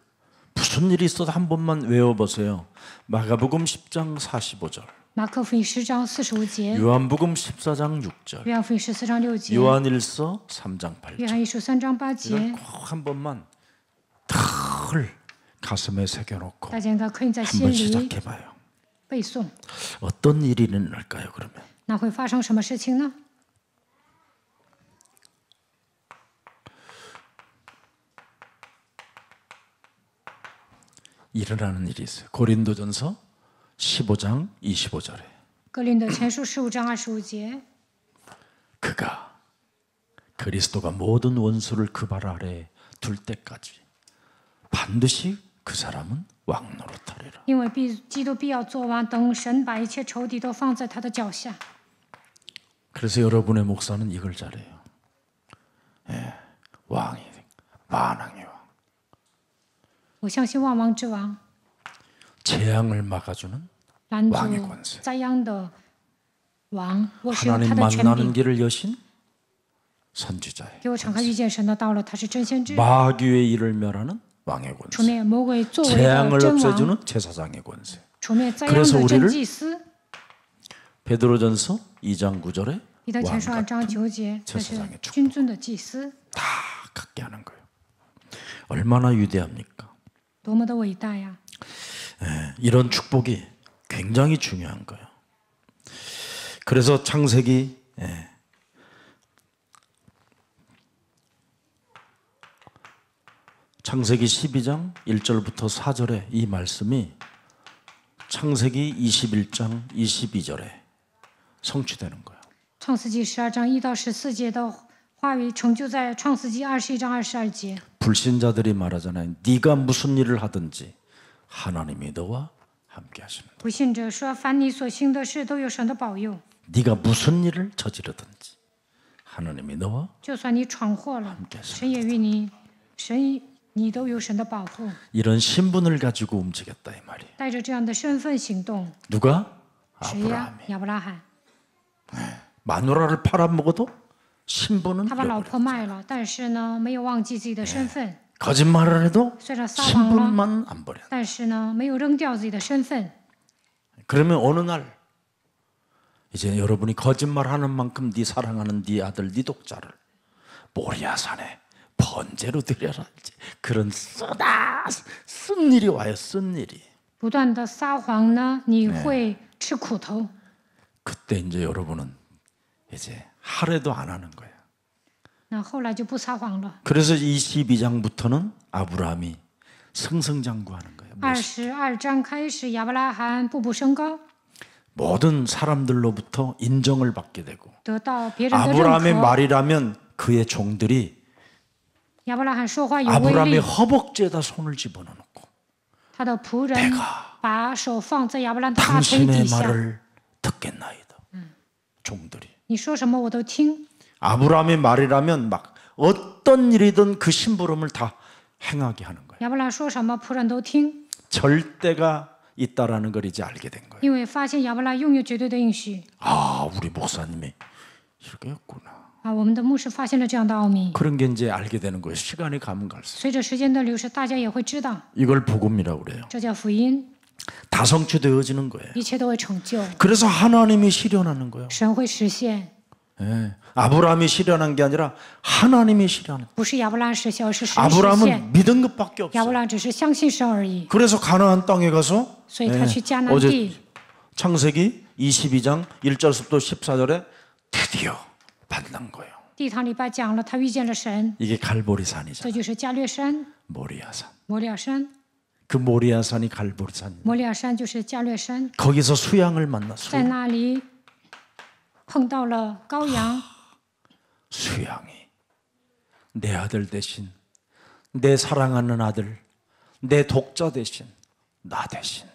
무슨 일이 있어도 한 번만 외워보세요. 마가복음 10장 45절, 马可福音10章45节， 요한복음 14장 6절, 约翰福音14章6节， 요한일서 3장 8절. 约翰一书3章8节 이걸 ， 꼭 한 번만 털 가슴에 새겨놓고 大家应该刻印在心 한번 里 시작해봐요. 背诵。 어떤 일이 일어날까요? 그러면 那会发生什么事情呢？ 일어나는 일이 있어요. 고린도전서 15장 25절에 格林的前书15章25节， 그가 그리스도가 모든 원수를 그 발 아래에 둘 때까지 반드시 그 사람은 왕 노릇하리라. 因为基督必要做王，等神把一切仇敌都放在他的脚下。 그래서 여러분의 목사는 이걸 잘해요. 왕이 만왕의 왕, 我相信万王之王， 재앙을 막아주는 拦 왕의 阻 권세. 灾殃的王，我使用 하나님 他的权 만나는 柄， 길을 여신 선지자예요. 给我敞开遇见神的道路。他是真先知， 마귀의 일을 멸하는 왕의 除 권세, 灭魔鬼作为的 재앙을 真王， 없애주는 제사장의 권세. 除灭灾殃 그래서 的 우리를 真祭司。 베드로전서 2장 9절에 彼得前书2 왕 章 같은 9节，这是 제사장의 축복 君尊的祭司， 다 갖게 하는 거예요. 얼마나 위대합니까? 多么的伟大呀！ 이런 축복이 굉장히 중요한 거예요. 그래서 창세기 창세기 12장 1절부터 4절에 이 말씀이 창세기 21장 22절에 성취되는 거예요. 创世纪12章1到14节的话语成就在创世纪21章22节。 불신자들이 말하잖아요. 네가 무슨 일을 하든지 하나님이 너와 함께 하십니다. 不信者说：“凡你所行的事，都有神的保佑。 네가 무슨 일을 저지르든지 하나님이 너와 就算你闯祸了，神也与你，你都有神的保护。 이런 신분을 가지고 움직였다 이 말이에요. 带着这样的身份行动， 누가? 谁呀 아브라함이. ？亚伯拉罕， 마누라를 팔아먹어도 신분은 他把老 잃어버려. 婆卖了，但是呢，没有忘记自己的身份。 거짓말을 해도 虽然撒谎了， 신분만 안 버려. 但是呢，没有扔掉自己的身份。 그러면 어느 날 이제 여러분이 거짓말하는 만큼 네 사랑하는 네 아들, 네 독자를 모리아산에 번제로 드려라. 이제 그런 쓴 일이 와요. 쓴 일이. 不断的撒谎呢，你会吃苦头。 그때 이제 여러분은 이제 하래도 안 하는 거예요. 那后来就不撒谎了。 그래서 22장부터는 아브라함이 승승장구하는 거예요. 22章开始，亚伯拉罕步步升高， 모든 사람들로부터 인정을 받게 되고 得到别人的认 아브라함의 可。 말이라면 그의 종들이 亚伯拉罕说话有威 아브라함의 力， 허벅지에다 손을 집어넣고 他的仆人 내가 把手放在亚伯拉罕的大腿底 당신의 下。 말을 듣겠나이다. 종들이. 你说什么我都听。 아브라함의 말이라면 막 어떤 일이든 그 심부름을 다 행하게 하는 거예요. 亚伯拉罕说什么，仆人都听， 절대가 있다라는 걸 이제 알게 된 거예요. 因为发现亚伯拉拥有绝对的应许 아, 우리 목사님이 이렇게 했구나. 啊。我们的牧师发现了这样的奥秘， 그런 게 이제 알게 되는 거예요. 시간이 가면 갈수록. 随着时间的流逝，大家也会知道， 이걸 복음이라고 그래요. 这叫福音， 다 성취되어지는 거예요. 一切都会成就， 그래서 하나님이 실현하는 거예요. 神会实现。 예. 아브라함이 실현한 게 아니라 하나님이 실현한. 不是亚伯拉罕实现，而是神实现。 아브라함은 믿은 것밖에 亚 없어. 伯拉罕只是相信神而已， 그래서 가나안 땅에 가서 所以他去迦南 어제 地。 창세기 22장 1절부터 14절에 드디어 만난 거예요. 地堂礼拜讲了，他遇见了神， 이게 这 갈보리산이잖아. 就是加略山、 모리아산. 摩利亚山。 그 모리아산이 갈보리산. 摩利亚山就是加略山， 거기서 수양을 만났어. 在那里碰到了羔羊， 수양이 내 아들 대신, 내 사랑하는 아들, 내 독자 대신, 나 대신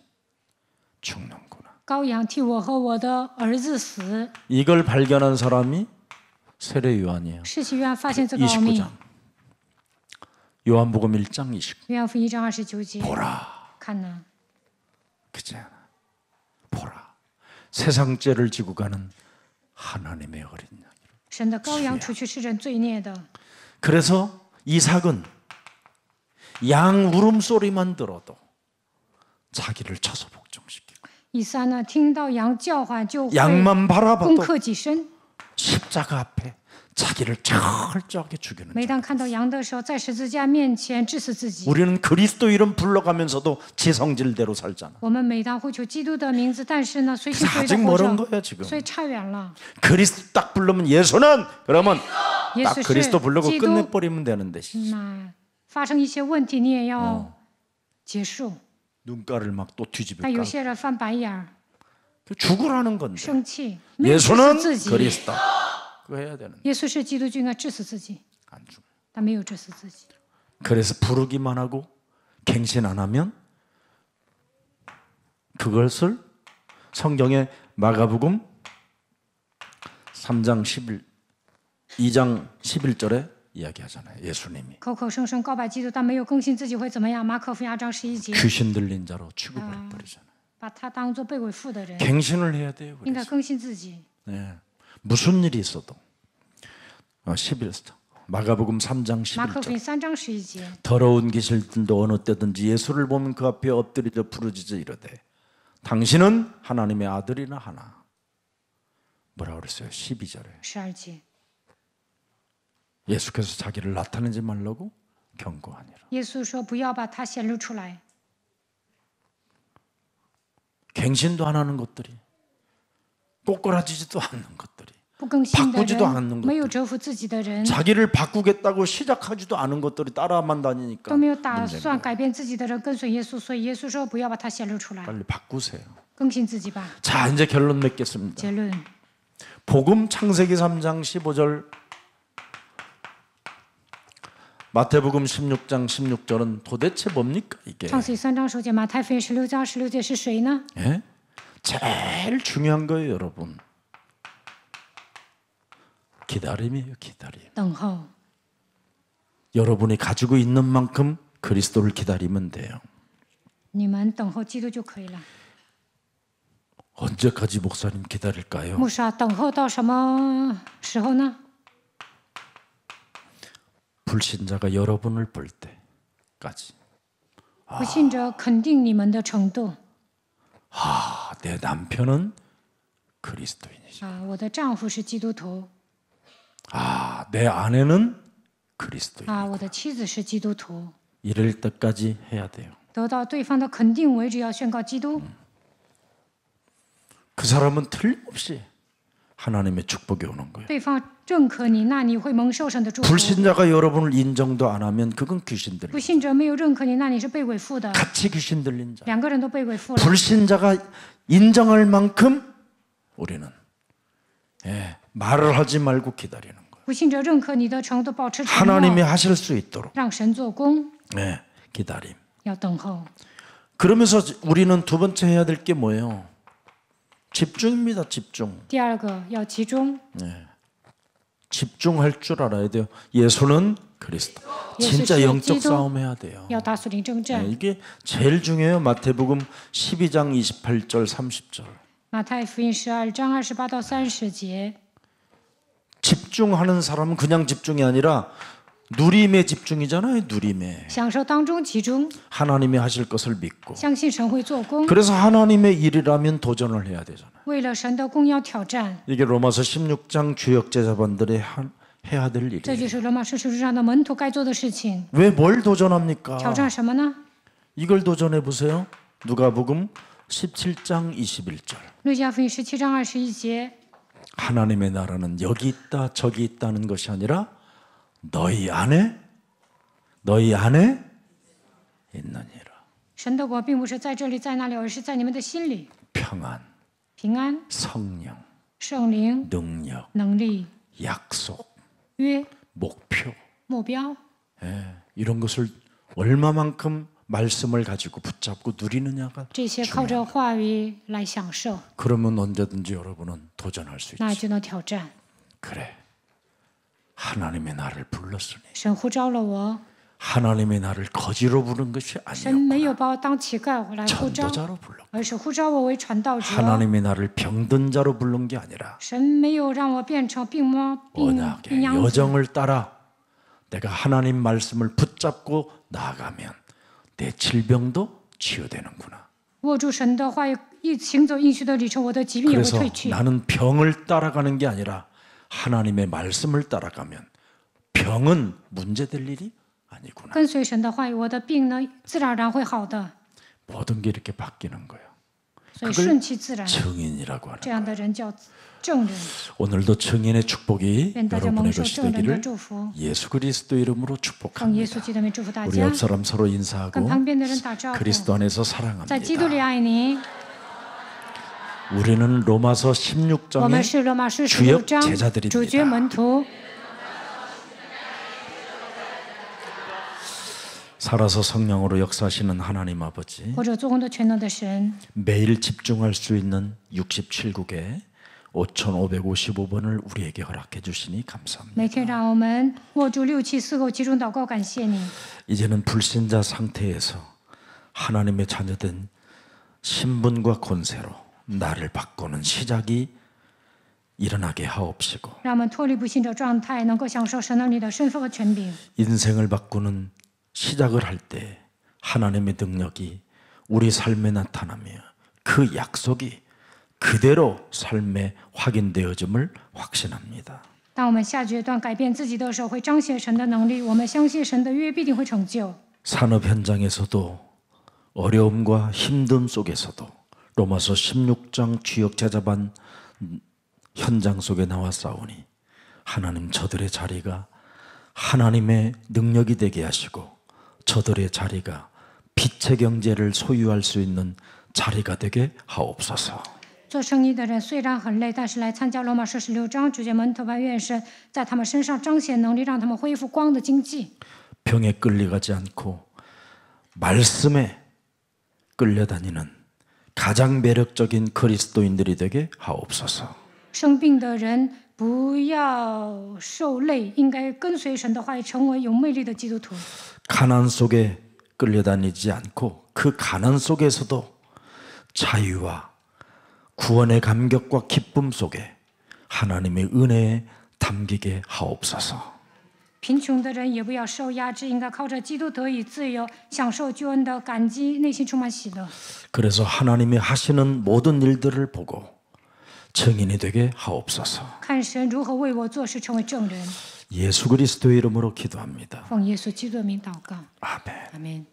죽는구나. 羔羊替我和我的儿子死。 이걸 발견한 사람이 세례 요한이에요. 世袭约翰发现这个奥秘， 29장. 요한복음 1장 29. 约翰福音1章29节， 보라. 看呢， 그지 않아. 보라. 세상 죄를 지고 가는 하나님의 어린 양. 神的羔羊除去世人罪孽的。 그래서 이삭은 양 울음소리만 들어도 자기를 쳐서 복종시키고 以撒呢，听到羊叫唤就会 양만 攻 바라봐도 克己身。 십자가 앞에 자기를 철저하게 죽이는 每 자. 当看到羊的时候，在十字架面前致死自己。 우리는 그리스도 이름 불러가면서도 지성질대로 살잖아. 我们每当呼求基督的名字，但是呢，随心所欲 아직 的活 멀은 着， 거야 지금. 所以差远了。 그리스도 딱 부르면 예수는 그러면 耶 딱 稣是 그리스도 부르고 基督， 끝내버리면 되는데 那发生一些问题，你也要结束。 눈가를 막 또 뒤집어 但有 까 些人翻白眼儿、 죽으라는 건데 生气，没有致死 예수는 自己。 그리스도 그거 해야 되는데 耶稣是基督，就应该致死自己， 안 죽어. 但没有致死自己。 그래서 부르기만 하고 갱신 안 하면 그것을 성경의 마가복음 3장 2장 11절에 이야기하잖아요. 예수님이 口口声声告白基督，但没有更新自己会怎么样？马可福音2章11节， 귀신 들린 자로 취급을 해버리잖아요. 把他当作被鬼附的人， 갱신을 해야 돼요. 应该 그래서. 更新自己。 네. 무슨 일이 있어도 11절 마가복음 3장 马可福 11절 音3章11节， 더러운 귀신들도 어느 때든지 예수를 보면 그 앞에 엎드리려 부르짖어 이르되 당신은 하나님의 아들이나 하나. 뭐라 그랬어요? 12절에 12节， 예수께서 자기를 나타내지 말라고 경고하니라. 耶稣说不要把他显露出来。 갱신도 안 하는 것들이 꼬꾸라지지도 않는 것들이 不更新的 바꾸지도 않는 人，没有 것들 折服自己的人， 자기를 바꾸겠다고 시작하지도 않은 것들이 따라만 다니니까 都没有打 문제인 算 거예요. 改变自己的人跟随耶稣，所以耶稣说不要把它显露出来， 빨리 바꾸세요. 更新自己吧。 자, 이제 결론 맺겠습니다. 结论， 복음 창세기 3장 15절 마태복음 16장 16절은 도대체 뭡니까 이게? 创世记3章10节，马太福音16章16节是谁呢？ 예? 제일 중요한 거예요, 여러분. 기다림이에요, 기다림. 等候。 여러분이 가지고 있는 만큼 그리스도를 기다리면 돼요. 你们等候基督就可以了。 언제까지 목사님 기다릴까요? 牧师啊，等候到什么时候呢？ 불신자가 여러분을 볼 때까지. 不信者肯定你们的程度 아, 내 남편은 그리스도인이죠. 啊，我的丈夫是基督徒 아, 내 아내는 그리스도인. 啊，我的妻子是基督徒， 이럴 때까지 해야 돼요. 得到对方的肯定为止，要宣告基督。 그 사람은 틀림없이 하나님의 축복이 오는 거예요. 对方认可你，那你会蒙受神的祝福。 불신자가 여러분을 인정도 안 하면 그건 귀신 들린. 不信者没有认可你，那你是被鬼附的， 같이 귀신 들린 자. 两个人都被鬼附了。 불신자가 인정할 만큼 우리는 말을 하지 말고 기다리는 거예요. 不信者认可你的程度，保持沉 하나님이 默， 하실 수 있도록 让神做工， 기다림. 要等候。 그러면서 우리는 두 번째 해야 될 게 뭐예요? 집중입니다. 집중. 第二个要集中， 집중할 줄 알아야 돼요. 예수는 그리스도. 진짜 예수 영적 기도. 싸움 해야 돼요. 要打属灵征战。 이게 제일 중요해요. 마태복음 12장 28절 30절. 马太福音12章28到30节， 집중하는 사람은 그냥 집중이 아니라 누림에 집중이잖아요. 누림에. 享受当中集中， 하나님이 하실 것을 믿고. 相信神会做工， 그래서 하나님의 일이라면 도전을 해야 되잖아요. 为了神的功要挑战。 이게 로마서 16장 주역 제자반들의 해야 될 这 일이에요. 就是罗马书书上的门徒该做的事情。 왜 뭘 도전합니까? 挑战什么呢？ 이걸 도전해 보세요. 누가복음 17장 21절. 路加福音17章21节， 하나님의 나라는 여기 있다 저기 있다는 것이 아니라 너희 안에 있느니라. 神的国并不是在这里在那里，而是在你们的心里。 평안, 平安、 성령, 圣灵、 능력, 能力、 약속, 约、 목표. 目标， 이런 것을 얼마만큼 말씀을 가지고 붙잡고 누리느냐가 这些靠着话语来享受， 그러면 언제든지 여러분은 도전할 수 那 있지. 就能挑战。 그래. 하나님의 나를 불렀으니 神呼召了我， 하나님의 나를 거지로 부른 것이 神没 아니었구나. 有把我当乞丐来呼召， 전도자로 불렀. 而是呼召我为传道者。 하나님의 나를 병든 자로 부른 게 아니라 神没有让我变成病魔、病 언약의 养子， 여정을 따라 내가 하나님 말씀을 붙잡고 나아가면 내 질병도 치유되는구나. 握住神的话语，一行走应许的旅程，我的疾病也会 그래서 退去。 나는 병을 따라가는 게 아니라 하나님의 말씀을 따라가면 병은 문제될 일이 아니구나. 跟随神的话语，我的病呢，自然而然会好的。 모든 게 이렇게 바뀌는 거예요. 所以顺其自然， 증인이라고 하는 这样的人叫证人。 오늘도 증인의 축복이 愿大家 여러분의 蒙受 것이 证人的 되기를 祝福。 예수 그리스도 이름으로 奉耶稣 축복합니다. 基督的名祝福大 우리 家 옆 ， 사람 서로 跟 인사하고 旁边的人打招呼。 그리스도 안에서 在基督里 사랑합니다. 爱你。 우리는 로마서 我们 16장의 是罗马书 주역 16章 제자들입니다. 主角门徒， 살아서 성령으로 역사하시는 하나님 아버지, 或者做工的全能的神， 매일 집중할 수 있는 67국에 5555번을 우리에게 허락해 주시니 감사합니다. 每天让我们握住674口集中祷告，感谢你。 이제는 불신자 상태에서 하나님의 자녀된 신분과 권세로 나를 바꾸는 시작이 일어나게 하옵시고 让我们脱离不信者状态，能够享受神能力的身份和权柄。 인생을 바꾸는 시작을 할 때 하나님의 능력이 우리 삶에 나타나며 그 약속이 그대로 삶에 확인되어짐을 확신합니다. 当我们下决断改变自己的时候，会彰显神的能力。我们相信神的约必定会成就。 산업 현장에서도 어려움과 힘듦 속에서도 로마서 16장 주역 제자반 현장 속에 나와 싸우니 하나님 저들의 자리가 하나님의 능력이 되게 하시고 저들의 자리가 빛의 경제를 소유할 수 있는 자리가 되게 하옵소서. 做生意的人虽然很累，但是来参加罗马书16章主节门徒吧，愿神在他们身上彰显能力，让他们恢复光的经济。 병에 끌려가지 않고 말씀에 끌려다니는 가장 매력적인 그리스도인들이 되게 하옵소서. 生病的人不要受累，应该跟随神的话语，成为有魅力的基督徒。 가난 속에 끌려다니지 않고 그 가난 속에서도 자유와 구원의 감격과 기쁨 속에 하나님의 은혜에 담기게 하옵소서. 贫穷的人也不要受压制，应该靠着基督得以自由，享受救恩的感激，内心充满喜乐。 그래서 하나님이 하시는 모든 일들을 보고 증인이 되게 하옵소서. 看神如何为我做事，成为证人。 예수 그리스도의 이름으로 기도합니다. 奉耶稣基督的名祷告， 아멘. 阿门。